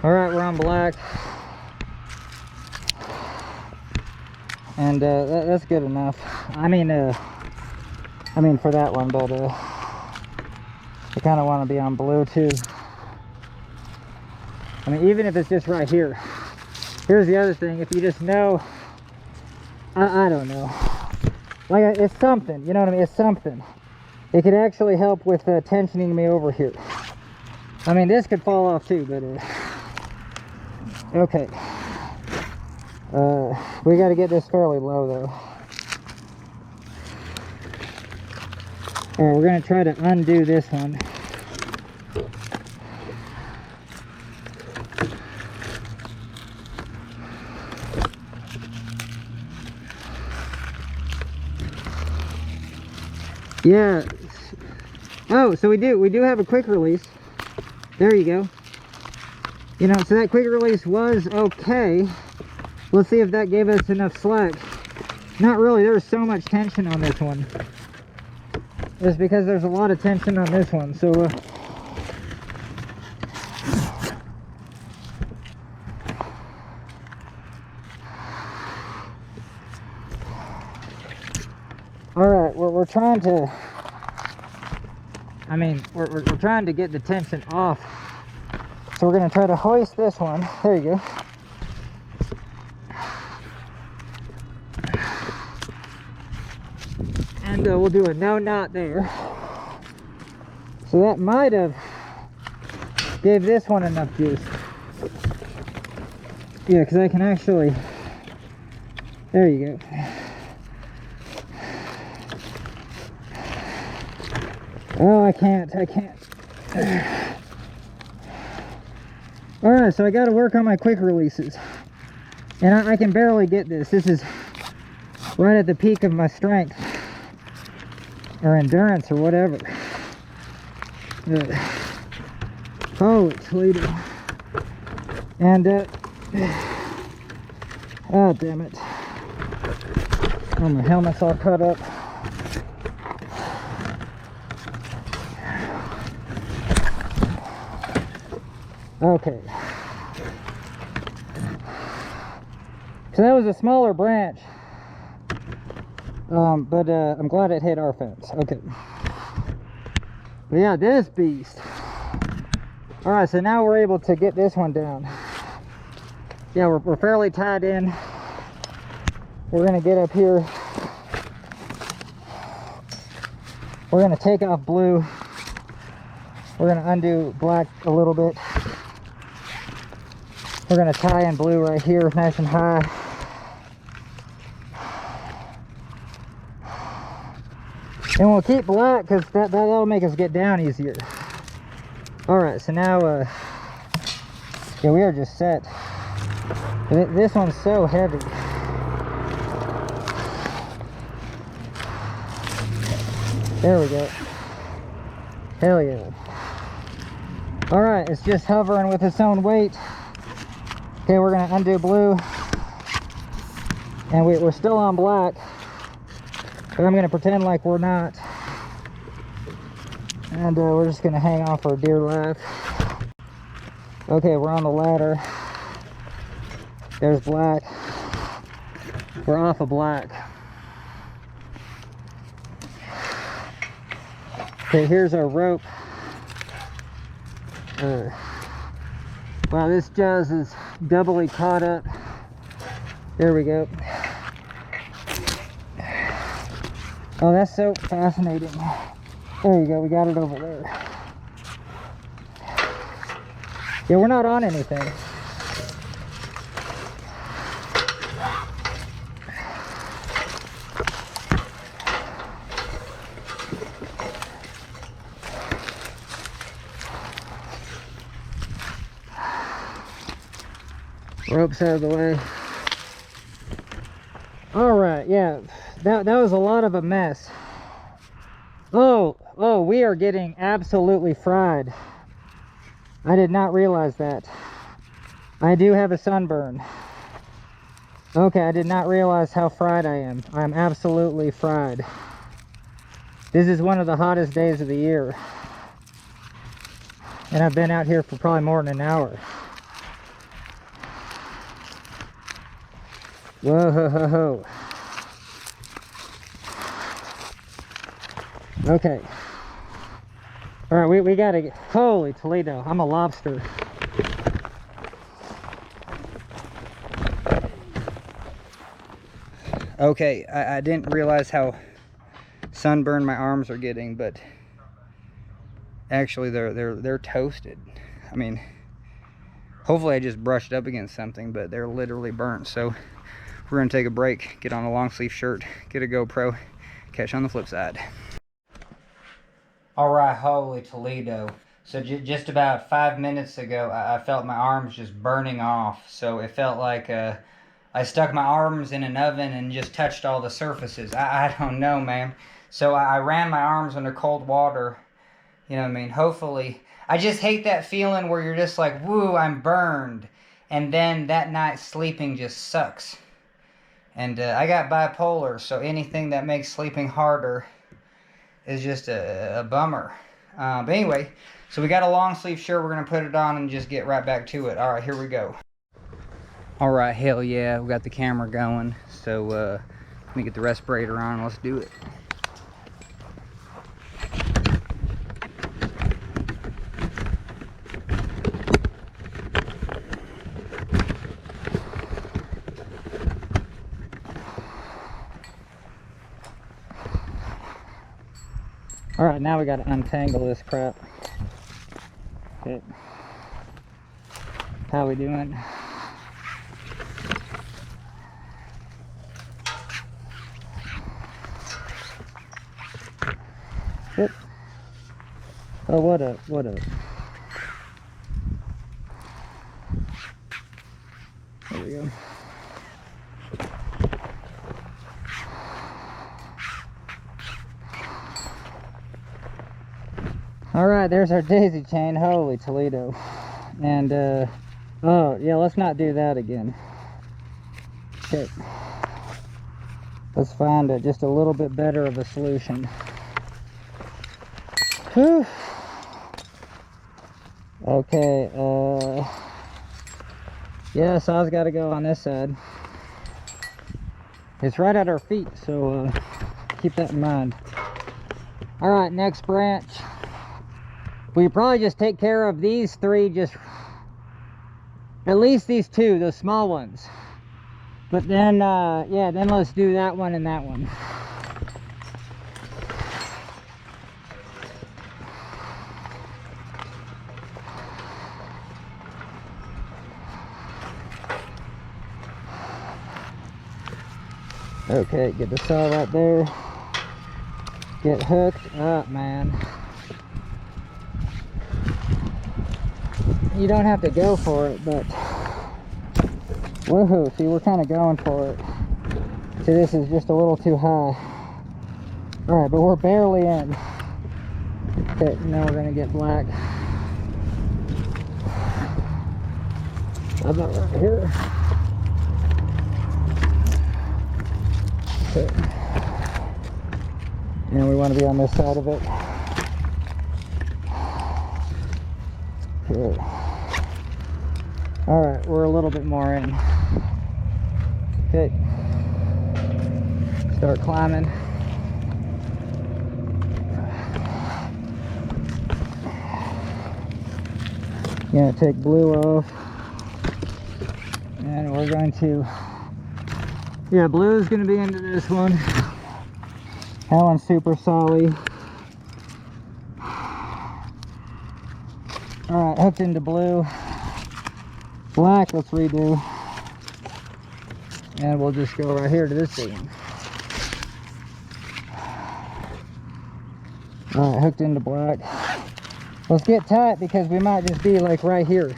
All right, we're on black, and that's good enough. I mean for that one, but I kind of want to be on blue too. I mean, even if it's just right here. Here's the other thing. If you just know, I don't know. Like, it's something. You know what I mean? It's something. It could actually help with tensioning me over here. I mean, this could fall off too, but okay. We got to get this fairly low though. All right, we're going to try to undo this one. Yeah. Oh, so we do have a quick release. There you go. You know, so that quick release was okay. Let's see if that gave us enough slack. Not really. There was so much tension on this one. It's because there's a lot of tension on this one. So all right, we're trying to, I mean, we're trying to get the tension off. So we're going to try to hoist this one. There you go. And we'll do a no knot there. So that might have gave this one enough juice. Yeah, because I can actually, there you go. Oh, I can't. Alright, so I got to work on my quick releases. And I can barely get this. This is right at the peak of my strength. Or endurance or whatever. Holy Toledo. And, oh, damn it. Oh, my helmet's all cut up. Okay. So that was a smaller branch. But I'm glad it hit our fence. Okay. But yeah, this beast. Alright, so now we're able to get this one down. Yeah, we're fairly tied in. We're gonna get up here. We're gonna take off blue. We're gonna undo black a little bit. We're gonna tie in blue right here, nice and high. And we'll keep black because that'll make us get down easier. Alright, so now, yeah, we are just set. This one's so heavy. There we go. Hell yeah. Alright, it's just hovering with its own weight. Okay, we're going to undo blue. And we're still on black. But I'm going to pretend like we're not. And we're just going to hang on for a dear life. Okay, we're on the ladder. There's black. We're off of black. Okay, here's our rope. Wow, this jazz is doubly caught up. There we go. Oh, that's so fascinating. There you go, we got it over there. Yeah, we're not on anything. Rope's out of the way. Alright, yeah, that was a lot of a mess. Oh, we are getting absolutely fried. I did not realize that. I do have a sunburn. Okay, I did not realize how fried I am. I'm absolutely fried. This is one of the hottest days of the year. And I've been out here for probably more than an hour. Whoa, ho, ho, ho. Okay. Alright, we gotta get, holy Toledo, I'm a lobster. Okay, I didn't realize how sunburned my arms are getting, but actually they're toasted. I mean, hopefully I just brushed up against something, but they're literally burnt. So we're gonna take a break, get on a long sleeve shirt, get a GoPro, catch you on the flip side. All right, holy Toledo. So just about 5 minutes ago, I felt my arms just burning off. So it felt like I stuck my arms in an oven and just touched all the surfaces. I don't know, man. So I ran my arms under cold water. You know what I mean? Hopefully. I just hate that feeling where you're just like, woo, I'm burned. And then that night sleeping just sucks. And I got bipolar, so anything that makes sleeping harder is just a bummer. But anyway, so we got a long sleeve shirt. We're going to put it on and just get right back to it. All right, here we go. All right, hell yeah, we got the camera going. So let me get the respirator on. Let's do it. All right, now we got to untangle this crap. Okay. How we doing? Oh, what up? What up? There we go. All right, there's our daisy chain. Holy Toledo. And, oh, yeah, let's not do that again. Okay. Let's find just a little bit better of a solution. Whew. Okay, yeah, saw's got to go on this side. It's right at our feet, so keep that in mind. All right, next branch. We probably just take care of these three, just at least these two, the small ones. But then, yeah, then let's do that one and that one. Okay, get the saw right there. Get hooked up, man. You don't have to go for it, but woohoo, see, we're kind of going for it. See, this is just a little too high. Alright, but we're barely in. Okay, now we're gonna get black. How about right here? Okay. And we want to be on this side of it. Okay. Alright, we're a little bit more in. Okay. Start climbing. Gonna take blue off. And we're going to, yeah, blue is going to be into this one. That one's super solid. Alright, hooked into blue. Black, let's redo. And we'll just go right here to this thing. Alright, hooked into black. Let's get tight because we might just be like right here.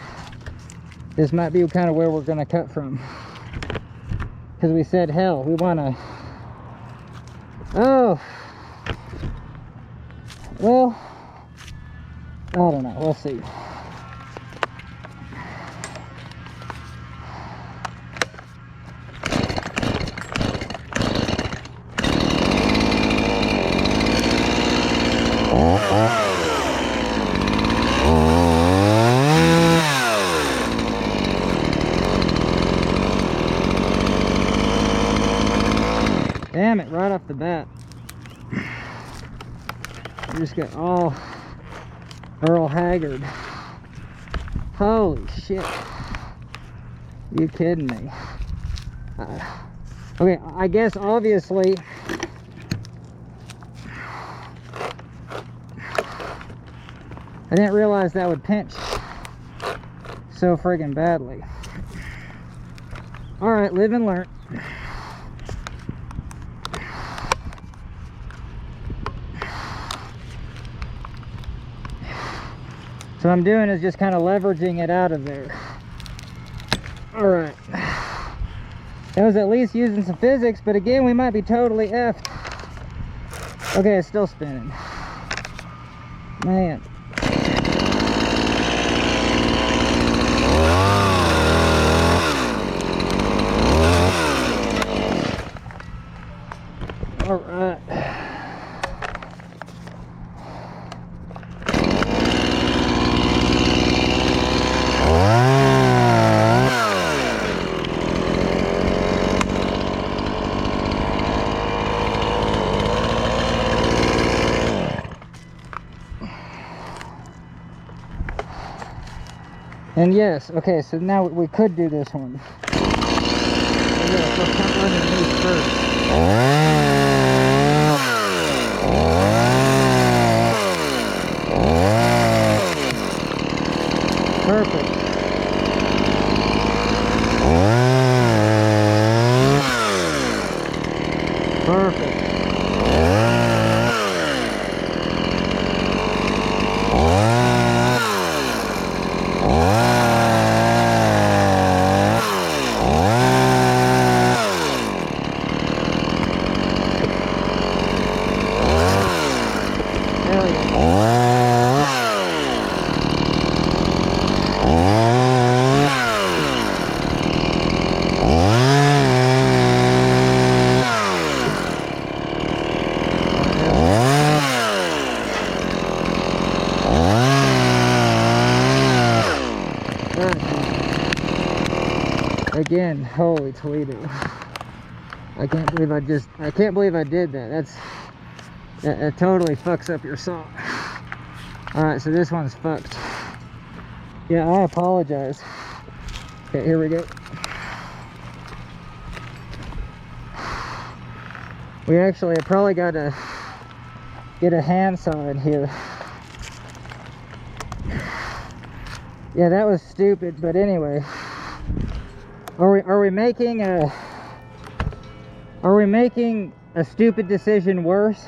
This might be kind of where we're going to cut from. Because we said, hell, we want to... Oh! Well, I don't know. We'll see. Damn it, right off the bat. I just got all Earl Haggard. Holy shit. You kidding me? Okay, I guess obviously I didn't realize that would pinch so friggin' badly. Alright, live and learn. So what I'm doing is just kind of leveraging it out of there. Alright. That was at least using some physics, but again, we might be totally effed. Okay, it's still spinning. Man. Alright. And yes, okay, so now we could do this one. Yes, let's come underneath first. Perfect. Perfect. again. Holy Toledo. I can't believe I did that. That totally fucks up your saw. Alright, so this one's fucked. Yeah, I apologize. Okay, here we go. We actually probably got to get a handsaw in here. Yeah, that was stupid, but anyway. Are we making a stupid decision worse?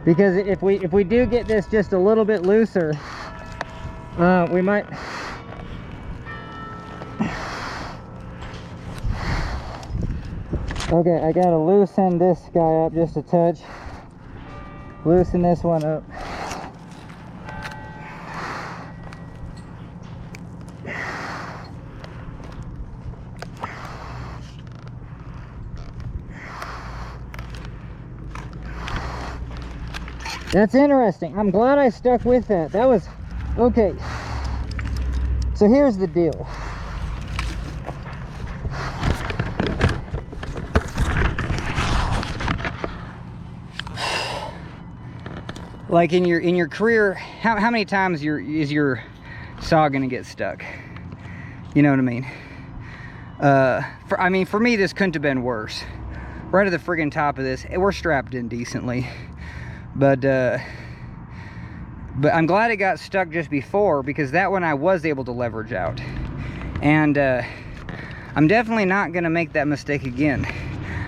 Because if we do get this just a little bit looser, we might. Okay, I gotta loosen this guy up just a touch. Loosen this one up. That's interesting. I'm glad I stuck with that. That was okay. So here's the deal. Like in your career, how many times is your saw gonna get stuck? You know what I mean? For me, this couldn't have been worse. Right at the friggin' top of this, we're strapped in decently, but I'm glad it got stuck just before, because that one I was able to leverage out, and I'm definitely not gonna make that mistake again.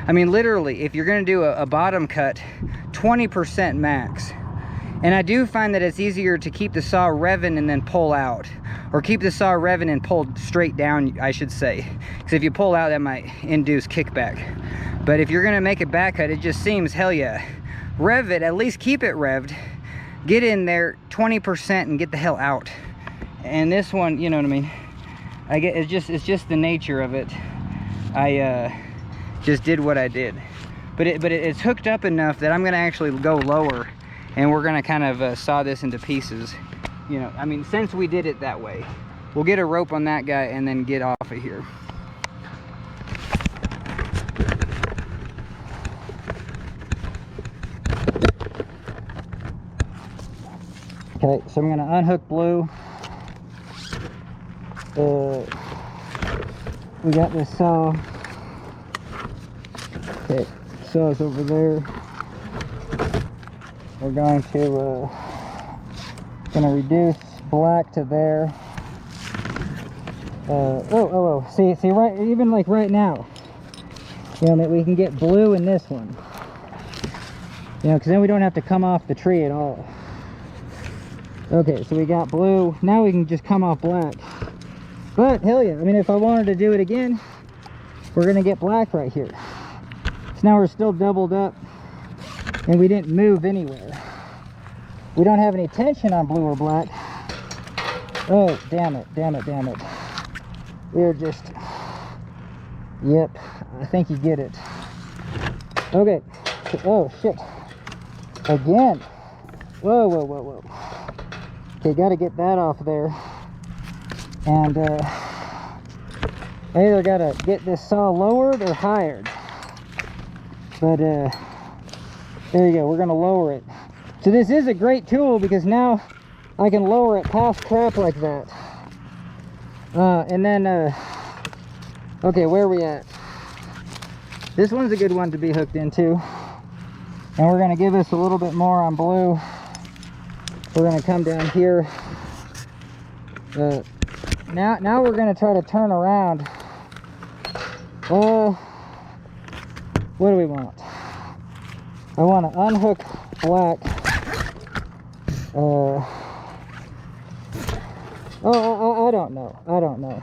I mean, literally, if you're gonna do a bottom cut, 20% max. And I do find that it's easier to keep the saw revving and then pull out, or keep the saw revving and pull straight down, I should say, because if you pull out, that might induce kickback. But if you're gonna make a back cut, it just seems, hell yeah, rev it, at least keep it revved, get in there 20% and get the hell out. And this one, you know what I mean, it's just the nature of it. I just did what I did, but it's hooked up enough that I'm gonna actually go lower, and we're gonna kind of saw this into pieces. You know, I mean, since we did it that way, we'll get a rope on that guy and then get off of here. Okay, so I'm gonna unhook Blue. We got this saw. Okay, saw's over there. We're going to reduce black to there. See, right, even like right now, you know, we can get blue in this one. You know, because then we don't have to come off the tree at all. Okay, so we got blue. Now we can just come off black. But hell yeah, I mean, if I wanted to do it again, we're gonna get black right here. So now we're still doubled up, and we didn't move anywhere. We don't have any tension on blue or black. Oh, damn it. We're just, yep, I think you get it. Okay, oh shit, again. Whoa. Okay, gotta get that off there. And I either gotta get this saw lowered or higher. But there you go, we're gonna lower it. So this is a great tool, because now I can lower it past crap like that. And then, okay, where are we at? This one's a good one to be hooked into. And we're gonna give us a little bit more on blue. We're gonna come down here. Now we're gonna try to turn around. What do we want? I want to unhook black. I don't know.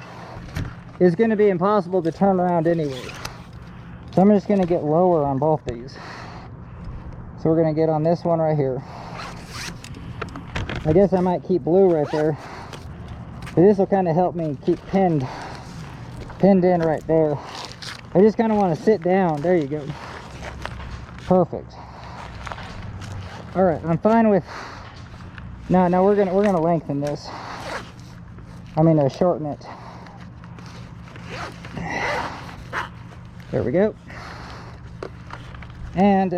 It's going to be impossible to turn around anyway. So I'm just going to get lower on both these. So we're going to get on this one right here. I guess I might keep blue right there. But this will kind of help me keep pinned in right there. I just kind of want to sit down. There you go. Perfect. All right, I'm fine with No, we're gonna lengthen this. I mean, shorten it. There we go. And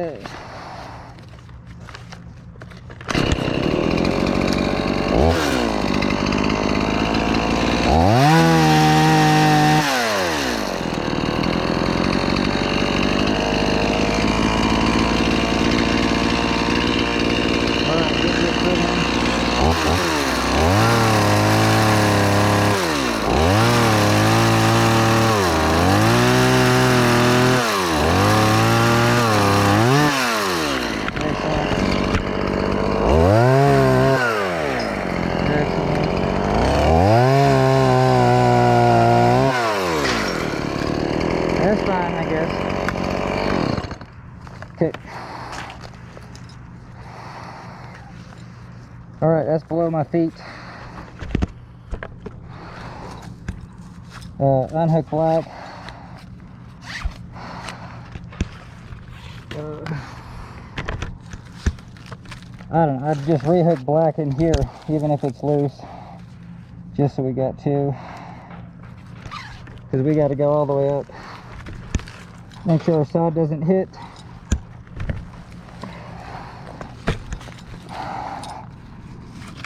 that's fine, I guess. Okay. All right, that's below my feet. Unhook black. I don't know, I'd just rehook black in here, even if it's loose, just so we got two, because we got to go all the way up. Make sure our sod doesn't hit.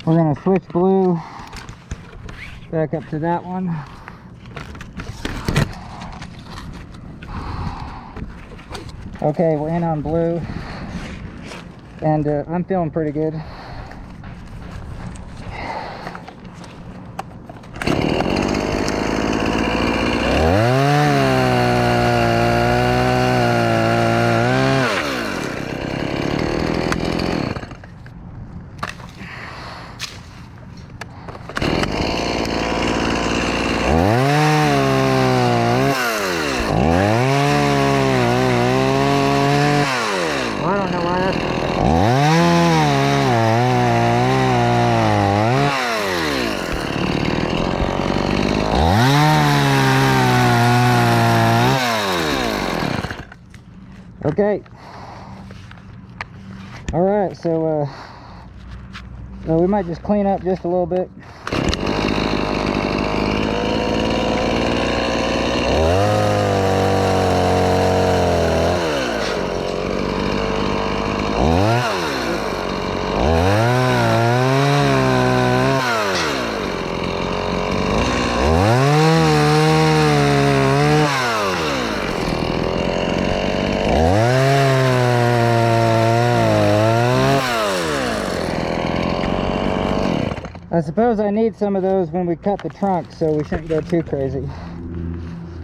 We're going to switch blue back up to that one. Okay, we're in on blue, and I'm feeling pretty good. Okay. All right, so we might just clean up just a little bit. I suppose I need some of those when we cut the trunk, so we shouldn't go too crazy.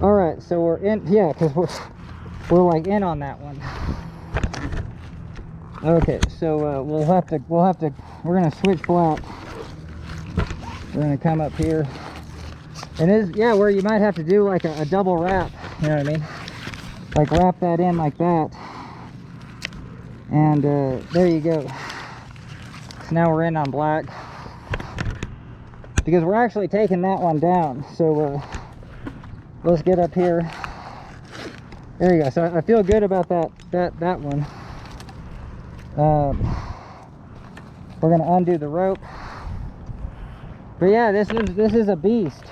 All right, so we're in, yeah, because we're like in on that one. Okay, so we're gonna switch black. We're gonna come up here, and this, yeah, where you might have to do like a double wrap. You know what I mean? Like wrap that in like that, and there you go. So now we're in on black, because we're actually taking that one down. So let's get up here. There you go. So I feel good about that one. We're gonna undo the rope. But yeah, this is a beast.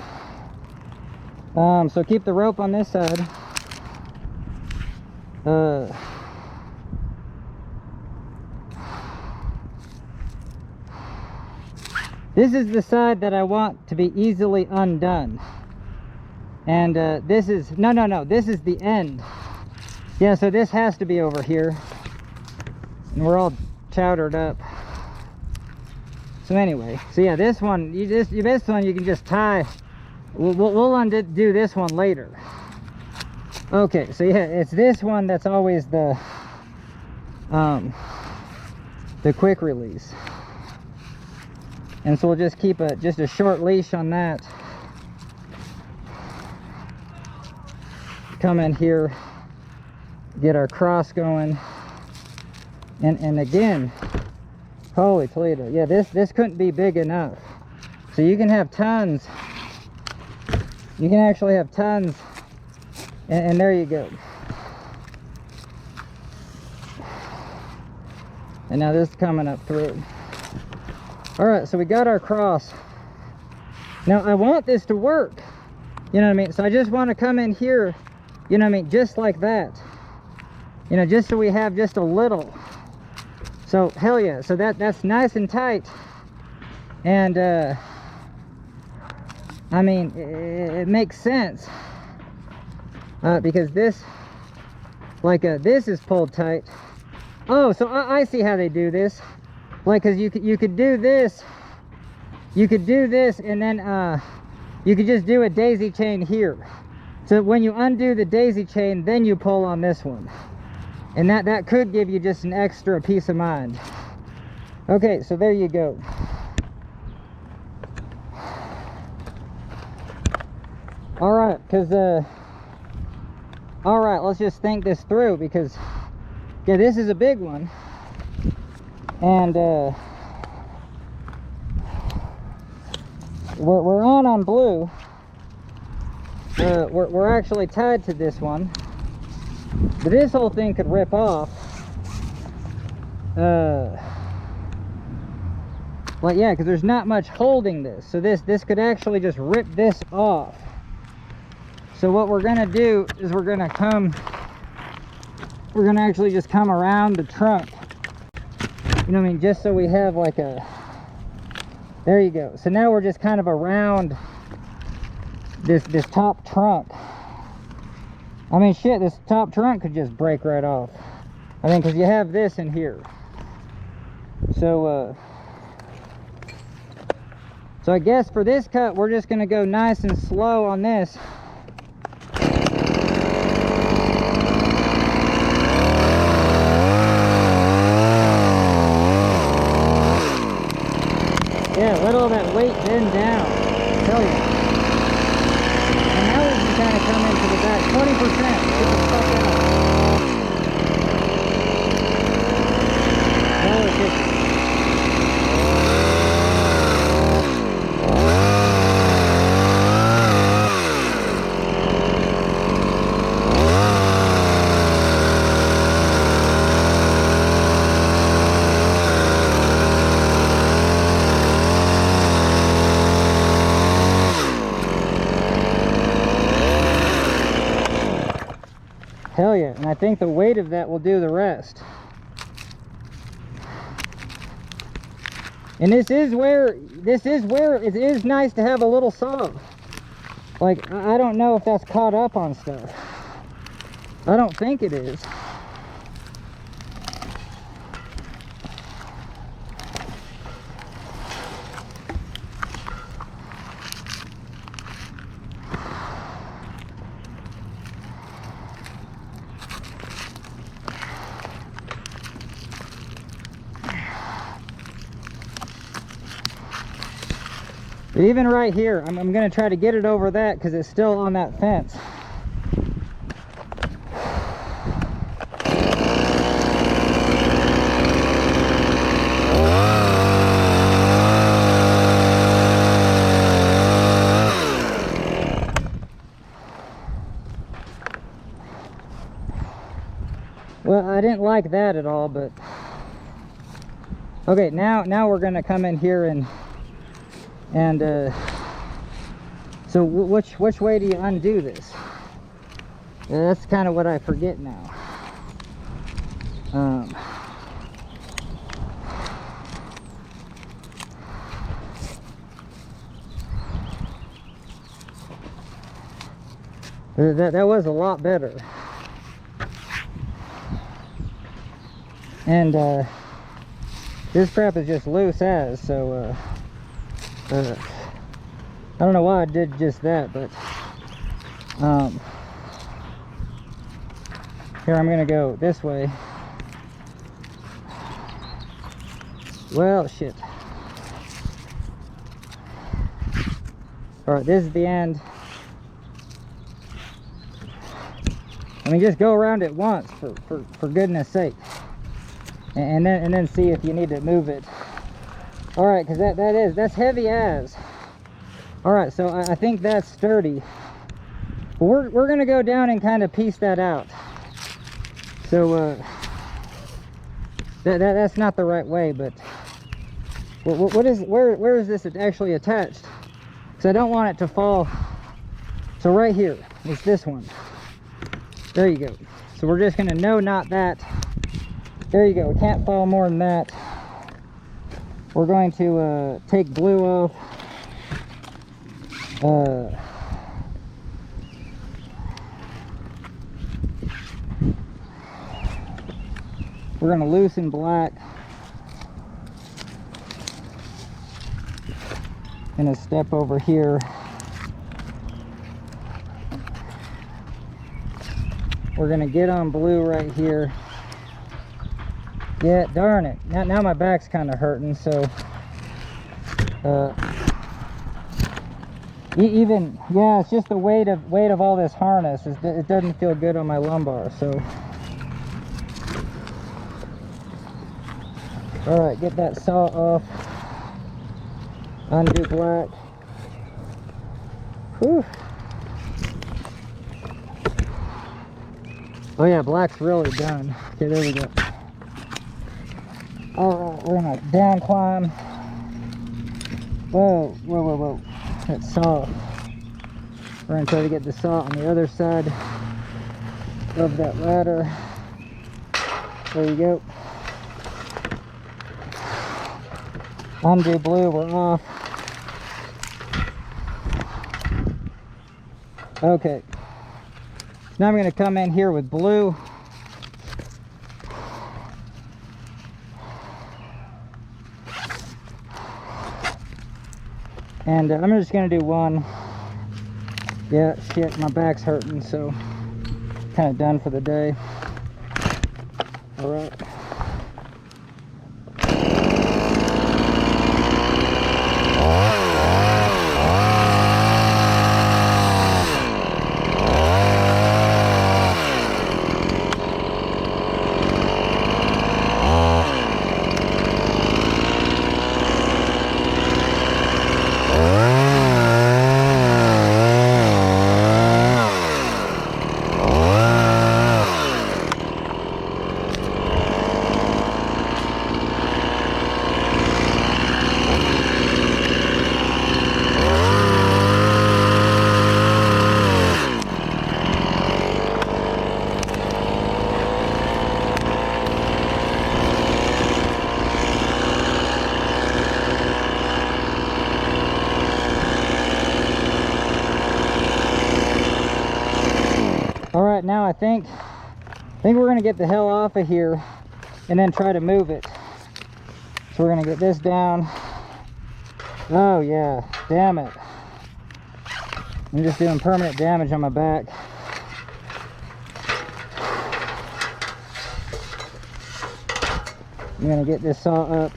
So keep the rope on this side. This is the side that I want to be easily undone. And this is, no, this is the end. Yeah, so this has to be over here. And we're all chowdered up. So anyway, so yeah, this one, this one you can just tie. We'll undo this one later. Okay, so yeah, it's this one that's always the quick release. And so we'll just keep just a short leash on that. Come in here, get our cross going, and again, holy Toledo, yeah, this couldn't be big enough. So you can have tons. You can actually have tons, and there you go. And now this is coming up through. All right, so we got our cross. Now I want this to work, you know what I mean? So I just want to come in here, you know what I mean, just like that, you know, just so we have just a little. So hell yeah, so that's nice and tight. And I mean, it makes sense, because this, like this is pulled tight. Oh, so I see how they do this. Like, because you could do this, and then you could just do a daisy chain here. So when you undo the daisy chain, then you pull on this one, and that could give you just an extra peace of mind. Okay, so there you go. All right, because all right, let's just think this through, because yeah, this is a big one. And we're on blue. We're actually tied to this one, but this whole thing could rip off. Well, yeah, because there's not much holding this, so this could actually just rip this off. So what we're gonna do is we're gonna actually just come around the trunk. You know what I mean? Just so we have like a, there you go. So now we're just kind of around this top trunk. I mean, shit, this top trunk could just break right off. I mean, because you have this in here. So, so I guess for this cut, we're just gonna go nice and slow on this. Yeah, let all that weight bend down, I tell you. And now we can kind of come into the back, 20%, get the fuck out. Now we're 50. Hell yeah, and I think the weight of that will do the rest. And this is where it is nice to have a little saw. Like, I don't know if that's caught up on stuff. I don't think it is. But even right here, I'm going to try to get it over that because it's still on that fence. Well, I didn't like that at all, but okay, now we're going to come in here and so which way do you undo this? Yeah, that's kind of what I forget now. That was a lot better. And this crap is just loose as, so I don't know why I did just that, but here I'm gonna go this way. Well, shit. All right, this is the end. I mean, just go around it once for goodness sake, and then see if you need to move it. All right, because that's heavy as. All right, so I think that's sturdy. But we're gonna go down and kind of piece that out. So that's not the right way, but where is this actually attached? Because I don't want it to fall. So right here is this one. There you go. So we're just gonna no knot that. There you go. It can't fall more than that. We're going to take blue off. We're going to loosen black. Gonna step over here. We're gonna get on blue right here. Yeah, darn it. Now my back's kind of hurting, so yeah, it's just the weight of all this harness. It doesn't feel good on my lumbar, so. All right, get that saw off. Undo black. Whew. Oh yeah, black's really done. Okay, there we go. All right, we're gonna down climb. Whoa, whoa, whoa, whoa. That saw. We're gonna try to get the saw on the other side of that ladder. There you go. Undo blue, we're off. Okay. Now I'm gonna come in here with blue. And I'm just gonna do one. Yeah, shit, my back's hurting, so kind of done for the day. All right. Alright, now I think we're gonna get the hell off of here and then try to move it. So we're gonna get this down. Oh yeah, damn it. I'm just doing permanent damage on my back. I'm gonna get this saw up.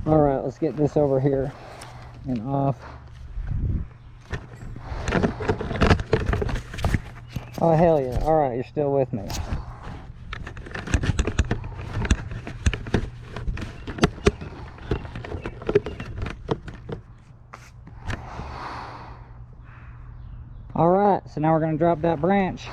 Alright, let's get this over here and off. Oh hell yeah, alright, you're still with me. Alright, so now we're going to drop that branch.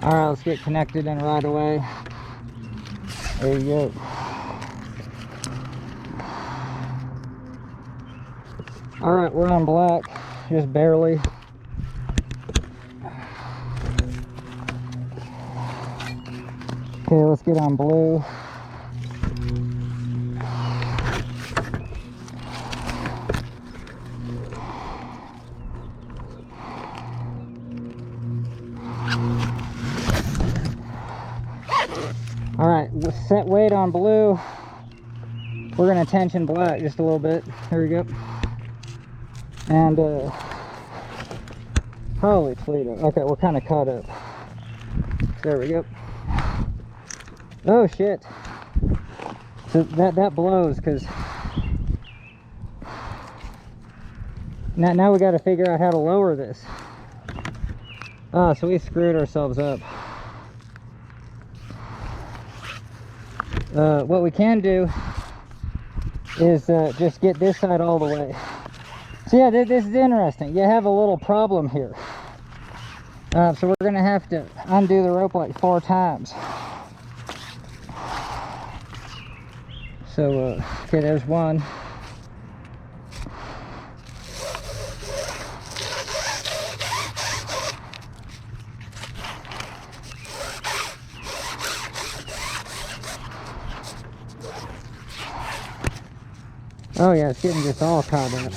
Alright, let's get connected in right away. There you go. Alright, we're on black, just barely. Okay, let's get on blue. Alright, set weight on blue. We're going to tension black just a little bit. There we go. And, holy Toledo. Okay, we're kind of caught up. There we go. Oh, shit. So that blows, because Now we got to figure out how to lower this. Oh, so we screwed ourselves up. What we can do is just get this side all the way. So yeah, this is interesting. You have a little problem here. So we're going to have to undo the rope like 4 times. So, okay, there's one. Oh yeah, it's getting just all caught up.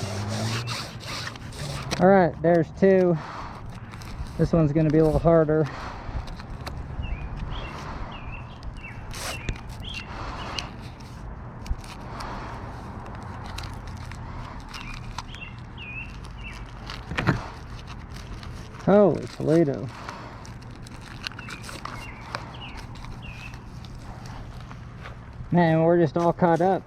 Alright, there's 2. This one's going to be a little harder. Holy Toledo. Man, we're just all caught up.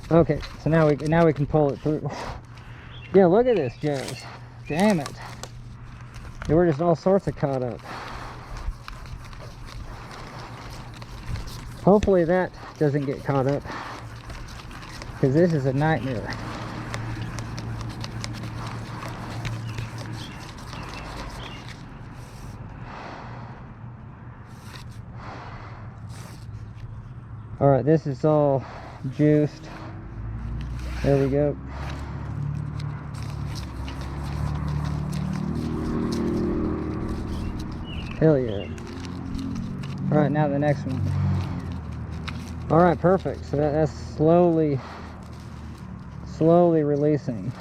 Okay, so now we can pull it through. Yeah, look at this, jazz. Damn it. Yeah, we're just all sorts of caught up. Hopefully that doesn't get caught up, because this is a nightmare. Alright, this is all juiced. There we go. Hell yeah. Alright, now the next one. Alright, perfect. So that's slowly releasing.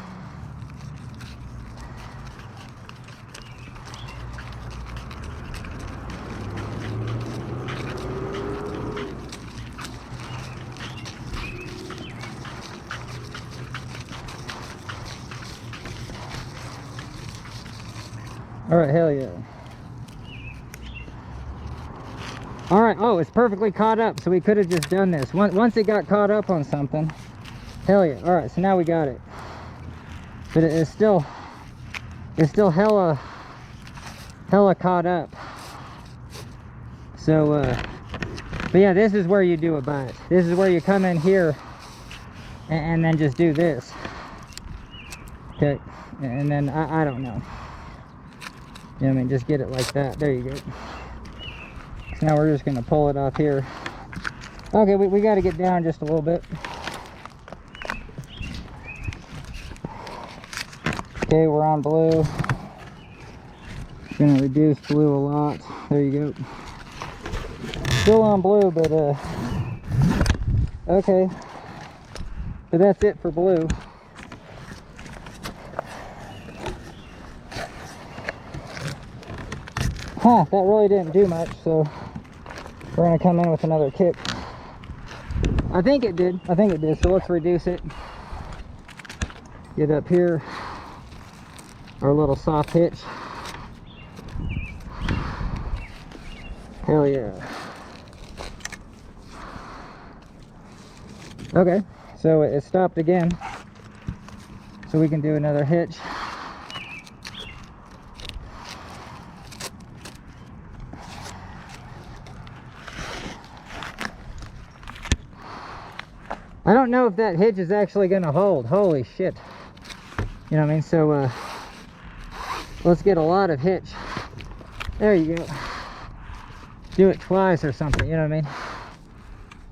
Alright, hell yeah. Alright, oh, it's perfectly caught up, so we could have just done this. Once it got caught up on something, hell yeah. Alright, so now we got it. But it's still hella caught up. So, but yeah, this is where you do a bite. This is where you come in here and then just do this. Okay, and then I don't know. You know what I mean? Just get it like that. There you go. So now we're just going to pull it off here. Okay, we got to get down just a little bit. Okay, we're on blue. Going to reduce blue a lot. There you go. Still on blue, but okay. So that's it for blue. Huh, that really didn't do much, so we're going to come in with another kick. I think it did, so let's reduce it. Get up here, our little soft hitch. Hell yeah. Okay, so it stopped again, so we can do another hitch. I don't know if that hitch is actually going to hold. Holy shit. You know what I mean? So, let's get a lot of hitch. There you go. Do it twice or something, you know what I mean?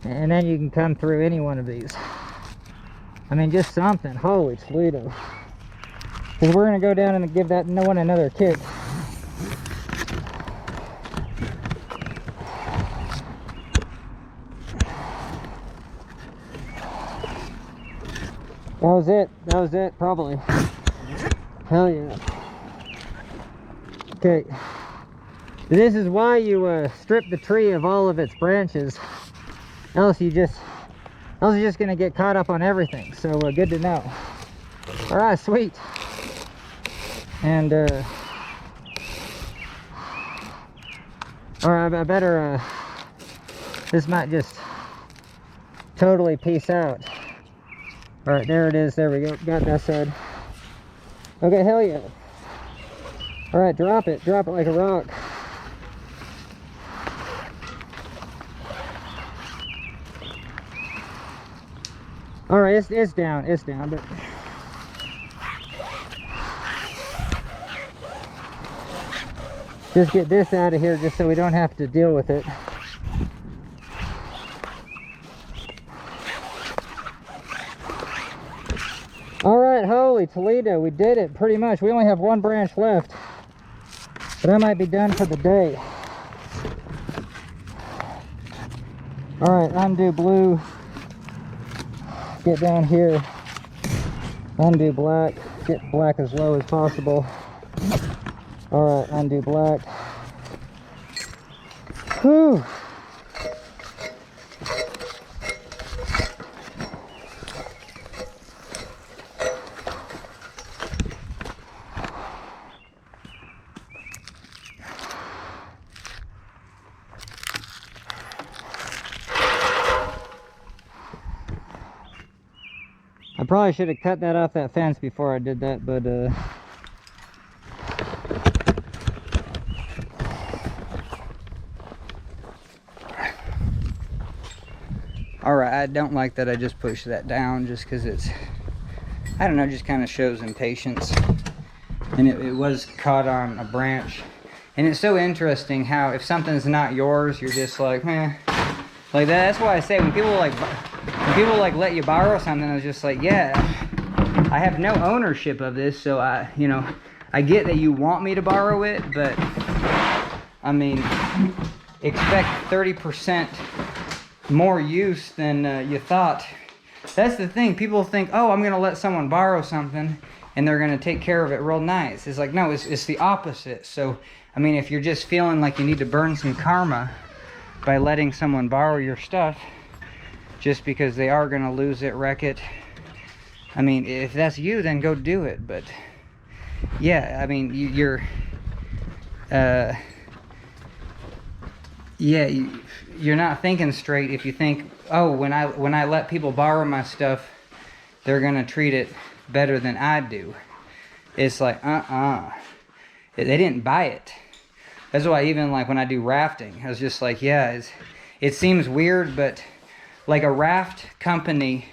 And then you can come through any one of these. I mean, just something. Holy Toledo. Because we're going to go down and give that one another kick. That was it, probably. Hell yeah. Okay. This is why you strip the tree of all of its branches. Else you're just gonna get caught up on everything. So good to know. Alright, sweet. And alright, I better this might just totally peace out. All right, there it is. There we go. Got that side. Okay, hell yeah. All right, drop it. Drop it like a rock. All right, it's down. It's down, but just get this out of here just so we don't have to deal with it. All right, holy Toledo, we did it pretty much. We only have one branch left, but I might be done for the day. All right, undo blue. Get down here. Undo black. Get black as low as possible. All right, undo black. Whew. I probably should have cut that off that fence before I did that, but alright, I don't like that I just pushed that down just because it's, I don't know, just kind of shows impatience. And it was caught on a branch. And it's so interesting how if something's not yours, you're just like, eh. Like that. That's why I say when people like let you borrow something, I was just like, yeah, I have no ownership of this, so I get that you want me to borrow it, but I mean, expect 30% more use than you thought. That's the thing. People think, oh, I'm gonna let someone borrow something and they're gonna take care of it real nice. It's like, no, it's the opposite. So I mean, if you're just feeling like you need to burn some karma by letting someone borrow your stuff just because they are gonna lose it, wreck it, I mean, if that's you, then go do it. But yeah, I mean, you're not thinking straight if you think, oh, when I let people borrow my stuff, they're gonna treat it better than I do. It's like, they didn't buy it. That's why even like when I do rafting, I was just like, yeah, it seems weird, but like a raft company,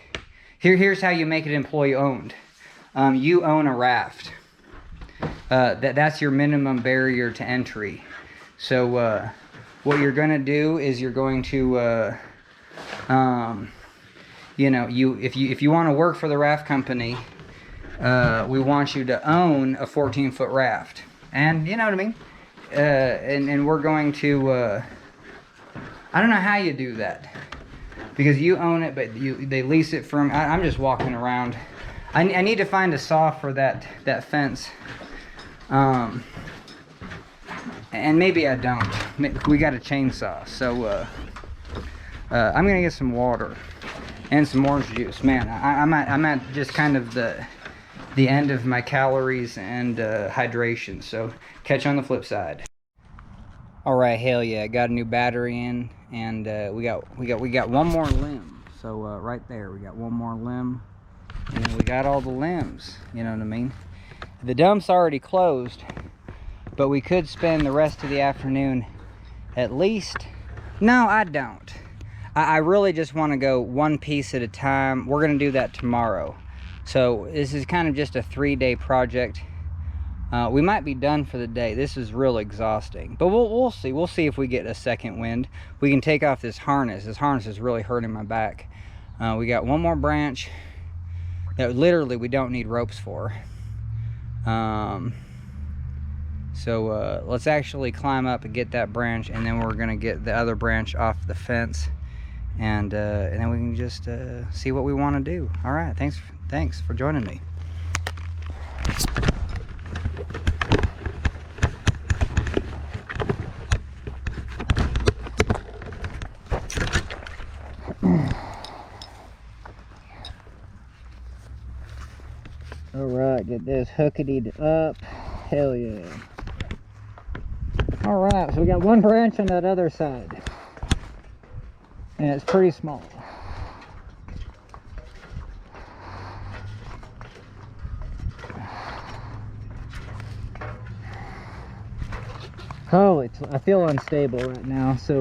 here's how you make it employee owned. You own a raft. That's your minimum barrier to entry. So what you're gonna do is you're going to if you want to work for the raft company, we want you to own a 14-foot raft, and you know what I mean. And we're going to I don't know how you do that because you own it, but they lease it from. I'm just walking around. I need to find a saw for that fence. And maybe I don't. We got a chainsaw, so I'm gonna get some water and some orange juice. Man, I'm at just kind of the end of my calories and hydration. So catch you on the flip side. All right, hell yeah, got a new battery in, and we got one more limb. So right there, we got one more limb, and we got all the limbs. You know what I mean? The dump's already closed, but we could spend the rest of the afternoon at least. No, I don't. I really just want to go one piece at a time. We're gonna do that tomorrow. So this is kind of just a 3-day project. We might be done for the day. This is real exhausting, but we'll see. We'll see if we get a second wind. We can take off this harness. This harness is really hurting my back. We got one more branch that literally we don't need ropes for. So let's actually climb up and get that branch, and then we're gonna get the other branch off the fence, and then we can just see what we want to do. All right, thanks for joining me. All right, get this hooketied up. Hell yeah. All right, so we got one branch on that other side, and it's pretty small. Holy, I feel unstable right now, so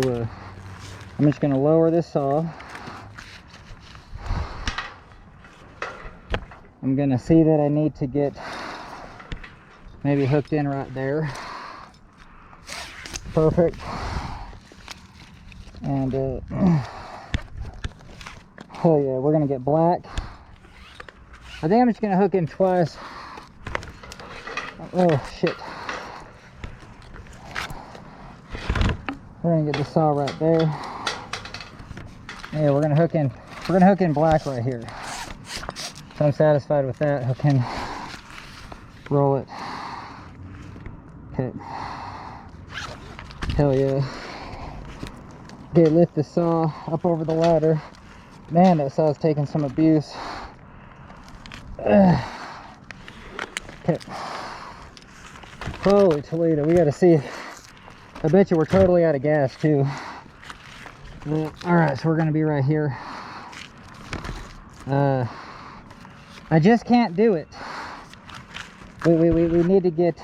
I'm just gonna lower this saw. I'm gonna see that I need to get maybe hooked in right there. Perfect. And oh yeah, we're gonna get black. I think I'm just gonna hook in twice. Oh shit. We're gonna get the saw right there. Yeah, we're gonna hook in black right here. So I'm satisfied with that. Hook in, roll it. Okay. Hell yeah. Okay, lift the saw up over the ladder. Man, that saw's taking some abuse. Okay. Holy Toledo, we gotta see. I bet you we're totally out of gas too. Alright, so we're gonna be right here. I just can't do it. We need to get...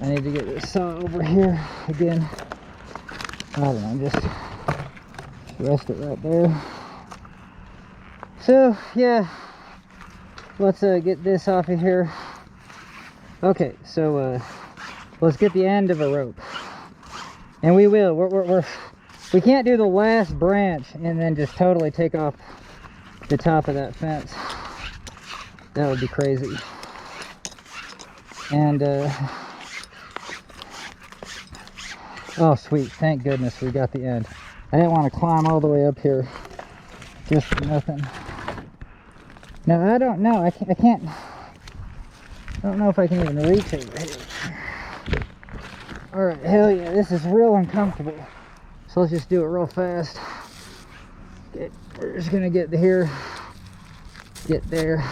I need to get this saw over here again. I don't know, just rest it right there. So, yeah. Let's get this off of here. Okay, so let's get the end of a rope. And we will. We can't do the last branch and then just totally take off the top of that fence. That would be crazy. And oh sweet, thank goodness we got the end. I didn't want to climb all the way up here just for nothing. Now I don't know, I don't know if I can even reach over here. Alright, hell yeah, this is real uncomfortable. So let's just do it real fast. Okay, we're just gonna get here, get there.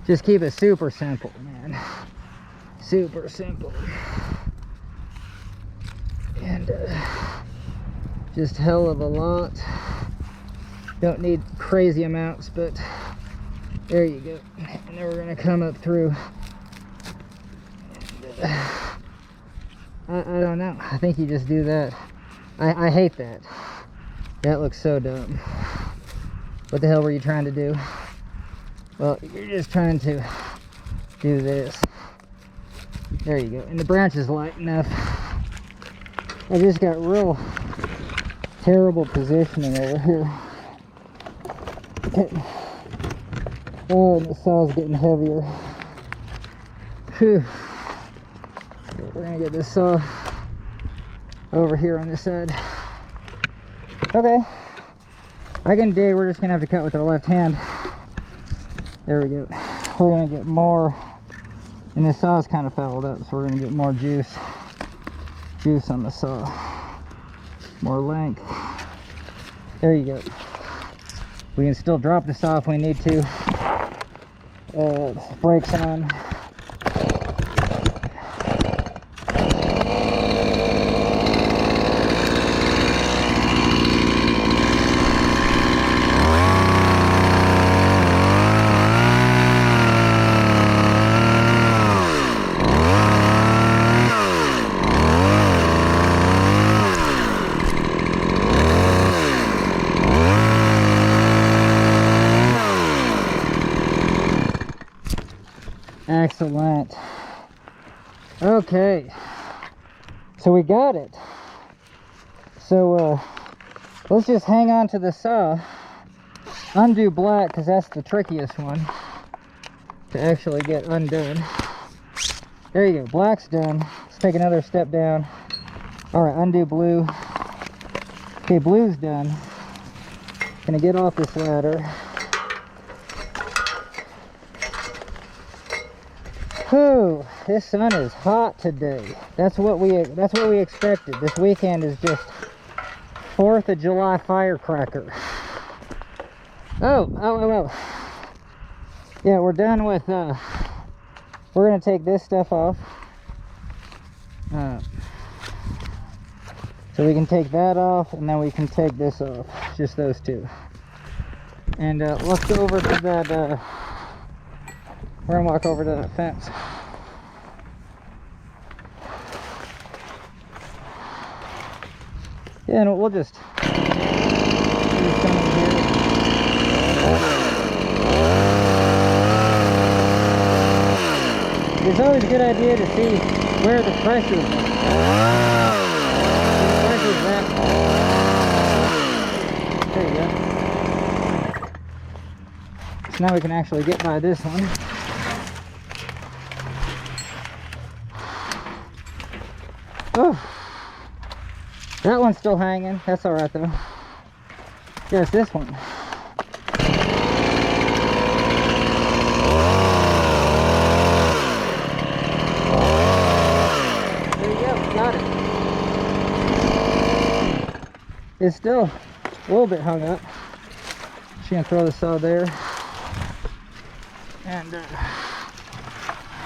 Just keep it super simple, man. Super simple. And just hell of a lot. Don't need crazy amounts, but there you go. And then we're gonna come up through. And, I don't know. I think you just do that. I hate that. That looks so dumb. What the hell were you trying to do? Well, you're just trying to do this. There you go. And the branch is light enough. I just got real terrible positioning over here. Okay. Oh, and the saw's getting heavier. Whew. We're gonna get this saw over here on this side. Okay. I can dig, we're just gonna have to cut with our left hand. There we go. We're gonna get more, and this saw's kind of fouled up, so we're gonna get more juice on the saw. More length. There you go. We can still drop the saw if we need to. Brakes on. Excellent. Okay, so we got it. So let's just hang on to the saw, undo black, because that's the trickiest one to actually get undone. There you go, black's done. Let's take another step down. All right, undo blue. Okay, blue's done. Gonna get off this ladder. Whew, this sun is hot today. That's what we expected. This weekend is just 4th of July firecracker. Oh. Yeah, we're done with we're gonna take this stuff off. So we can take that off, and then we can take this off. Just those two. And let's go over to that we're gonna walk over to that fence. And we'll just do some in here. It's always a good idea to see where the pressure is. The pressure's at. There you go. So now we can actually get by this one. Oh, that one's still hanging. That's all right though. There's this one. There you go, got it. It's still a little bit hung up. Just gonna throw the saw there and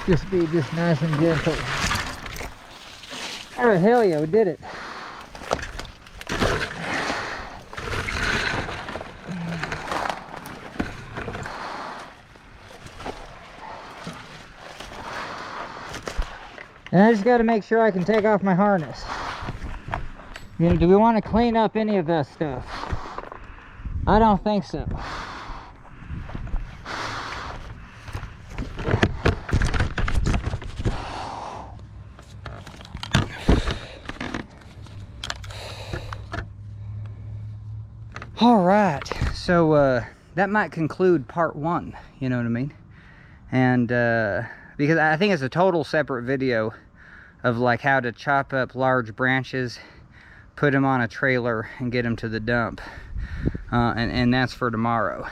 just be just nice and gentle. Oh hell yeah, we did it. And I just got to make sure I can take off my harness. You know, do we want to clean up any of that stuff? I don't think so. All right, so that might conclude part 1, you know what I mean? And because I think it's a total separate video of like how to chop up large branches, put them on a trailer and get them to the dump, and that's for tomorrow.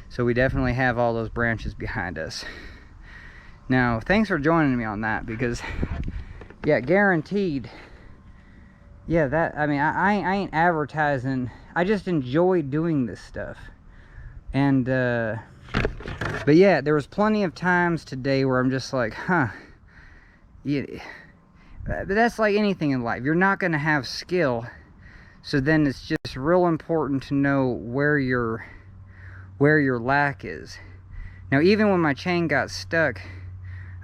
So we definitely have all those branches behind us. Now thanks for joining me on that, because yeah, guaranteed, yeah, that, I mean, I ain't advertising. I just enjoy doing this stuff. And but yeah, there was plenty of times today where I'm just like, huh, yeah. But that's like anything in life. You're not going to have skill, so then it's just real important to know where your lack is. Now, even when my chain got stuck,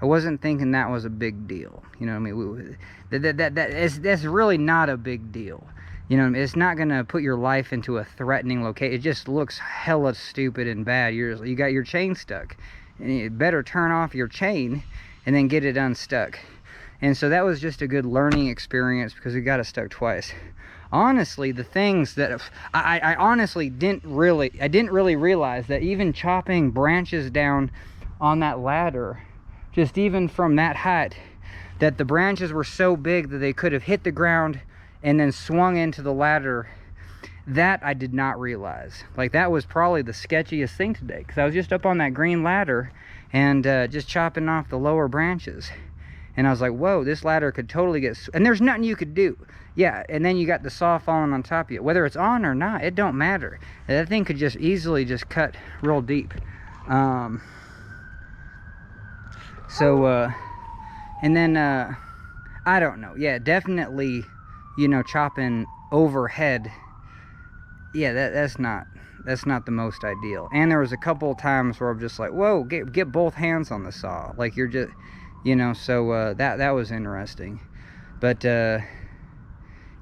I wasn't thinking that was a big deal. You know what I mean? That's really not a big deal. You know, it's not gonna put your life into a threatening location. It just looks hella stupid and bad. You got your chain stuck, and you better turn off your chain and then get it unstuck. And so that was just a good learning experience, because we got it stuck twice. Honestly, the things that I honestly didn't really realize that even chopping branches down on that ladder, just even from that height, that the branches were so big that they could have hit the ground and then swung into the ladder. That I did not realize. Like, that was probably the sketchiest thing today, because I was just up on that green ladder and just chopping off the lower branches, and I was like, whoa, this ladder could totally get, and there's nothing you could do. Yeah, and then you got the saw falling on top of you. Whether it's on or not, it don't matter. That thing could just easily just cut real deep. And then I don't know, yeah, definitely, you know, chopping overhead, yeah, that's not the most ideal. And there was a couple of times where I'm just like, whoa, get both hands on the saw, like you're just, you know. So that was interesting. But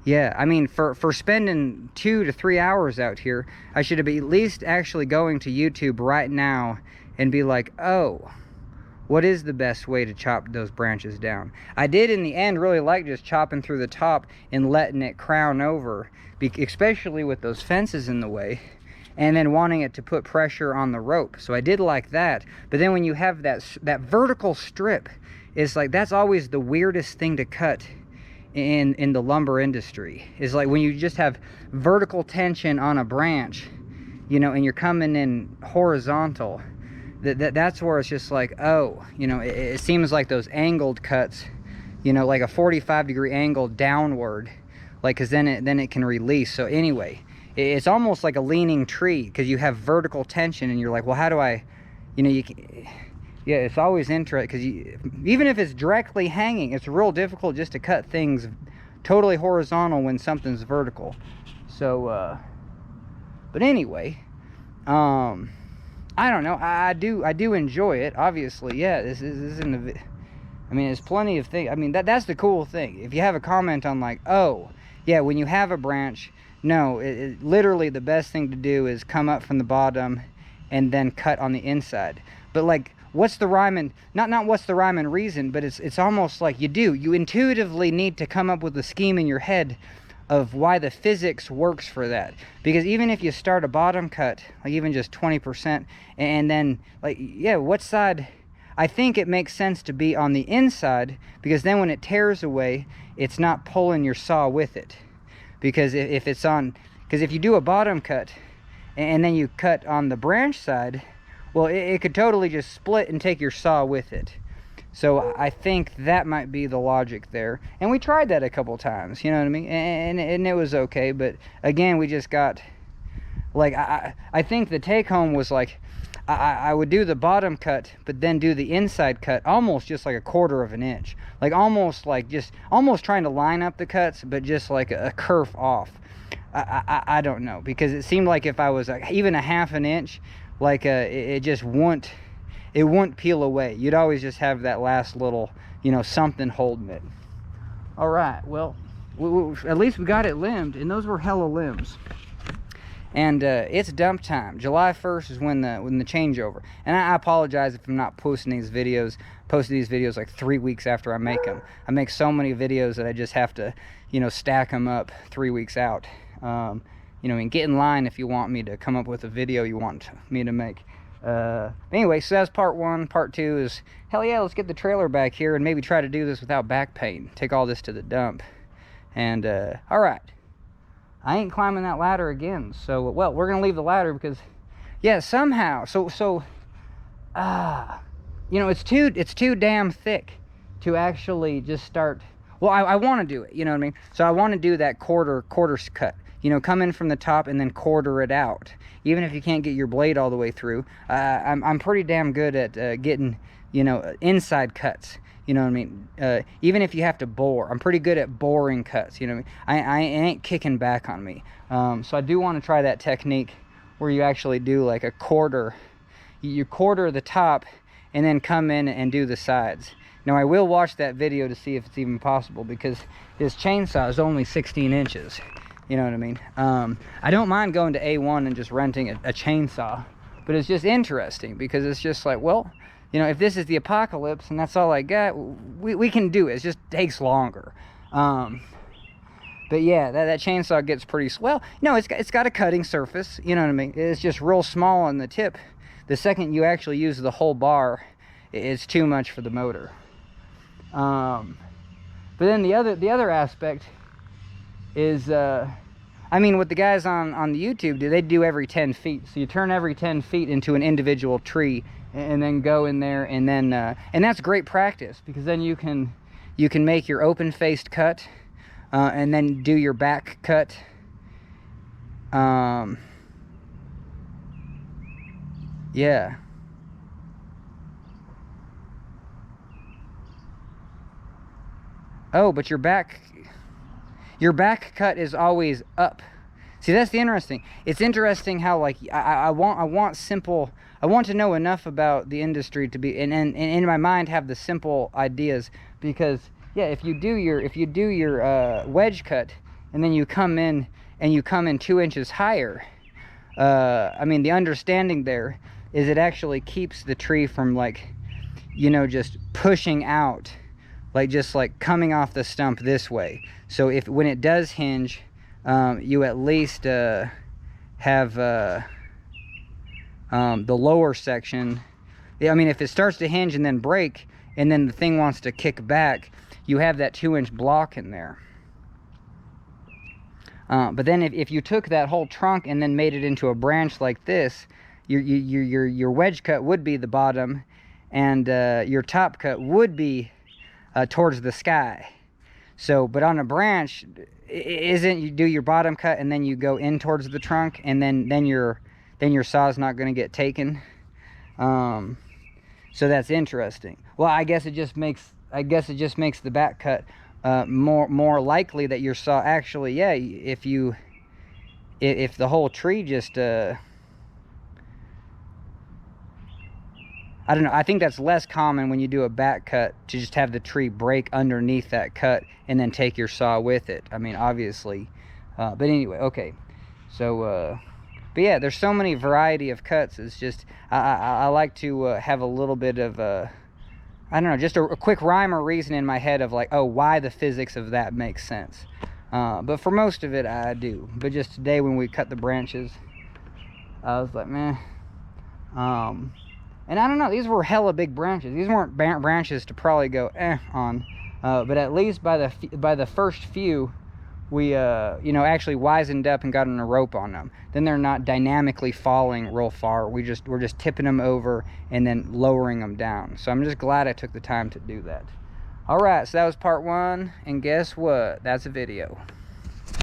yeah, I mean, for spending 2 to 3 hours out here, I should have at least actually going to YouTube right now and be like, oh, what is the best way to chop those branches down? I did in the end really like just chopping through the top and letting it crown over, especially with those fences in the way, and then wanting it to put pressure on the rope. So I did like that. But then when you have that vertical strip, it's like, that's always the weirdest thing to cut in the lumber industry. Is like when you just have vertical tension on a branch, you know, and you're coming in horizontal. That's where it's just like, oh, you know, it seems like those angled cuts, you know, like a 45-degree angle downward, like, because then it can release. So anyway, it's almost like a leaning tree, because you have vertical tension, and you're like, well, how do I, you know, yeah, it's always interesting, because even if it's directly hanging, it's real difficult just to cut things totally horizontal when something's vertical. So but anyway, I don't know. I do enjoy it, obviously. Yeah, this isn't I mean, there's plenty of things. I mean, that's the cool thing. If you have a comment on like, oh, yeah, when you have a branch, no, literally the best thing to do is come up from the bottom and then cut on the inside. But like, what's the rhyme and not what's the rhyme and reason, but it's almost like you intuitively need to come up with a scheme in your head of why the physics works for that. Because even if you start a bottom cut, like even just 20%, and then like, yeah, what side, I think it makes sense to be on the inside, because then when it tears away, it's not pulling your saw with it. Because if it's on, because if you do a bottom cut and then you cut on the branch side, well, it could totally just split and take your saw with it. So I think that might be the logic there. And we tried that a couple times, you know what I mean? And it was okay. But again, we just got, like, I think the take home was like, I would do the bottom cut, but then do the inside cut almost just like a 1/4 of an inch. Like almost trying to line up the cuts, but just like a kerf off. I don't know, because it seemed like if I was like even a 1/2 inch, like it just wouldn't peel away. You'd always just have that last little, you know, something holding it. All right, well, at least we got it limbed, and those were hella limbs. And it's dump time. July 1st is when the changeover. And I apologize if I'm not posting these videos like 3 weeks after I make them. I make so many videos that I just have to, you know, stack them up 3 weeks out. You know, and get in line if you want me to come up with a video you want me to make. Anyway, so that's part 1. Part 2 is, hell yeah, let's get the trailer back here and maybe try to do this without back pain. Take all this to the dump. And all right, I ain't climbing that ladder again. So, well, we're gonna leave the ladder because, yeah, somehow, you know, it's too damn thick to actually just start. Well, I want to do it, you know what I mean? So I want to do that quarter cut. You know, come in from the top and then quarter it out. Even if you can't get your blade all the way through, I'm pretty damn good at getting, you know, inside cuts. You know what I mean? Even if you have to bore, I'm pretty good at boring cuts. You know what I mean? I ain't kicking back on me. So I do want to try that technique where you actually do like a quarter. You quarter the top and then come in and do the sides. Now I will watch that video to see if it's even possible, because this chainsaw is only 16 inches. You know what I mean? I don't mind going to A1 and just renting a chainsaw, but it's just interesting because it's just like, well, you know, if this is the apocalypse and that's all I got, we can do it. It just takes longer. But yeah, that chainsaw gets pretty well. No, it's got a cutting surface. You know what I mean? It's just real small on the tip. The second you actually use the whole bar, it's too much for the motor. But then the other aspect is, I mean, what the guys on the YouTube do, they do every 10 feet. So you turn every 10 feet into an individual tree and then go in there, and then and that's great practice, because then you can make your open-faced cut and then do your back cut. Yeah. Oh, but your back cut is always up. See, that's the interesting. It's interesting how, like, I want simple. I want to know enough about the industry to be, and in my mind have the simple ideas, because yeah, if you do your wedge cut and then you come in 2 inches higher, I mean, the understanding there is it actually keeps the tree from, like, you know, just pushing out, like just like coming off the stump this way. So if when it does hinge, you at least have the lower section. I mean, if it starts to hinge and then break and then the thing wants to kick back, you have that 2-inch block in there. But then if you took that whole trunk and then made it into a branch like this, your wedge cut would be the bottom, and your top cut would be towards the sky. So, but on a branch, isn't you do your bottom cut and then you go in towards the trunk, and then your saw's not going to get taken. So that's interesting. Well, I guess it just makes the back cut more likely that your saw actually, yeah, if the whole tree just I I don't know, I think that's less common when you do a back cut, to just have the tree break underneath that cut and then take your saw with it. I mean, obviously, but anyway, okay. So but yeah, there's so many variety of cuts. It's just I like to have a little bit of I don't know, just a quick rhyme or reason in my head of like, oh, why the physics of that makes sense. But for most of it, I do. But just today when we cut the branches, I was like, man. And I don't know, these were hella big branches. These weren't branches to probably go on. But at least by the first few, we you know, actually wisened up and got on a rope on them. Then they're not dynamically falling real far. We're just tipping them over and then lowering them down. So I'm just glad I took the time to do that. All right, so that was part 1, and guess what? That's a video.